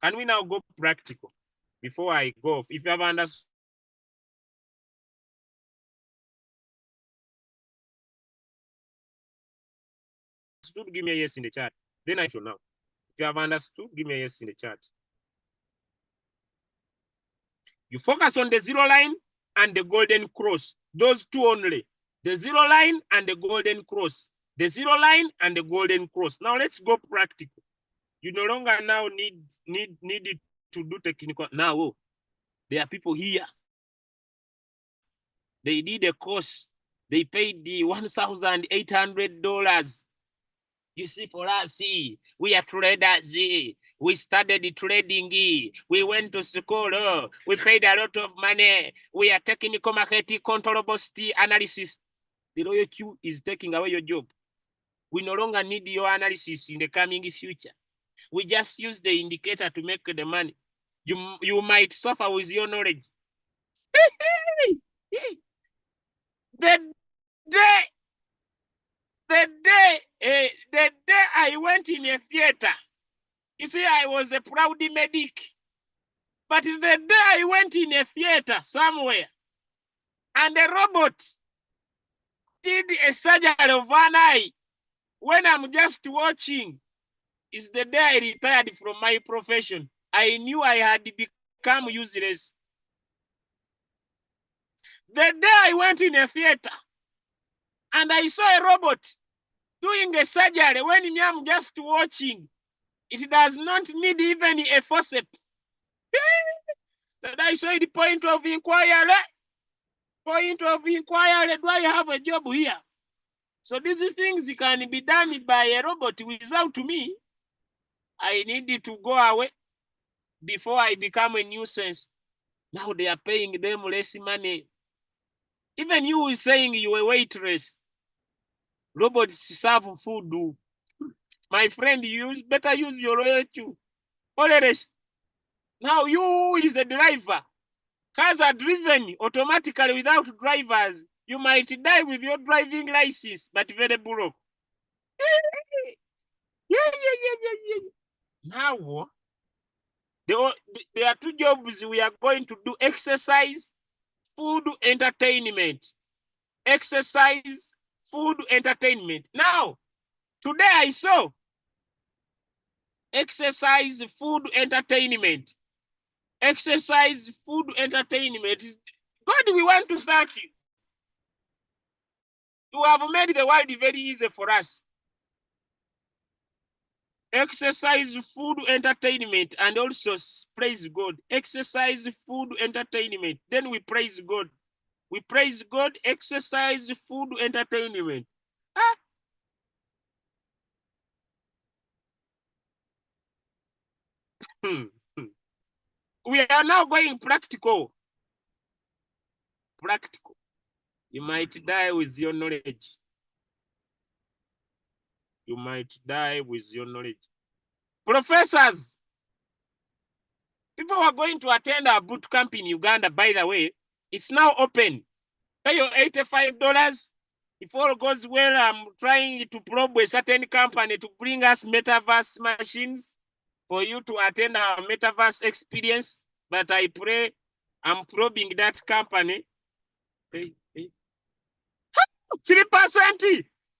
Can we now go practical before I go off? If you have understood, give me a yes in the chat. Then I should know. If you have understood, give me a yes in the chat. You focus on the 0 line and the golden cross. Those two only. The 0 line and the golden cross. The 0 line and the golden cross. Now let's go practical. You no longer now need to do technical. Now, there are people here. They did a course. They paid the $1,800. You see, for us, we are traders. We started trading. We went to school. We paid a lot of money. We are technical marketing, controllability analysis. The Royalq is taking away your job. We no longer need your analysis in the coming future. We just use the indicator to make the money. You might suffer with your knowledge. The day I went in a theater, you see, I was a proud medic. But the day I went in a theater somewhere, and the robot did a surgery of one eye, when I'm just watching, is the day I retired from my profession. I knew I had become useless. The day I went in a theater, and I saw a robot doing a surgery when I'm just watching, it does not need even a forceps. That I saw the point of inquiry. Point of inquiry, do I have a job here? So these things can be done by a robot without me. I needed to go away before I become a nuisance. Now they are paying them less money. Even you is saying you are a waitress. Robots serve food. My friend, you better use your Royalq. Always. Now you is a driver. Cars are driven automatically without drivers. You might die with your driving license, but very broke. Now, there are 2 jobs we are going to do: exercise, food, entertainment. Exercise, food, entertainment. Now, today I saw exercise, food, entertainment. Exercise, food, entertainment. God, we want to thank you. You have made the world very easy for us. Exercise, food, entertainment, and also praise God. Exercise, food, entertainment. Then we praise God. We praise God, exercise, food, entertainment. We are now going practical. Practical. You might die with your knowledge. You might die with your knowledge. Professors, people are going to attend our boot camp in Uganda, by the way. It's now open. Pay your $85. If all goes well, I'm trying to probe a certain company to bring us metaverse machines. for you to attend our metaverse experience. But I pray I'm probing that company. 3%.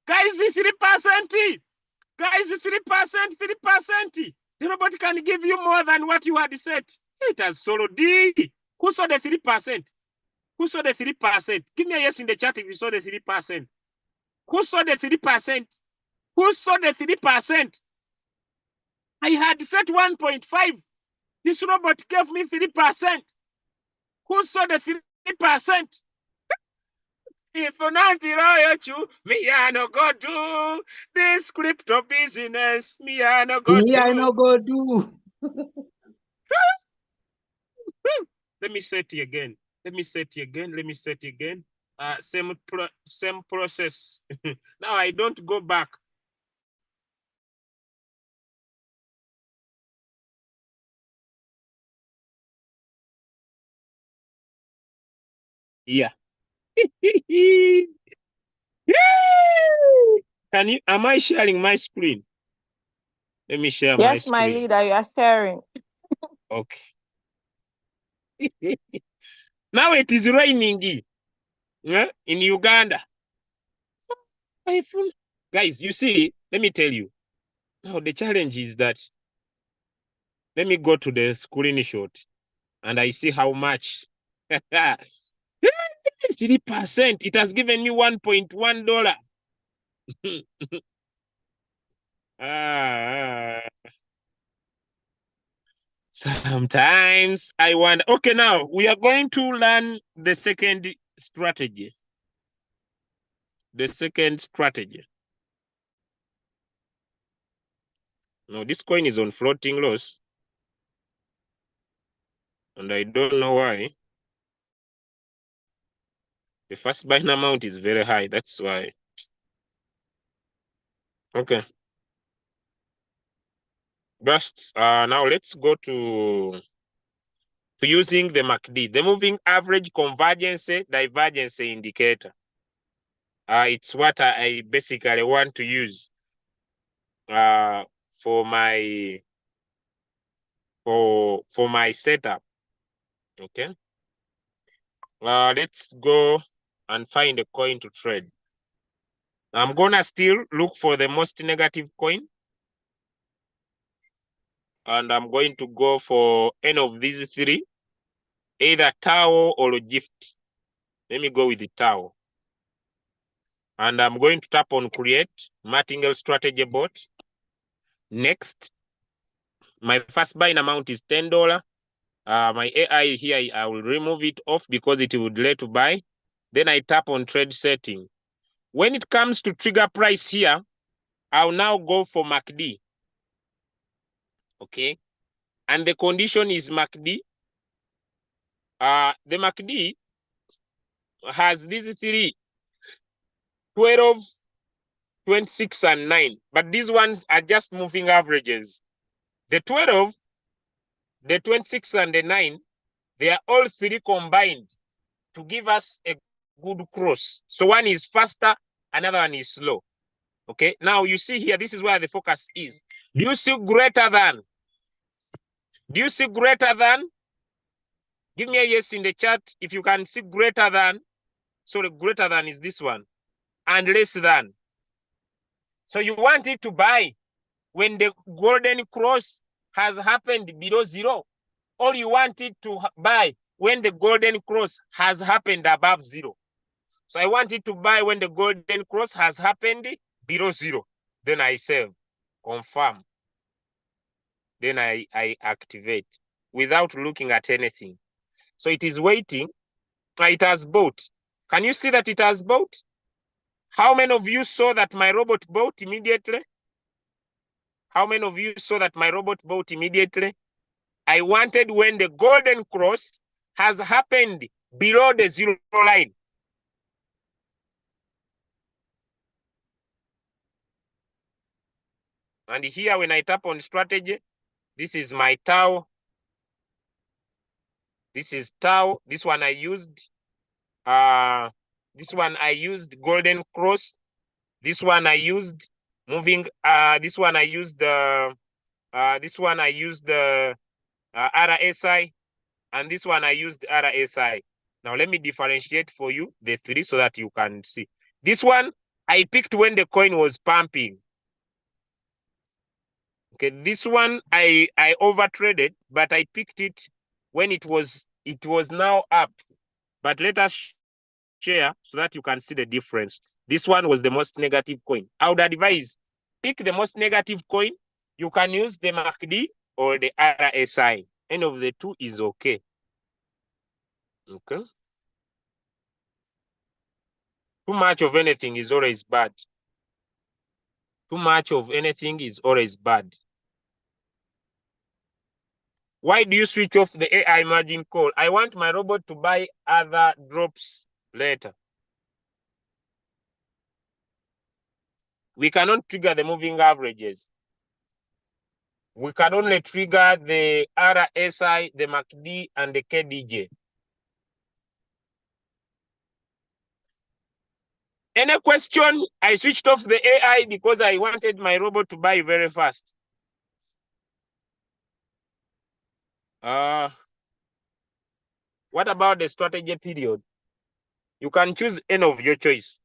Guys, 3%. Guys, 3%, 3%. The robot can give you more than what you had set. It has solo D. Who saw the 3%? Who saw the 3%? Give me a yes in the chat if you saw the 3%. Who saw the 3%? Who saw the 3%? I had set 1.5. This robot gave me 3%. Who saw the 3%? If not you, me I no go do this crypto business. Me I no go Me, I do. no go do. Let me set it again. Let me set it again. Let me set it again. Same process. Now I don't go back. Yeah. Am I sharing my screen? Let me share my Yes, screen. my leader, you are sharing. Okay. Now it is raining in Uganda. Guys, you see, let me tell you. Now the challenge is that let me go to the screenshot and I see how much. 3%. It has given me $1.1. Sometimes I wonder. Okay, now we are going to learn the second strategy. The second strategy. Now this coin is on floating loss. And I don't know why. The first buying amount is very high. That's why. Okay. Just now let's go to using the MACD, the moving average convergence divergence indicator. It's what I basically want to use for my setup. Okay. Let's go and find a coin to trade. I'm gonna still look for the most negative coin. And I'm going to go for any of these three, either Tau or Gift. Let me go with the Tau. And I'm going to tap on create martingale strategy bot. Next, my first buying amount is $10. My AI here, I will remove it off because it would let to buy. Then I tap on trade setting. When it comes to trigger price here, I'll now go for MACD. Okay. And the condition is MACD. The MACD has these three, 12, 26, and 9. But these ones are just moving averages. The 12, the 26, and the 9, they are all three combined to give us a good cross. So one is faster, another one is slow. Okay, now you see here, this is where the focus is. Do you see greater than? Do you see greater than? Give me a yes in the chat if you can see greater than. Sorry, greater than is this one. And less than. So you want it to buy when the golden cross has happened below zero, or you want it to buy when the golden cross has happened above zero. So I want it to buy when the golden cross has happened below zero. Then I save, confirm. Then I activate without looking at anything. So it is waiting. It has bought. Can you see that it has bought? How many of you saw that my robot bought immediately? How many of you saw that my robot bought immediately? I wanted when the golden cross has happened below the zero line. And here, when I tap on strategy, this is my Tau. This is Tau. This one I used. This one I used golden cross. This one I used moving. This one I used This one I used the RSI, and this one I used RSI. Now let me differentiate for you the three so that you can see. This one I picked when the coin was pumping. Okay, this one I over traded, but I picked it when it was now up. But let us share so that you can see the difference. This one was the most negative coin. I would advise pick the most negative coin. You can use the MACD or the RSI. Any of the two is okay. Okay. Too much of anything is always bad. Too much of anything is always bad. Why do you switch off the AI margin call? I want my robot to buy other drops later. We cannot trigger the moving averages. We can only trigger the RSI, the MACD, and the KDJ. Any question? I switched off the AI because I wanted my robot to buy very fast. What about the strategy period? You can choose any of your choice.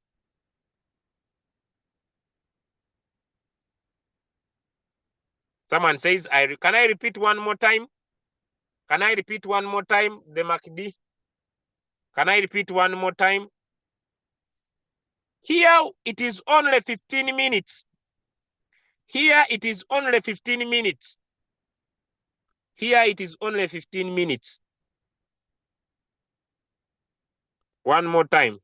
Someone says, can I repeat one more time? Can I repeat one more time, the MACD? Can I repeat one more time? Here, it is only 15 minutes. Here, it is only 15 minutes. Here, it is only 15 minutes. One more time.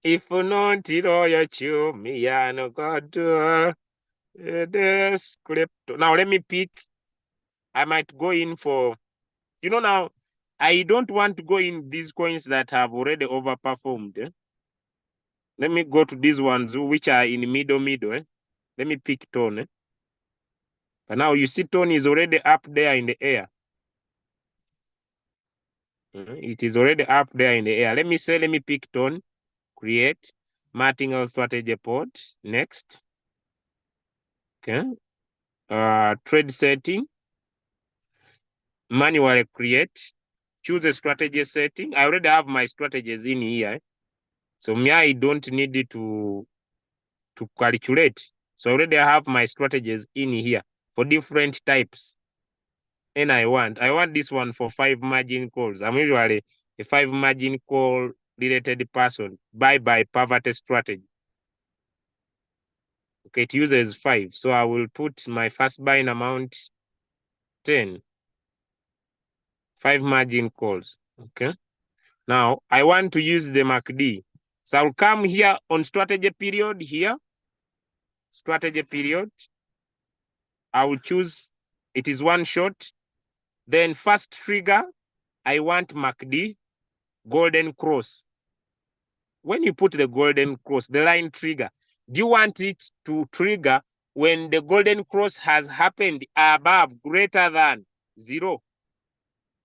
If not, you me no God the script. Now let me pick. I might go in for, now I don't want to go in these coins that have already overperformed. Let me go to these ones which are in middle. Let me pick tone. But now you see tone is already up there in the air. It is already up there in the air. Let me pick tone, create, martingale strategy pod, next. Okay. Trade setting, manually create, choose a strategy setting. I already have my strategies in here. So me, I don't need to calculate. So I already have my strategies in here for different types. And I want this one for 5 margin calls. I'm usually a 5 margin call related person. Buy poverty strategy. Okay, it uses 5. So I will put my first buying amount 10. 5 margin calls. Okay. Now I want to use the MACD. So I'll come here on strategy period here. Strategy period. I will choose, it is one shot. Then first trigger, I want MACD, golden cross. When you put the golden cross, the line trigger, do you want it to trigger when the golden cross has happened above, greater than 0?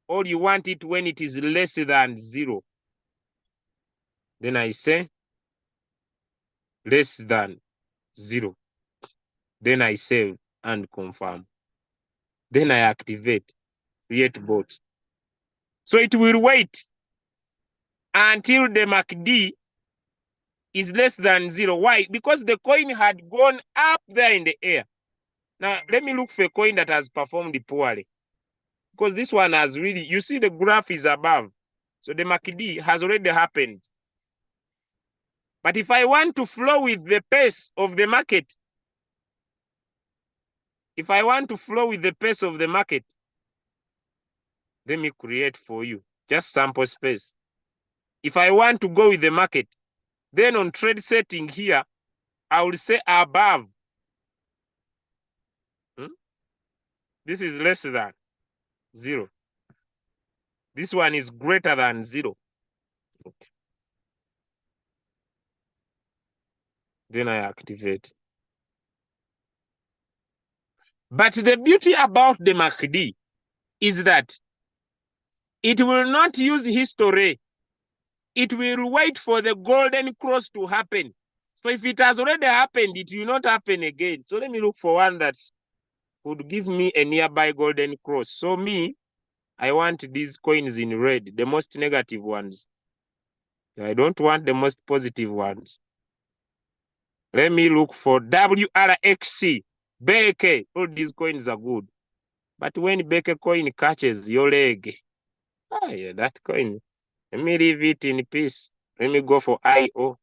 Or you want it when it is less than 0? Then I say less than 0. Then I save and confirm. Then I activate, create bot. So it will wait until the MACD is less than 0. Why? Because the coin had gone up there in the air. Now, let me look for a coin that has performed poorly. Because this one has really, you see the graph is above. So the MACD has already happened. But if I want to flow with the pace of the market, let me create for you just sample space. If I want to go with the market, then on trade setting here, I will say above. This is less than 0. This one is greater than 0. Okay. Then I activate. But the beauty about the MACD is that it will not use history. it will wait for the golden cross to happen. So if it has already happened, it will not happen again. So let me look for one that would give me a nearby golden cross. So me, I want these coins in red, the most negative ones. I don't want the most positive ones. Let me look for WRXC, Beke. All these coins are good. But when Beke coin catches your leg, yeah, that coin, let me leave it in peace. Let me go for IO.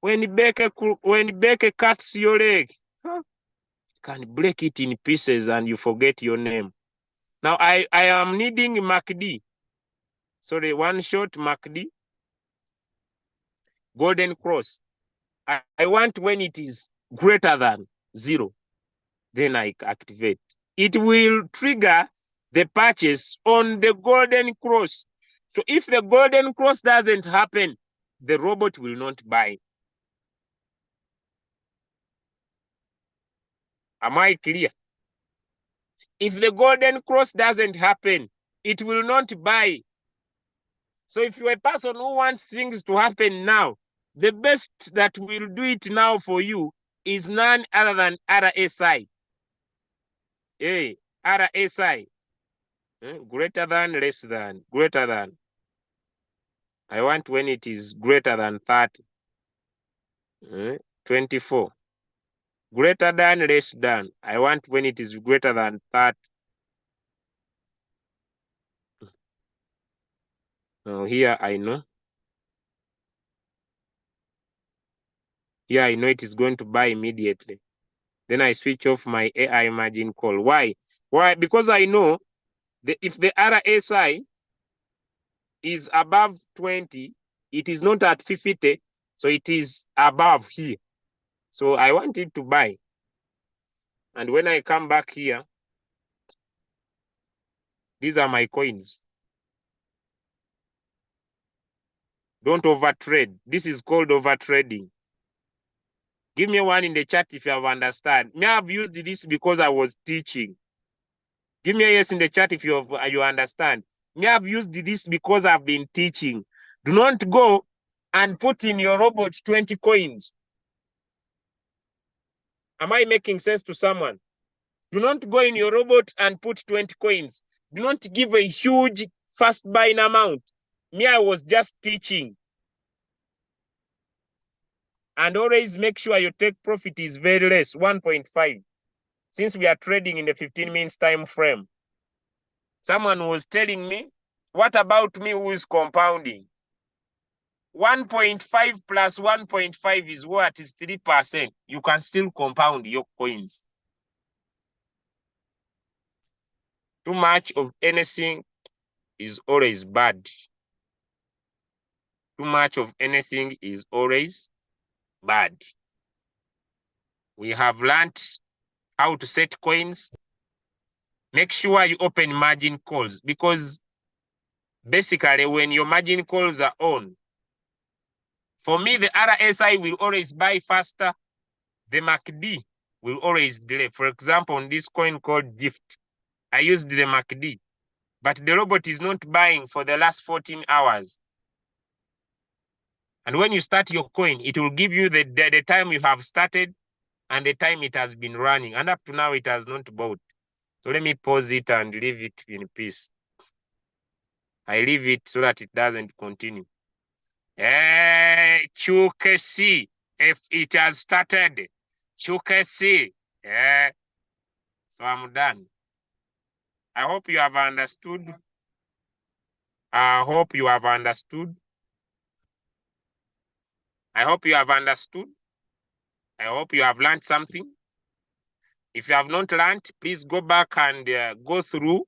When Beke cuts your leg, it can break it in pieces and you forget your name. Now I am needing MACD. Sorry, one shot MACD. Golden cross. I want when it is greater than 0, then I activate. It will trigger the purchase on the golden cross. So if the golden cross doesn't happen, the robot will not buy. Am I clear? If the golden cross doesn't happen, it will not buy. So if you're a person who wants things to happen now, the best that will do it now for you is none other than RSI. Hey, RSI. Greater than, less than, greater than. I want when it is greater than 30. 24. Greater than, less than. I want when it is greater than 30. Now here I know. Here I know it is going to buy immediately. Then I switch off my AI margin call. Why? Why? Because I know that if the RSI is above 20, it is not at 50, so it is above here. So I want it to buy. And when I come back here, these are my coins. Don't overtrade. This is called overtrading. Give me one in the chat if you have understand. Me, I've used this because I was teaching. Give me a yes in the chat if you understand. Me, I've used this because I've been teaching. Do not go and put in your robot 20 coins. Am I making sense to someone? Do not go in your robot and put 20 coins. Do not give a huge fast buying amount. Me, I was just teaching. And always make sure your take profit is very less, 1.5. Since we are trading in the 15 minutes time frame. Someone was telling me, what about me who is compounding? 1.5 plus 1.5 is what? Is 3%. You can still compound your coins. Too much of anything is always bad. Too much of anything is always bad. We have learned how to set coins. Make sure you open margin calls because basically when your margin calls are on, for me, the RSI will always buy faster. The MACD will always delay. For example, on this coin called GIFT, I used the MACD, but the robot is not buying for the last 14 hours. And when you start your coin, it will give you the time you have started and the time it has been running. And up to now, it has not bought. So let me pause it and leave it in peace. I leave it so that it doesn't continue. Chukesi, if it has started. Chukesi. So I'm done. I hope you have understood. I hope you have understood. I hope you have understood. I hope you have learned something. If you have not learned, please go back and go through.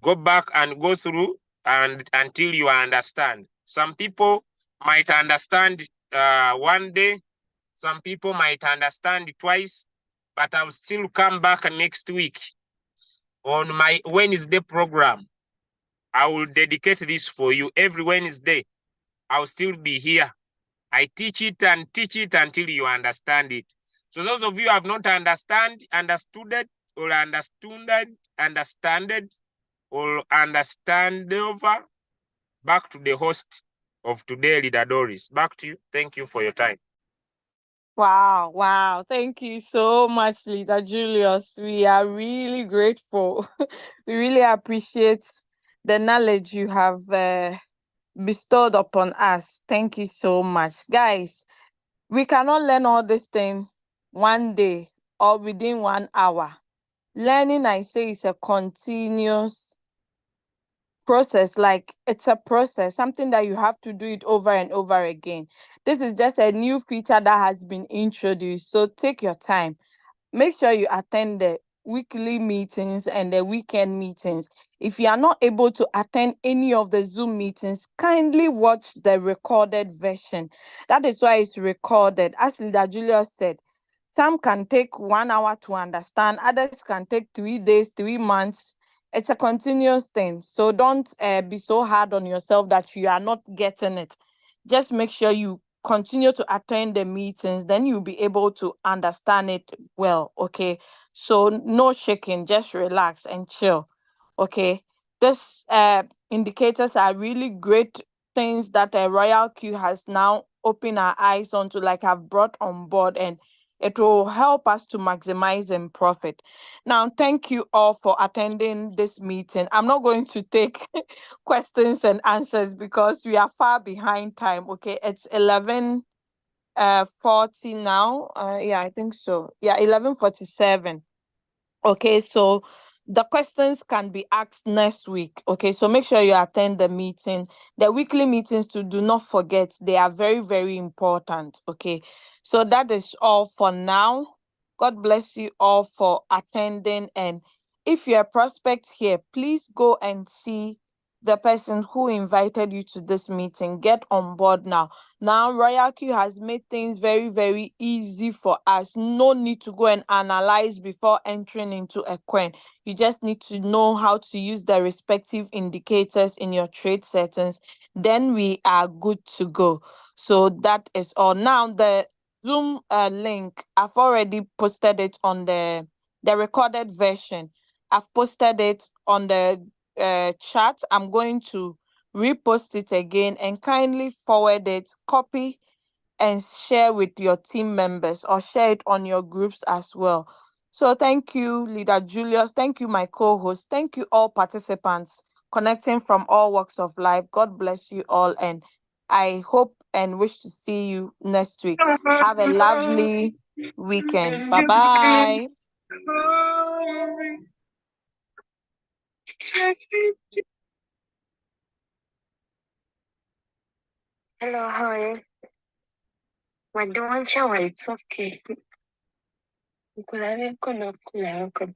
Go back and go through and until you understand. Some people might understand one day. Some people might understand twice, but I'll still come back next week on my Wednesday program. I will dedicate this for you every Wednesday. I'll still be here. I teach it until you understand it. So those of you who have not understood it, or understand over, back to the host of today, Leader Doris. Back to you. Thank you for your time. Wow, wow. Thank you so much, Leader Julius. We are really grateful. We really appreciate the knowledge you have bestowed upon us. Thank you so much. Guys, we cannot learn all this thing one day or within 1 hour. Learning, I say, is a continuous process. Like, it's a process, something that you have to do it over and over again. This is just a new feature that has been introduced, so take your time. Make sure you attend the weekly meetings and the weekend meetings. If you are not able to attend any of the Zoom meetings, kindly watch the recorded version. That is why it's recorded. As Leader Julius said, some can take 1 hour to understand, others can take 3 days, 3 months. It's a continuous thing. So don't be so hard on yourself that you are not getting it. Just make sure you continue to attend the meetings, then you'll be able to understand it well. Okay. So no shaking, just relax and chill. Okay. This indicators are really great things that Royalq has now opened our eyes onto, like have brought on board, and it will help us to maximize and profit. Now, thank you all for attending this meeting. I'm not going to take questions and answers because we are far behind time. Okay, it's 11:40 now. Yeah, I think so. Yeah, 11:47. Okay, so the questions can be asked next week. Okay, so make sure you attend the meeting. The weekly meetings too, do not forget, they are very, very important. Okay, so that is all for now. God bless you all for attending. And if you're a prospect here, please go and see the person who invited you to this meeting. Get on board now. Now, Royalq has made things very, very easy for us. No need to go and analyze before entering into a coin. You just need to know how to use the respective indicators in your trade settings. Then we are good to go. So that is all. Now, the Zoom link, I've already posted it on the recorded version. I've posted it on the chat. I'm going to repost it again and kindly forward it, copy and share with your team members, or share it on your groups as well. So thank you, Leader Julius. Thank you, my co-host. Thank you, all participants connecting from all walks of life. God bless you all, and I hope and wish to see you next week. Have a lovely weekend. Bye-bye. Hello, how are you? When the one shower, it's okay. Kula ko no kula ko